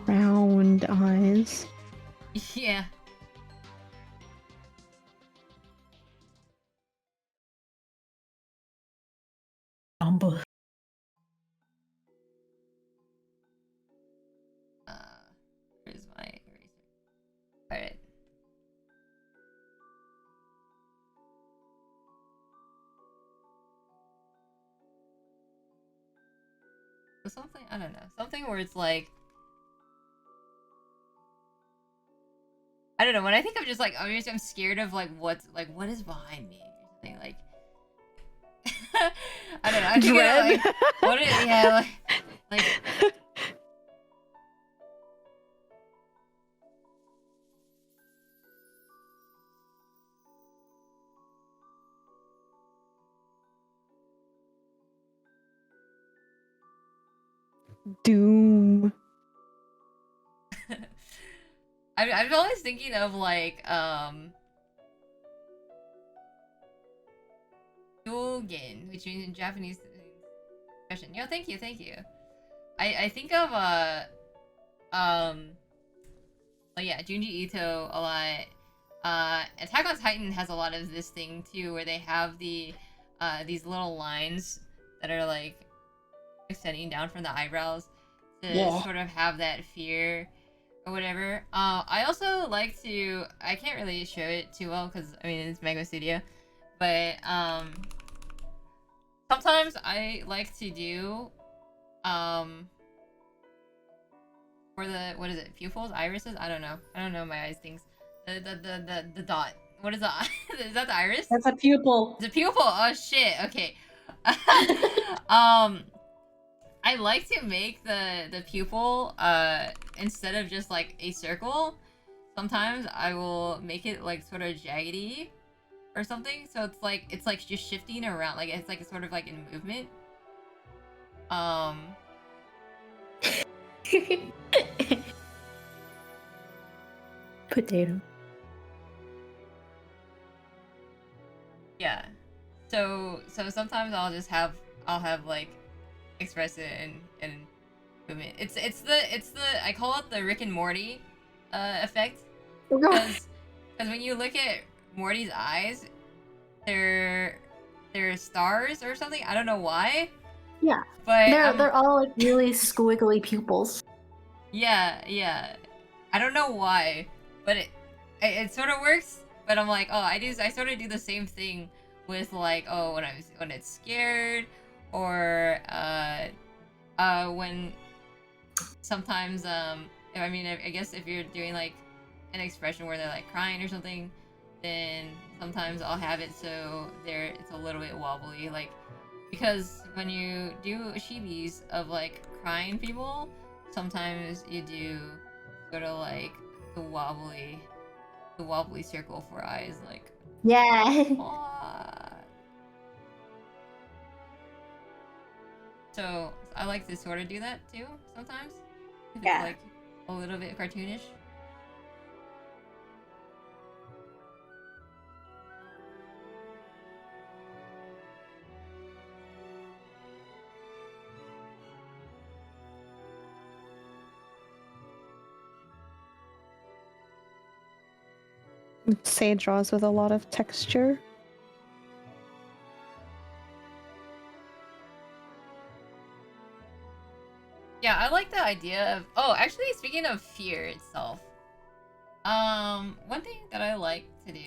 Round eyes. Yeah. Where's my eraser? Alright. So something, I don't know. Something where it's like, I don't know, when I think of just like, I'm scared of like what is behind me or something, like I don't know, I think of, like, what is, yeah, like Doom. I'm always thinking of like Dogen, which means in Japanese expression. Yo, thank you. I think of oh yeah, Junji Ito a lot. Attack on Titan has a lot of this thing too, where they have the these little lines that are like extending down from the eyebrows to sort of have that fear or whatever. I also like to, I can't really show it too well because I mean it's Mango Studio, but sometimes I like to do for the, what is it, pupils, irises? I don't know my eyes things. The dot. What is that? Is that the iris? That's a pupil. The pupil. Oh shit. Okay. I like to make the pupil instead of just like a circle. Sometimes I will make it like sort of jaggedy, or something. So it's like just shifting around, like it's like sort of like in movement. Potato. Yeah. So sometimes I'll have like express it in movement. It's the I call it the Rick and Morty effect, because when you look at Morty's eyes, they're stars or something. I don't know why. Yeah. But They're all like really squiggly pupils. yeah. I don't know why, but it sort of works. But I'm like, oh, I sort of do the same thing with like, oh, when it's scared, or when sometimes I mean, I guess if you're doing like an expression where they're like crying or something, then sometimes I'll have it so it's a little bit wobbly, like, because when you do shibis of like crying people, sometimes you do sort of like the wobbly circle for eyes, like, Yeah. "Aw." So I like to sort of do that too sometimes. If Yeah. it's like a little bit cartoonish. Say draws with a lot of texture. Yeah, I like the idea of. Oh, actually, speaking of fear itself, one thing that I like to do,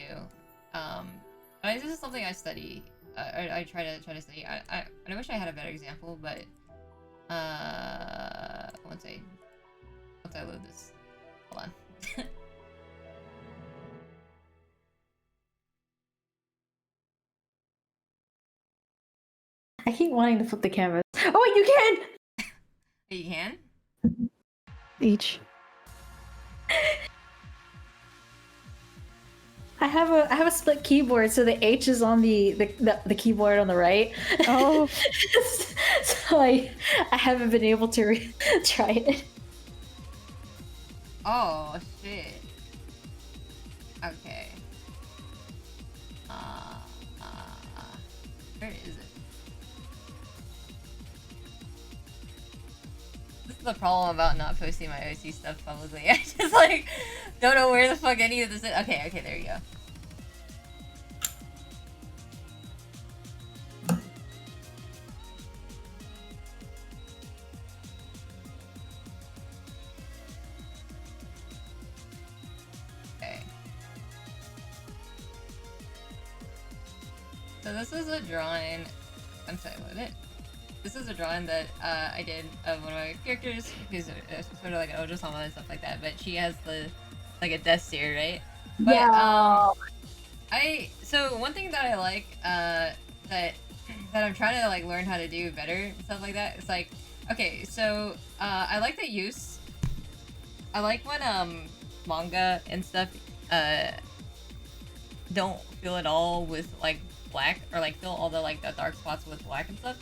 this is something I study. I try to study. I wish I had a better example, but once I load this, hold on. I keep wanting to flip the canvas. Oh wait, you can! You can? Each. I have a split keyboard, so the H is on the keyboard on the right. Oh. So I haven't been able to try it. Oh shit. Okay. Where is it? This is the problem about not posting my OC stuff publicly. I just like don't know where the fuck any of this is. Okay, there you go. Okay. So this is a drawing. I'm sorry, what it? This is a drawing that I did of one of my characters, who's sort of like an Ojo-sama and stuff like that. But she has like a death stare, right? But, Yeah. So one thing that I like that I'm trying to like learn how to do better and stuff like that. It's like, okay, so I like the use. I like when manga and stuff don't fill it all with like black, or like fill all the like the dark spots with black and stuff.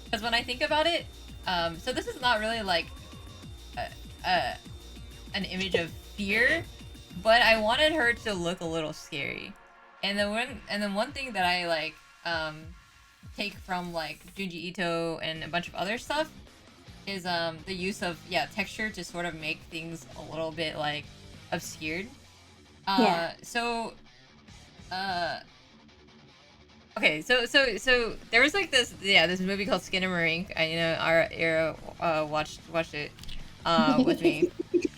Because when I think about it, so this is not really like an image of fear, but I wanted her to look a little scary. And then one thing that I like take from like Junji Ito and a bunch of other stuff is the use of texture to sort of make things a little bit like obscured. Yeah. So okay, so there was like this movie called Skinamarink. Our era watched it with me.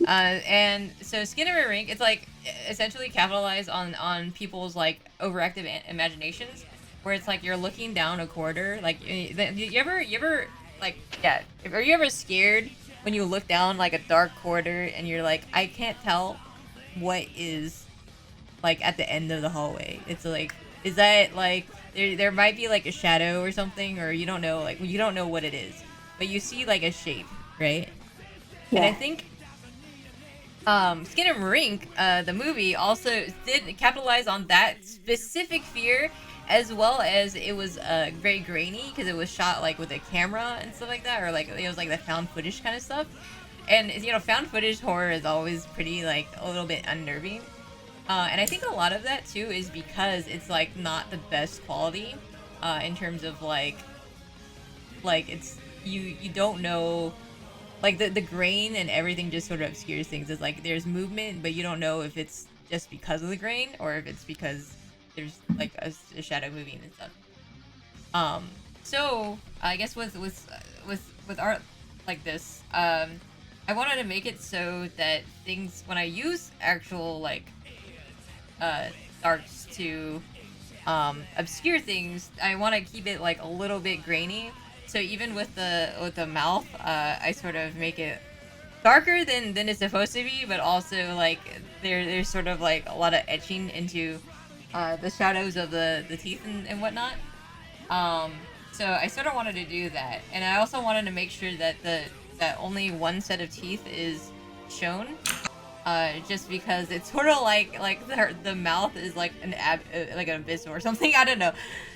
And so Skinamarink, it's like essentially capitalized on people's like overactive imaginations, where it's like you're looking down a corridor. Like, you ever like, are you ever scared when you look down like a dark corridor and you're like, I can't tell what is like at the end of the hallway? It's like, is that like there might be like a shadow or something, or you don't know, like you don't know what it is, but you see like a shape, right? Yeah. And I think Skin and Rink, the movie, also did capitalize on that specific fear, as well as it was very grainy because it was shot like with a camera and stuff like that, or like it was like the found footage kind of stuff. And you know, found footage horror is always pretty like a little bit unnerving. And I think a lot of that too is because it's like not the best quality, in terms of like it's you don't know, like the grain and everything just sort of obscures things. It's like there's movement, but you don't know if it's just because of the grain or if it's because there's like a shadow moving and stuff. So I guess with art like this, I wanted to make it so that things, when I use actual like darts to obscure things, I want to keep it like a little bit grainy. So even with the mouth, I sort of make it darker than it's supposed to be, but also like there's sort of like a lot of etching into the shadows of the teeth and whatnot. So I sort of wanted to do that, and I also wanted to make sure that that only one set of teeth is shown, just because it's sort of like the mouth is like like an abyss or something. I don't know.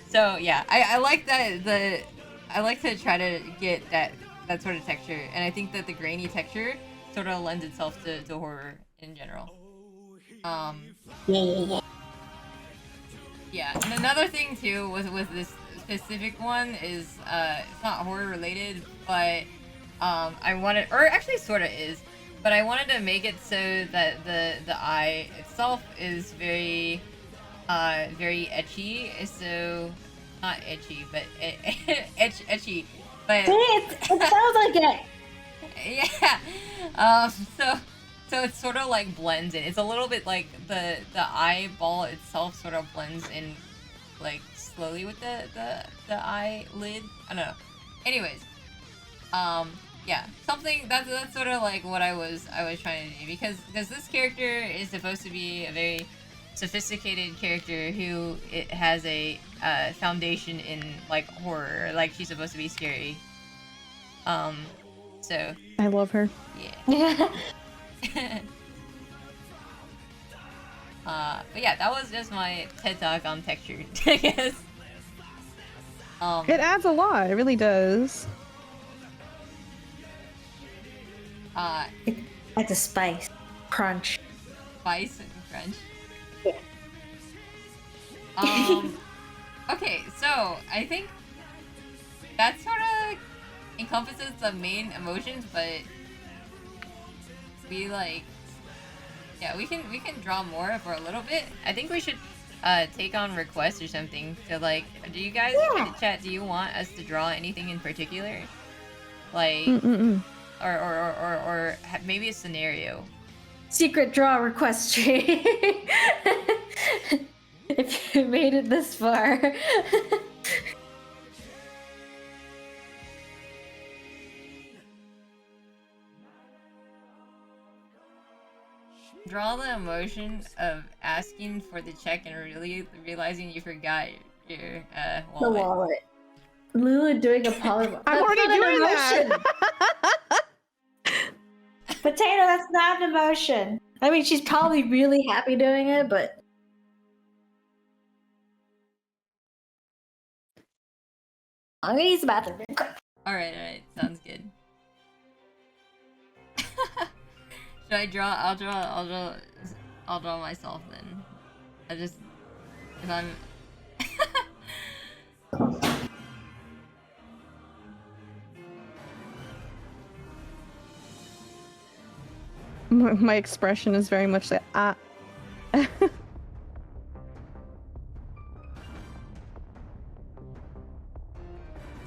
So yeah, I like that I like to try to get that sort of texture, and I think that the grainy texture sort of lends itself to horror in general. Yeah, and another thing too with this specific one is it's not horror related, but I wanted, or actually sort of is, but I wanted to make it so that the eye itself is very very etchy. So not etchy, but etchy. But It sounds like it. yeah. So it sort of like blends in. It's a little bit like the eyeball itself sort of blends in like slowly with the eyelid. I don't know. Anyways, yeah, something that's sort of like what I was trying to do, because this character is supposed to be a very sophisticated character who it has a foundation in like horror, like she's supposed to be scary. So I love her. yeah. But yeah, that was just my TED talk on texture, I guess. It adds a lot. It really does. That's a spice. Crunch. Spice and crunch. Okay, so I think that sort of encompasses the main emotions, but we like, yeah, we can draw more for a little bit. I think we should take on requests or something. So like, do you guys in the chat, do you want us to draw anything in particular, like or maybe a scenario? Secret draw request tree. If you made it this far. Draw the emotion of asking for the check and really realizing you forgot your wallet. The wallet. Lulu doing a polymorph. I'm already doing that. Potato, that's not an emotion. I mean, she's probably really happy doing it, but I'm gonna use the bathroom. Alright, sounds good. Should I draw? I'll draw myself then. I just, if I'm. My expression is very much like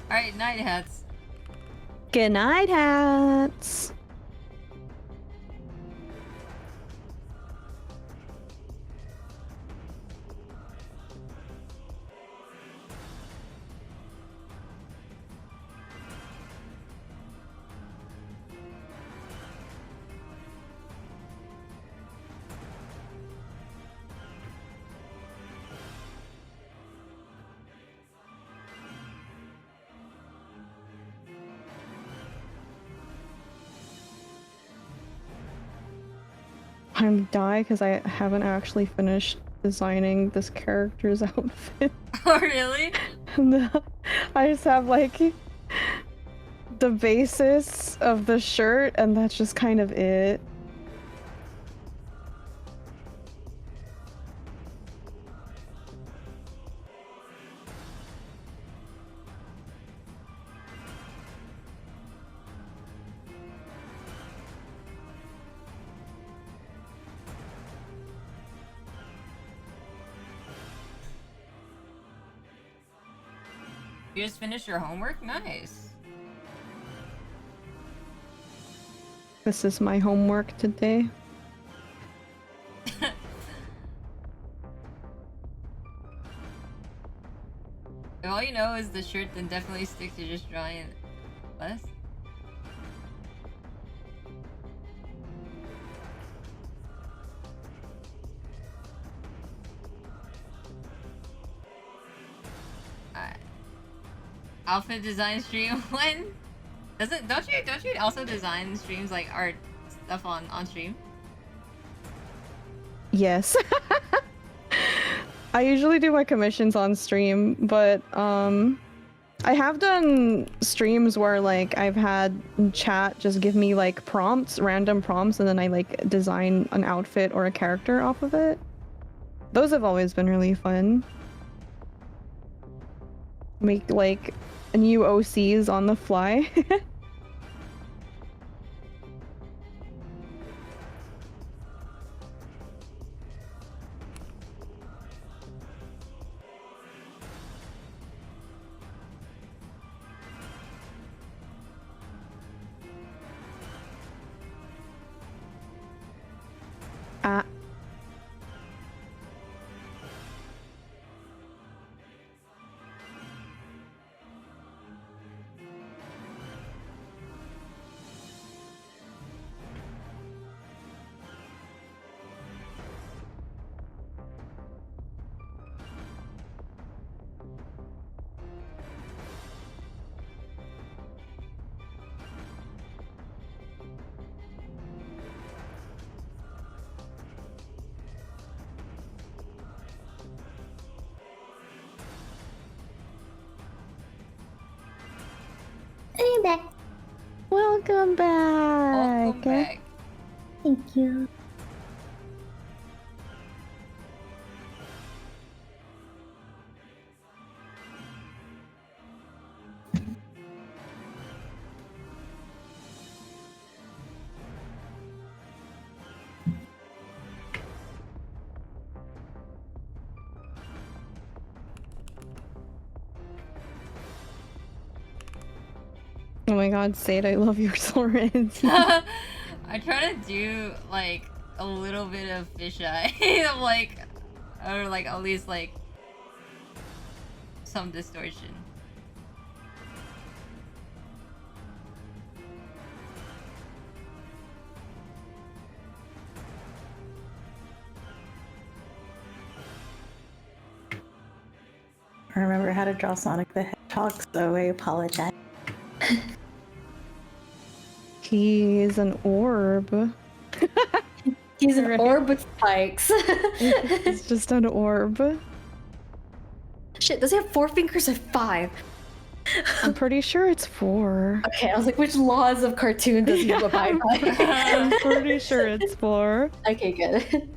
Alright, night hats. Good night, hats. I'm die because I haven't actually finished designing this character's outfit. Oh, really? And I just have like the basis of the shirt, and that's just kind of it. You just finished your homework? Nice. This is my homework today. If all you know is the shirt, then definitely stick to just drawing less. Outfit design stream when? Don't you also design streams like art stuff on stream? Yes. I usually do my commissions on stream, but I have done streams where like I've had chat just give me like prompts, random prompts, and then I like design an outfit or a character off of it. Those have always been really fun. Make like new OCs on the fly. Ah. I'm back. Welcome back. Welcome back. Thank you. Oh my god, Sade, I love your swords. I try to do like a little bit of fisheye, like, or like at least like some distortion. I remember how to draw Sonic the Hedgehog, so I apologize. He's an orb. He's an Right. orb with spikes. It's just an orb. Shit, does he have 4 fingers or 5? I'm pretty sure it's 4. Okay, I was like, which laws of cartoon does he abide by? I'm pretty sure it's 4. Okay, good.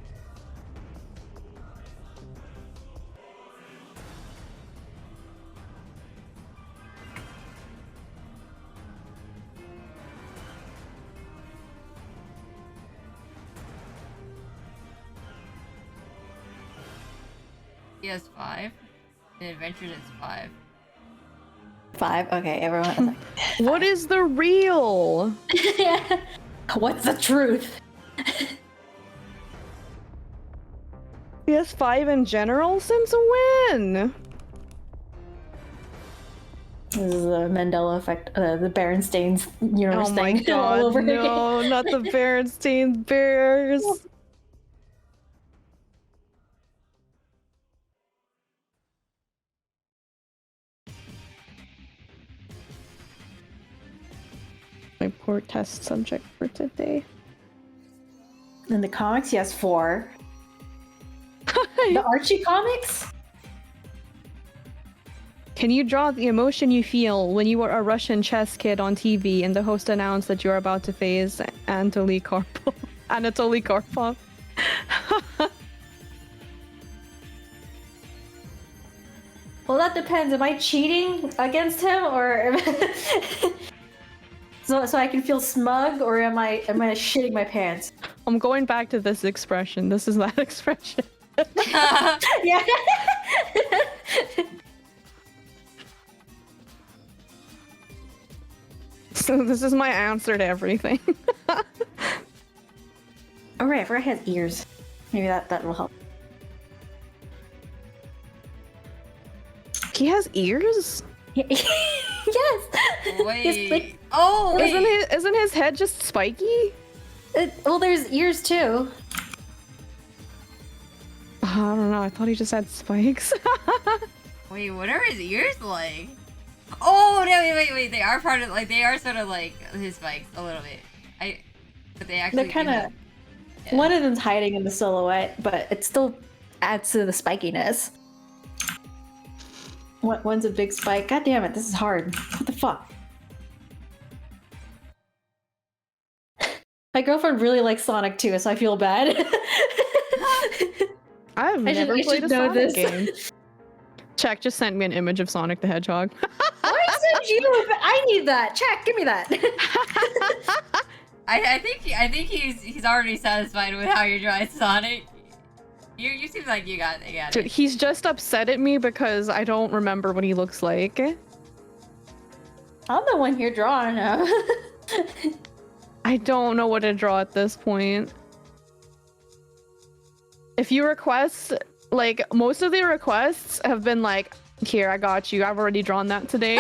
He has 5. In Adventures, it's 5. 5? Okay, everyone. What is the real? Yeah. What's the truth? He has 5 in general? Since when? This is the Mandela effect, the Berenstain's universe Oh my thing god, all over no, again. not the Berenstain Bears. My poor test subject for today. In the comics, he has 4. The Archie comics? Can you draw the emotion you feel when you were a Russian chess kid on TV and the host announced that you're about to face Anatoly Karpov? Anatoly Karpov. Well, that depends. Am I cheating against him, or so I can feel smug, or am I shitting my pants? I'm going back to this expression. This is that expression. Yeah. So this is my answer to everything. Oh right, I forgot he has ears. Maybe that will help. He has ears? Yes. Wait. like- oh, wait. Isn't his head just spiky? Well, there's ears too. I don't know. I thought he just had spikes. Wait, what are his ears like? Oh no! Wait! They are part of they are sort of like his spikes a little bit. But they actually. They're kind of. Yeah. One of them's hiding in the silhouette, but it still adds to the spikiness. One's a big spike. God damn it! This is hard. What the fuck? My girlfriend really likes Sonic too, so I feel bad. I've never I played should a know Sonic this. game. Check just sent me an image of Sonic the Hedgehog. Why send you? I need that. Check, give me that. I think he's already satisfied with how you're drawing Sonic. You seem like you got Dude, it. he's just upset at me because I don't remember what he looks like. I'm the one here drawing him. I don't know what to draw at this point. If you request, like, most of the requests have been like, here, I got you. I've already drawn that today.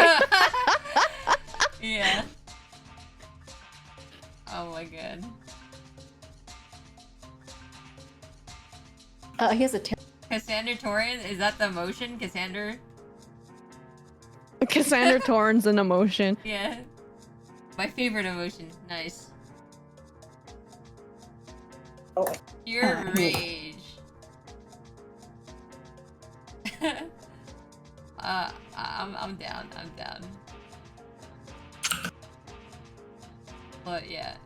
Yeah. Oh my god. He has a tail. Cassandra Torrens, is that the emotion? Cassandra? Cassandra Torrens in emotion. Yeah. My favorite emotion. Nice. Oh. Pure rage. I'm down. I'm down. But yeah.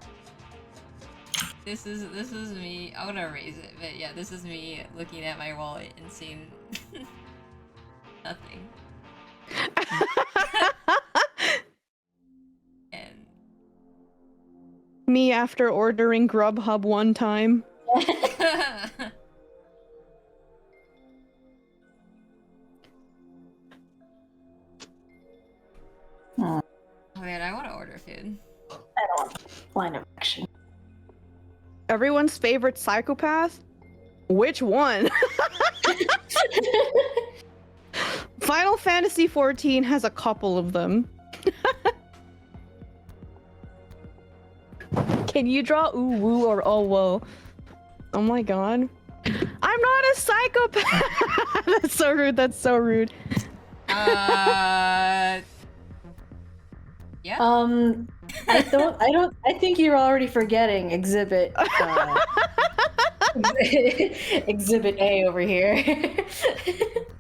This is me. I want to erase it, but yeah, this is me looking at my wallet and seeing nothing. And Me after ordering Grubhub one time. Oh, oh man, I want to order food. I don't want line of action. Everyone's favorite psychopath? Which one? Final Fantasy XIV has a couple of them. Can you draw ooh woo or oh whoa? Oh my god. I'm not a psychopath! That's so rude, that's so rude. Yeah. I think you're already forgetting exhibit exhibit A over here.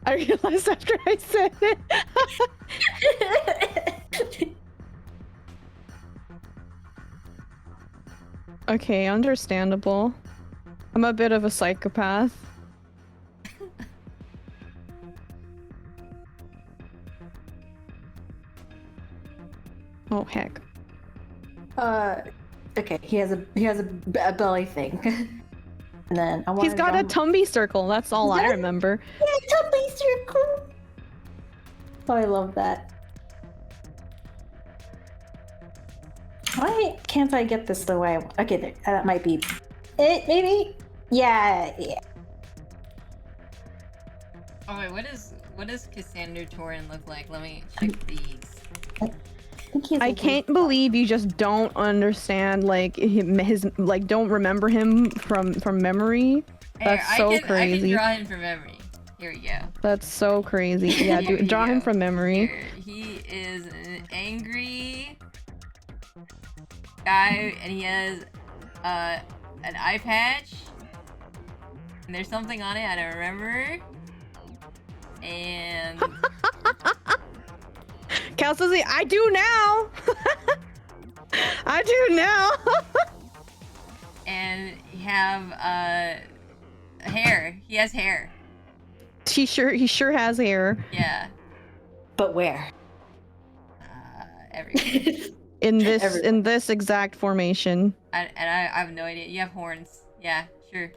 I realized after I said it. Okay, understandable. I'm a bit of a psychopath. Oh heck. Okay, he has a belly thing. And then I want He's got a tummy circle, that's all I remember. tummy circle. Oh, I love that. Why can't I get this the way I want? Okay, there, that might be it, maybe? Yeah. Oh wait, what does Cassandra Torren look like? Let me check these. I can't believe you just don't understand, like, his like, don't remember him from memory. That's Here, so I crazy. can draw him from memory. Here we go. That's so crazy. Yeah, Here we draw him go. from memory. Here. He is an angry guy, and he has a an eye patch. And there's something on it I don't remember. And Cal says, I do now. I do now. and you have hair. He has hair. He sure has hair. Yeah. But where? Everywhere. In this Everywhere. exact formation. I have no idea. You have horns. Yeah, sure.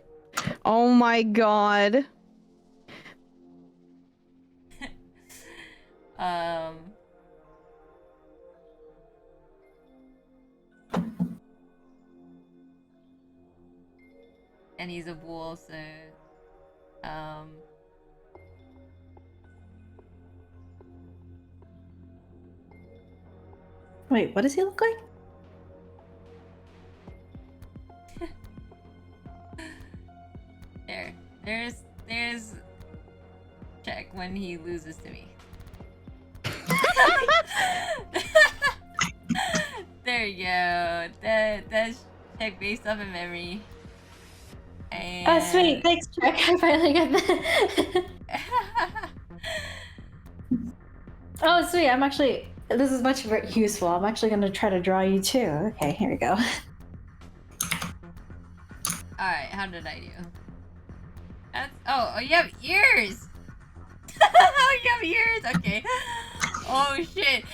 Oh my god. And he's a bull, so Wait, what does he look like? there's check when he loses to me. There you go. That's check based off of memory. And... Oh, sweet. Thanks, Chuck. I finally got that. Oh, sweet. I'm actually... This is much more useful. I'm actually going to try to draw you too. Okay, here we go. Alright, how did I do? That's... Oh, you have ears! Oh, you have ears! Okay. Oh, shit.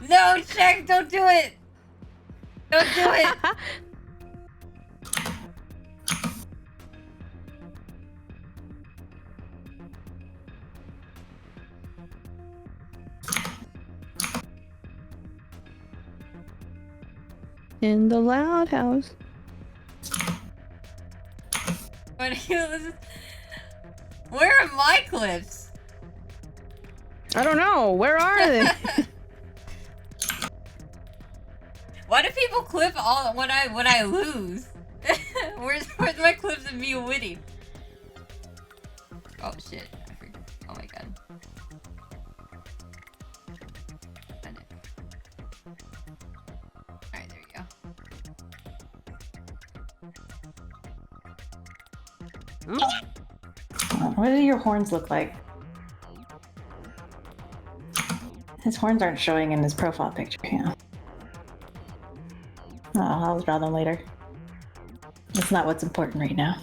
No, check! Don't do it! Don't do it! In the loud house. But where are my clips? I don't know. Where are they? Why do people clip all when I lose? where's my clips of me winning? Oh shit! I forgot. Oh my god. Alright, there you go. What do your horns look like? His horns aren't showing in his profile picture. Yeah. Oh, I'll draw them later. That's not what's important right now.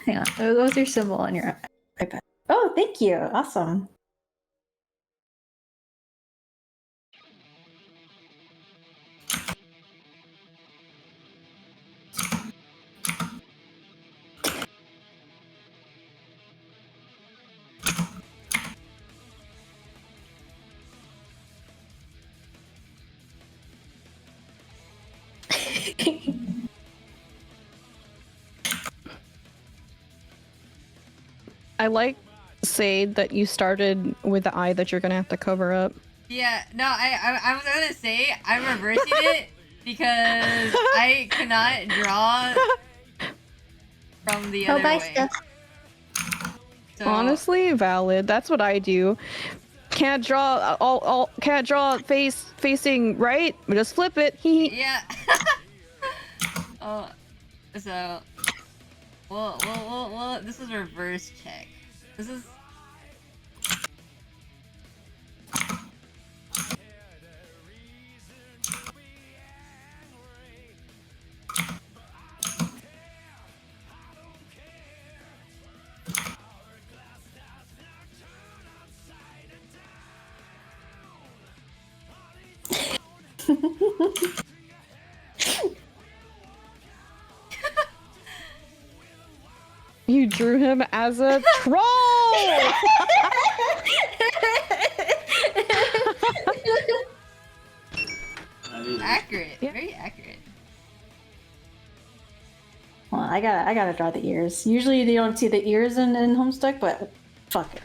Hang on. What's your symbol on your iPad? Oh, thank you. Awesome. I like, Sade, that you started with the eye that you're gonna have to cover up. Yeah, no, I was gonna say I'm reversing it because I cannot draw from the other bye, way. Steph. So, Honestly, valid. That's what I do. Can't draw can't draw facing right, but just flip it. yeah. Oh, so well, this is reverse check. This is. You drew him as a troll! Accurate. Yeah. Very accurate. Well, I gotta draw the ears. Usually you don't see the ears in Homestuck, but fuck it.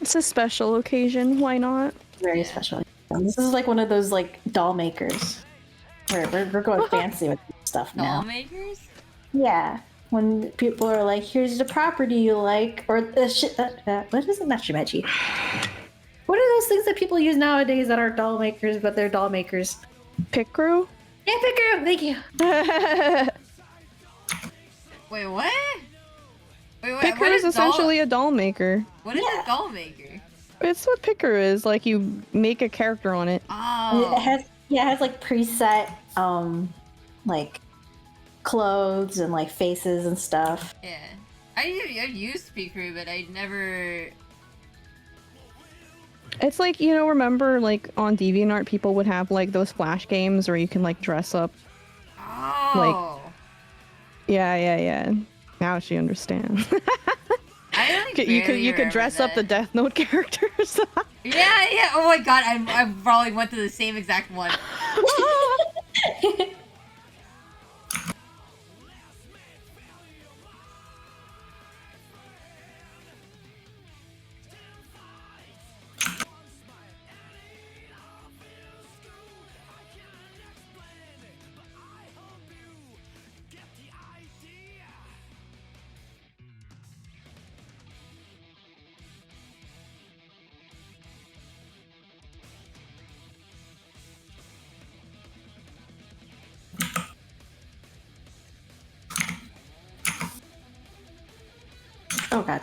It's a special occasion. Why not? Very Yeah. special. This is like one of those like doll makers. We're going fancy with stuff Doll now. makers? Yeah. When people are like, here's the property you like, or what is it? Not Shimeji. What are those things that people use nowadays that aren't doll makers, but they're doll makers? Pick crew? Yeah, Picker, thank you. Wait, what? Wait, what? Picker What is is essentially a doll maker. What is Yeah. a doll maker? It's what Picker is. Like you make a character on it. Oh. It has like preset, like clothes and like faces and stuff. Yeah. I've used Pikachu, but I never. It's like, you know, remember like on DeviantArt people would have like those flash games where you can like dress up. Oh. Yeah. Now she understands. I like you barely could remember dress up the that. Death Note characters. Yeah. Oh my god, I probably went to the same exact one. Oh god.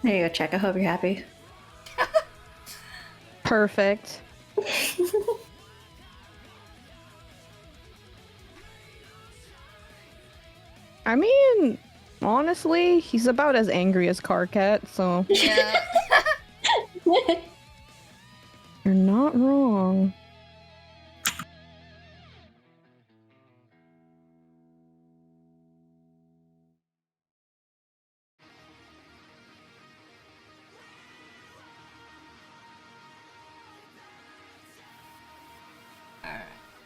There you go, check. I hope you're happy. Perfect. I mean, honestly, he's about as angry as Carcat, so Yeah. you're not wrong. Alright.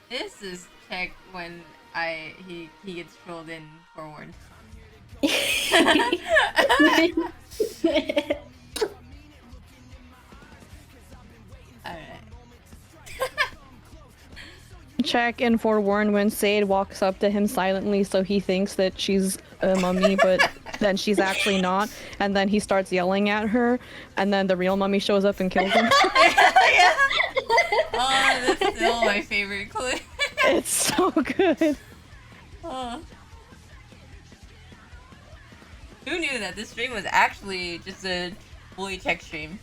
This is check when he gets trolled in forward. Alright. Check and forewarn when Sade walks up to him silently so he thinks that she's a mummy, but then she's actually not. And then he starts yelling at her, and then the real mummy shows up and kills him. Yeah. Oh, that's still my favorite clip. It's so good. Oh. Who knew that this stream was actually just a fully check stream?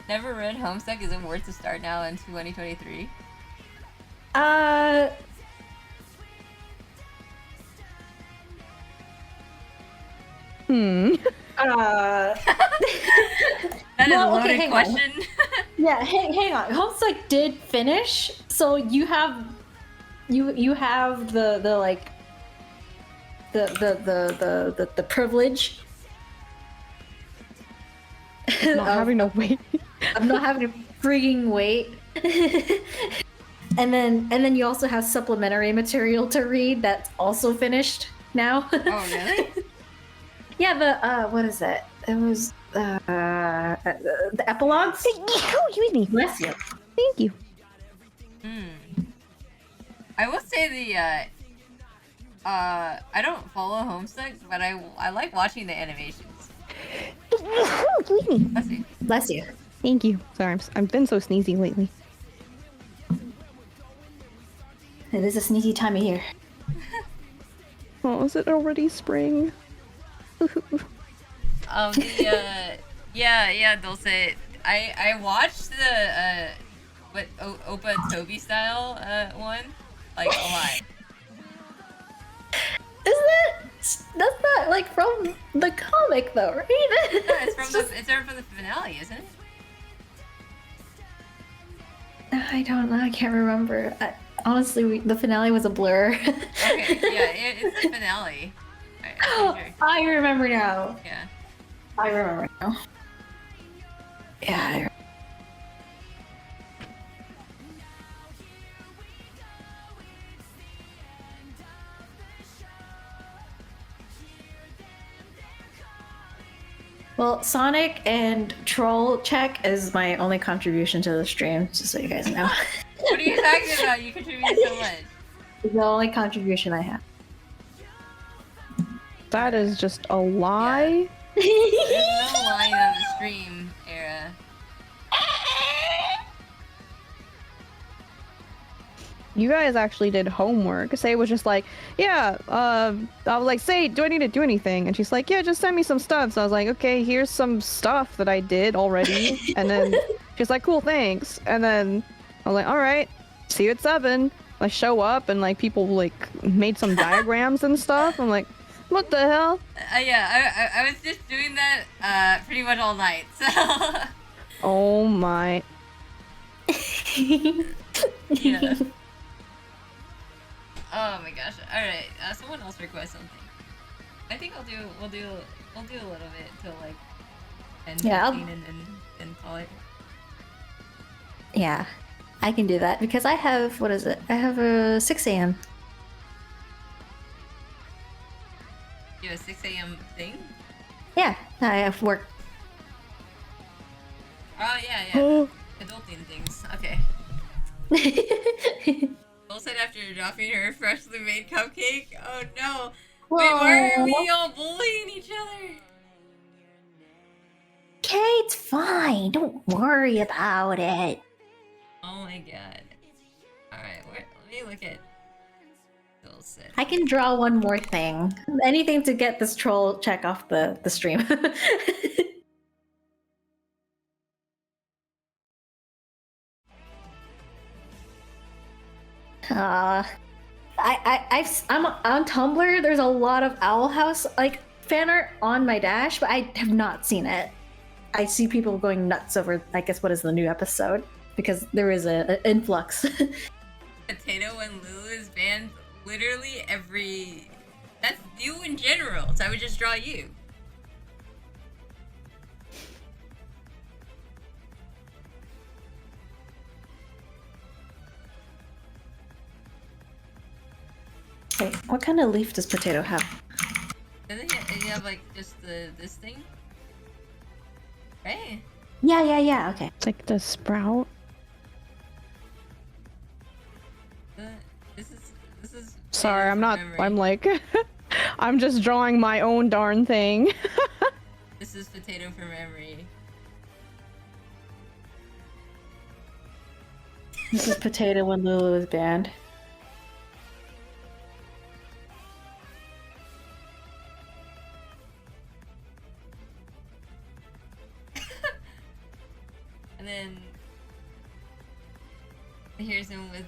Never read Homestuck. Is it worth to start now in 2023? That is Well, a okay, loaded hang on. question. Yeah, hang on. Homestuck did finish, so you have the like the privilege Not having to wait. of not having to freaking wait. and then you also have supplementary material to read that's also finished now. Oh, really? Yeah, the what is that? It was the epilogues. Oh, you made me. Bless you. Thank you. I will say the I don't follow Homestuck, but I like watching the animations. You made me. Let's see. Bless you. Thank you. Sorry, I've been so sneezy lately. It is a sneaky time of year. Oh, is it already spring? The Yeah, Dulce. I watched the Opa Toby style one like a lot. Isn't that? That's not like from the comic though, right? No, it's from just- it's from the finale, isn't it? I don't know. I can't remember. Honestly, the finale was a blur. Okay, yeah, it's the finale. I'm pretty sure. I remember now. Yeah. I remember now. Yeah. Well, Sonic and Troll Check is my only contribution to the stream, just so you guys know. What are you talking about? You contributed so much. It's the only contribution I have. That is just a lie. There's no line on the stream era. You guys actually did homework. Say was just like, yeah, I was like, Say, do I need to do anything? And she's like, yeah, just send me some stuff. So I was like, okay, here's some stuff that I did already. And then she's like, cool, thanks. And then I was like, all right, see you at 7. I show up and like people like made some diagrams and stuff. I'm like, what the hell? Yeah, I was just doing that pretty much all night. So Oh my. yeah. Oh my gosh. All right. Someone else request something. I think we'll do a little bit till like 10, Yeah, 15 and call it. Yeah, I can do that because I have, what is it? I have a 6 a.m. You have a 6 a.m. thing? Yeah, I have work. Oh yeah. Adulting things. Okay. Will said after dropping her freshly made cupcake. Oh no. Wait, why are we all bullying each other? Okay, it's fine. Don't worry about it. Oh my god. Alright, let me look at Dulce. I can draw one more thing. Anything to get this troll check off the stream. I'm on Tumblr. There's a lot of Owl House like fan art on my dash, but I have not seen it. I see people going nuts over, I guess, what is the new episode because there is an influx. Potato and Lulu is banned literally every. That's you in general, so I would just draw you. Wait, what kind of leaf does Potato have? Doesn't he have like just this thing? Right? Yeah. Okay. It's like the sprout. This is. Sorry, I'm not. Memory. I'm like, I'm just drawing my own darn thing. This is potato for memory. This is Potato when Lulu is banned. And then here's him with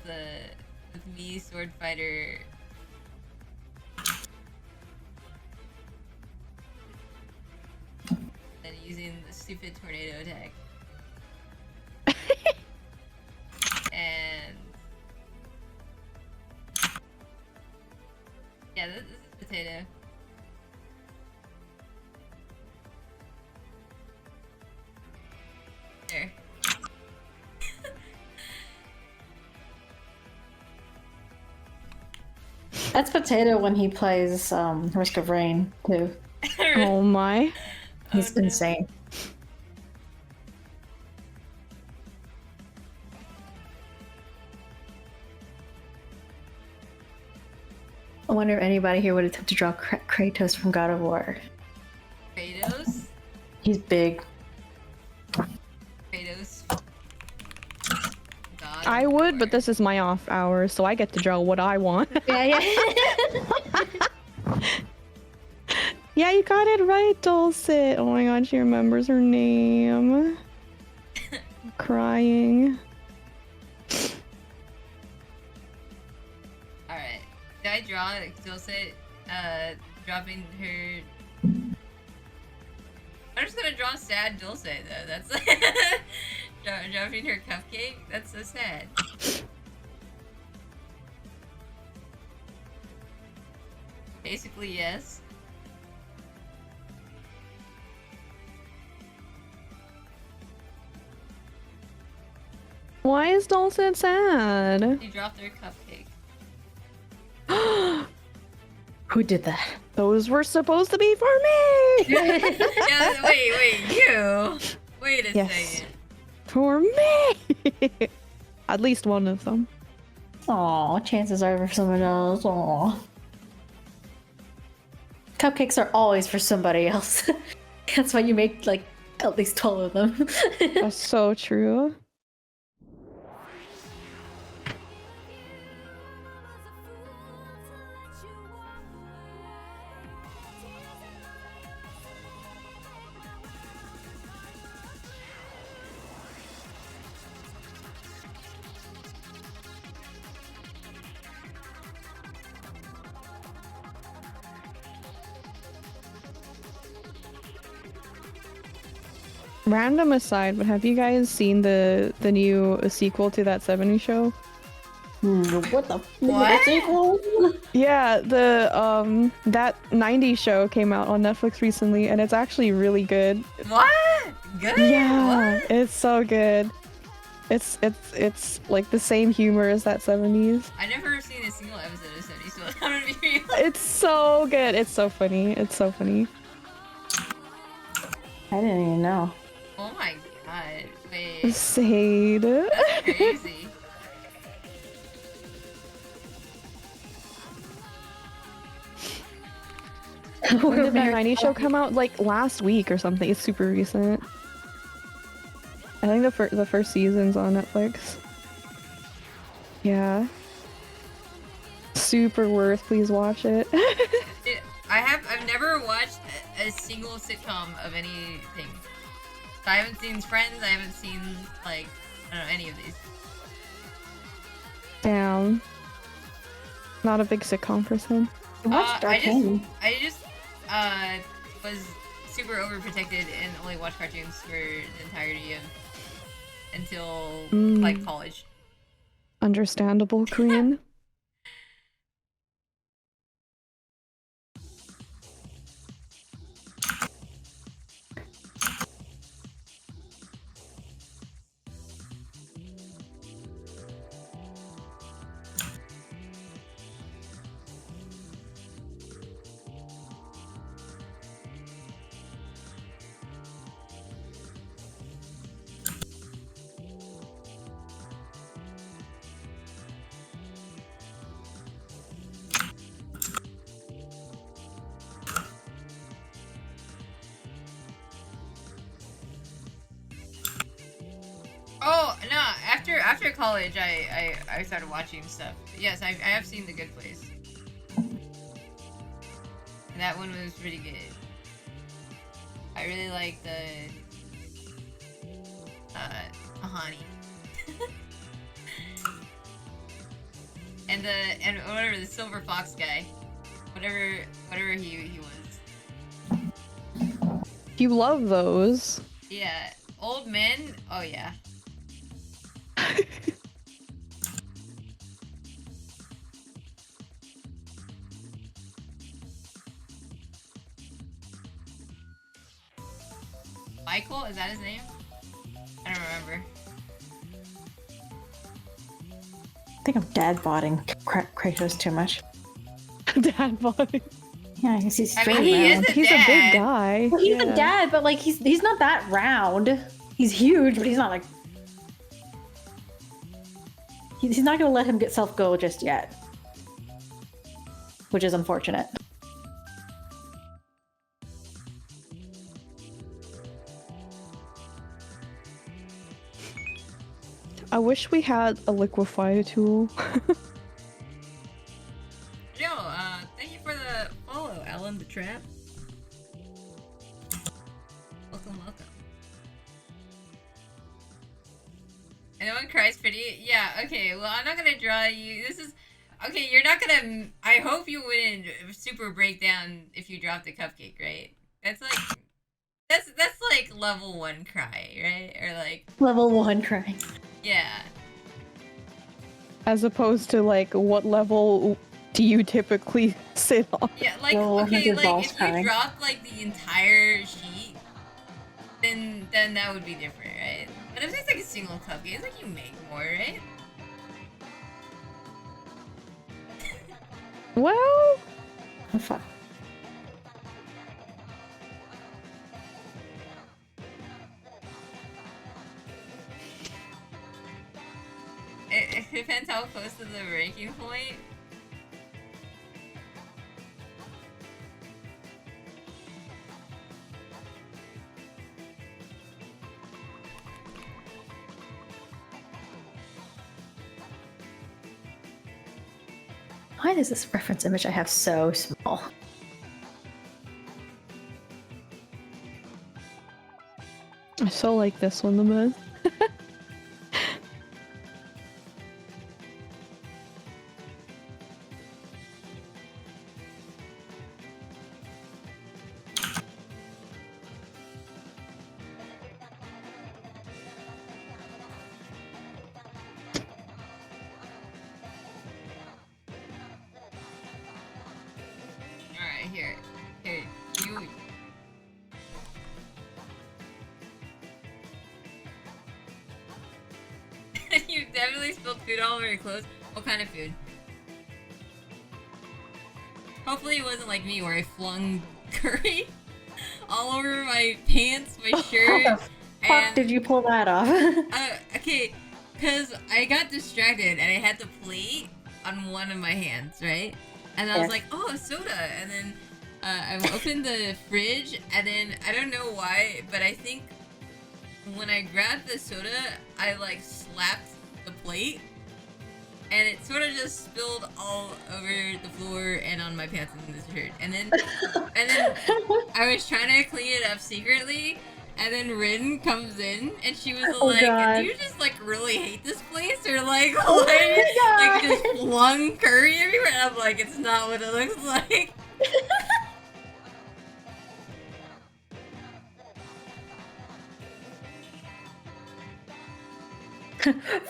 me, sword fighter. And using the stupid tornado attack. And yeah, this is potato. There. That's Potato when he plays Risk of Rain too. Oh my. He's no. insane. I wonder if anybody here would attempt to draw Kratos from God of War. Kratos? He's big. Kratos. God I of would, War. but this is my off hours, so I get to draw what I want. Yeah. Yeah, you got it right, Dulcet. Oh my god, she remembers her name. I'm crying. Alright. Did I draw Dulcet dropping her... I'm just gonna draw sad Dulcet though. That's dropping her cupcake? That's so sad. Basically, yes. Why is Dulcet sad? She dropped her cupcake. Who did that? Those were supposed to be for me! Yeah, wait, you! Wait a Yes. second. For me! At least one of them. Aw, chances are for someone else. Aw. Cupcakes are always for somebody else. That's why you make like at least 12 of them. That's so true. Random aside, but have you guys seen the new sequel to that 70s show? What the What? sequel? Yeah, the that 90s show came out on Netflix recently, and it's actually really good. What? Good? Yeah, What? it's so good. It's like the same humor as that 70s. I never seen a single episode of 70, so I'm gonna be real. It's so good. It's so funny. It's so funny. I didn't even know. Oh my god. Wait. Sade. That's crazy. When did that 90s show come out? Like last week or something. It's super recent. I think the first season's on Netflix. Yeah. Super worth. Please watch it. I've never watched a single sitcom of anything. So I haven't seen Friends, I haven't seen, like, I don't know, any of these. Damn. Not a big sitcom person. Watch I just was super overprotected and only watched cartoons for the entirety of until like college. Understandable, Korean. Oh no! After college, I started watching stuff. Yes, I have seen The Good Place. And that one was pretty good. I really like the Ahani. and whatever the Silver Fox guy, whatever he was. You love those. Yeah, old men. Oh yeah. Michael, is that his name? I don't remember. I think I'm dad bodding Kratos too much. Dad body. Yeah, he's I straight mean, he is round. a He's dad. a big guy. Well, he's Yeah. a dad, but like he's not that round. He's huge, but he's not like he's not gonna let him get self-go just yet, which is unfortunate. I wish we had a liquefy tool. Yo, thank you for the follow, Alan the Trap. Anyone cries pretty? Yeah, okay, well, I'm not gonna draw you. This is... Okay, you're not gonna... I hope you wouldn't super break down if you dropped a cupcake, right? That's like... That's like level 1 cry, right? Or like... Level 1 crying. Yeah. As opposed to like, what level do you typically sit on? Yeah, like, Level okay, 100 like, balls if you crying. dropped, like, the entire sheet, then that would be different, right? But if it's like a single cupcake, it's like you make more, right? Well, Oh, fuck. It depends how close to the breaking point. Why is this reference image I have so small? I so like this one the most. Alright, here. Here, you... You definitely spilled food all over your clothes. What kind of food? Hopefully it wasn't like me where I flung curry all over my pants, my shirt. How the fuck did you pull that off? Okay, because I got distracted and I had the plate on one of my hands, right? And I was Yes. like, oh, soda. And then I opened the fridge and then I don't know why, but I think when I grabbed the soda, I like slapped the plate and it sort of just spilled all over the floor and on my pants and the shirt. And then I was trying to clean it up secretly, and then Rin comes in and she was Oh, like, God. "Do you just like really hate this place, or like Oh why my like God. just flung curry everywhere?" And I'm like, "It's not what it looks like."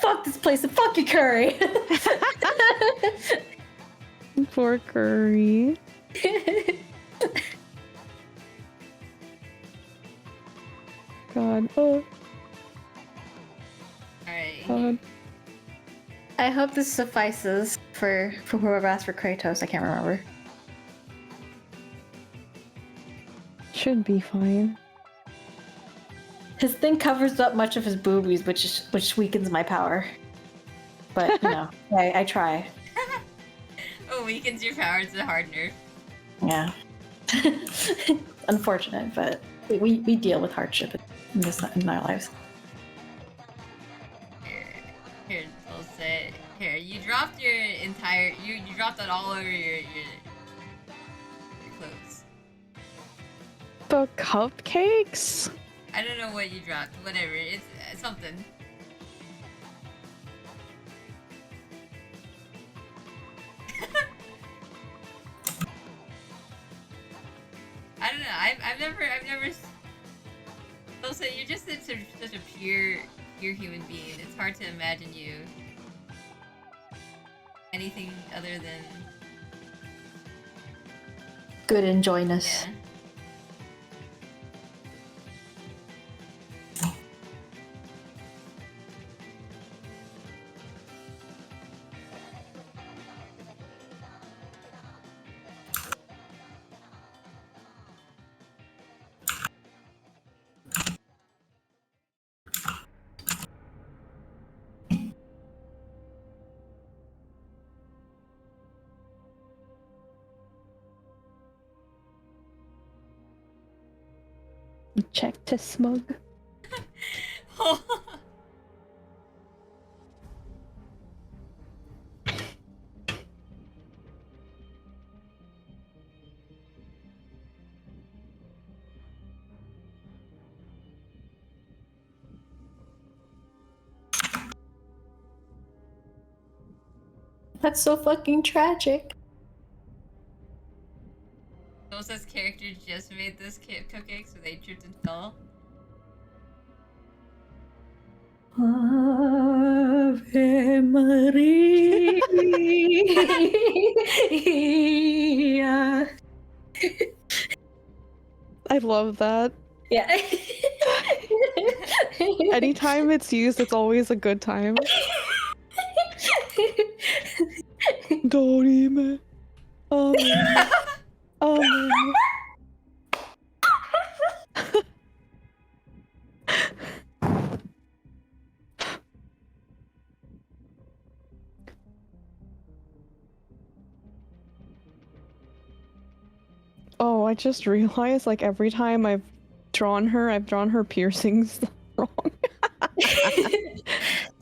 Fuck this place and fuck your curry. Poor curry. God. Oh, All right. God. I hope this suffices for whoever asked for Kratos. I can't remember. Should be fine. His thing covers up much of his boobies, which weakens my power. But you know, I try. Oh, weakens your power to hard nerf. Yeah. Unfortunate, but we deal with hardship in our lives. Here, I'll say. Here, you dropped your entire. You dropped that all over your clothes. The cupcakes? I don't know what you dropped. Whatever. It's something. I don't know. I've never. Also, you're just such a pure human being. It's hard to imagine you anything other than Good and joyness. yeah. Check to smug. That's so fucking tragic. Sosa's character just made this cupcake, so they tripped and fell. Ave Maria. I love that. Yeah. Anytime it's used, it's always a good time. Dorime. Amen. Amen. Oh, I just realized, like, every time I've drawn her piercings wrong.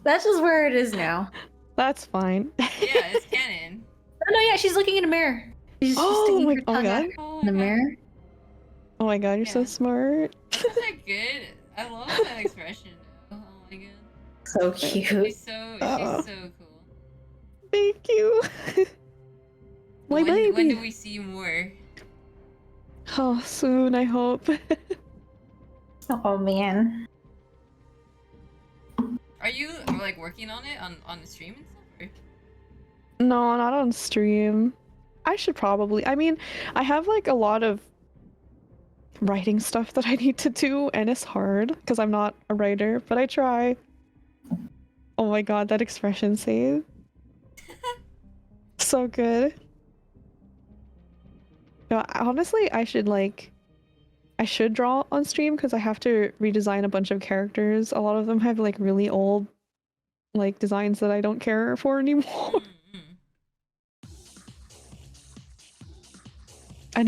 That's just where it is now. That's fine. Yeah, it's canon. Oh no, yeah, she's looking in a mirror. She's Oh sticking my- her oh my tongue out God. Oh in the my God. mirror. Oh my god, you're so Yeah. smart. Isn't that good? I love that expression. Oh my god. So cute. She's so cool. Thank you. My baby. When do we see more? Oh, soon, I hope. Oh man. Are you like working on it on the stream and stuff? No, not on stream. I should probably. I mean, I have like a lot of writing stuff that I need to do, and it's hard because I'm not a writer, but I try. Oh my god, that expression save. So good. No, honestly, I should draw on stream because I have to redesign a bunch of characters. A lot of them have like really old like designs that I don't care for anymore. Mm-hmm. I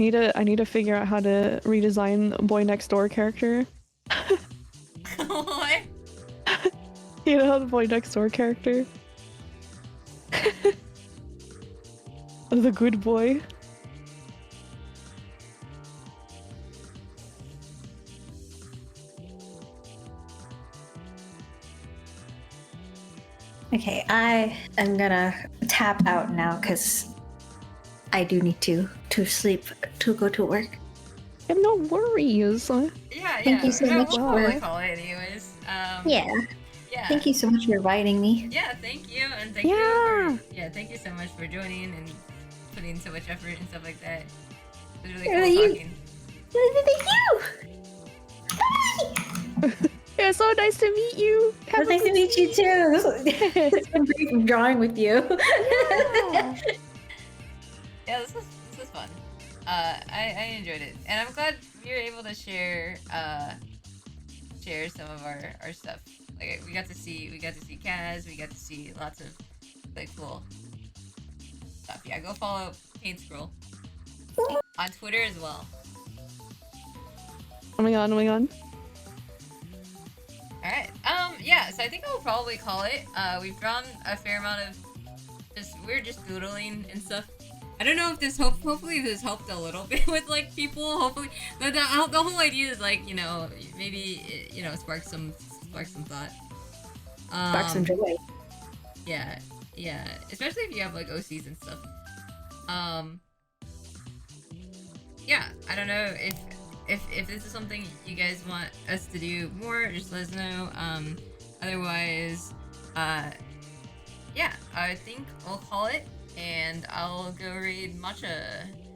need to figure out how to redesign Boy Next Door character. What? You know the Boy Next Door character? The good boy. Okay, I am gonna tap out now because I do need to sleep to go to work. I have no worries. Yeah, Thank you so no, much we'll probably for- call it anyways. Yeah. Yeah. Thank you so much for inviting me. Yeah, thank you, and thank Yeah. you. Thank you so much for joining and putting so much effort and stuff like that. It was really Yeah, cool you- talking. Thank you. Yeah, so nice to meet you. Well, nice to meet you too. It's been great drawing with you. Yeah, this was fun. I enjoyed it, and I'm glad we were able to share some of our stuff. Like we got to see Kaz, we got to see lots of like cool stuff. Yeah, go follow Paint Scroll on Twitter as well. Oh my god, oh my god. All right. Yeah. So I think I'll probably call it. We've drawn a fair amount of we're just doodling and stuff. I don't know if this hopefully this helped a little bit with like people. Hopefully, the whole idea is like maybe spark some thought. Spark some joy. Yeah. Especially if you have like OCs and stuff. Yeah. I don't know if this is something you guys want us to do more, just let us know. Otherwise, yeah, I think I'll call it, and I'll go read Matcha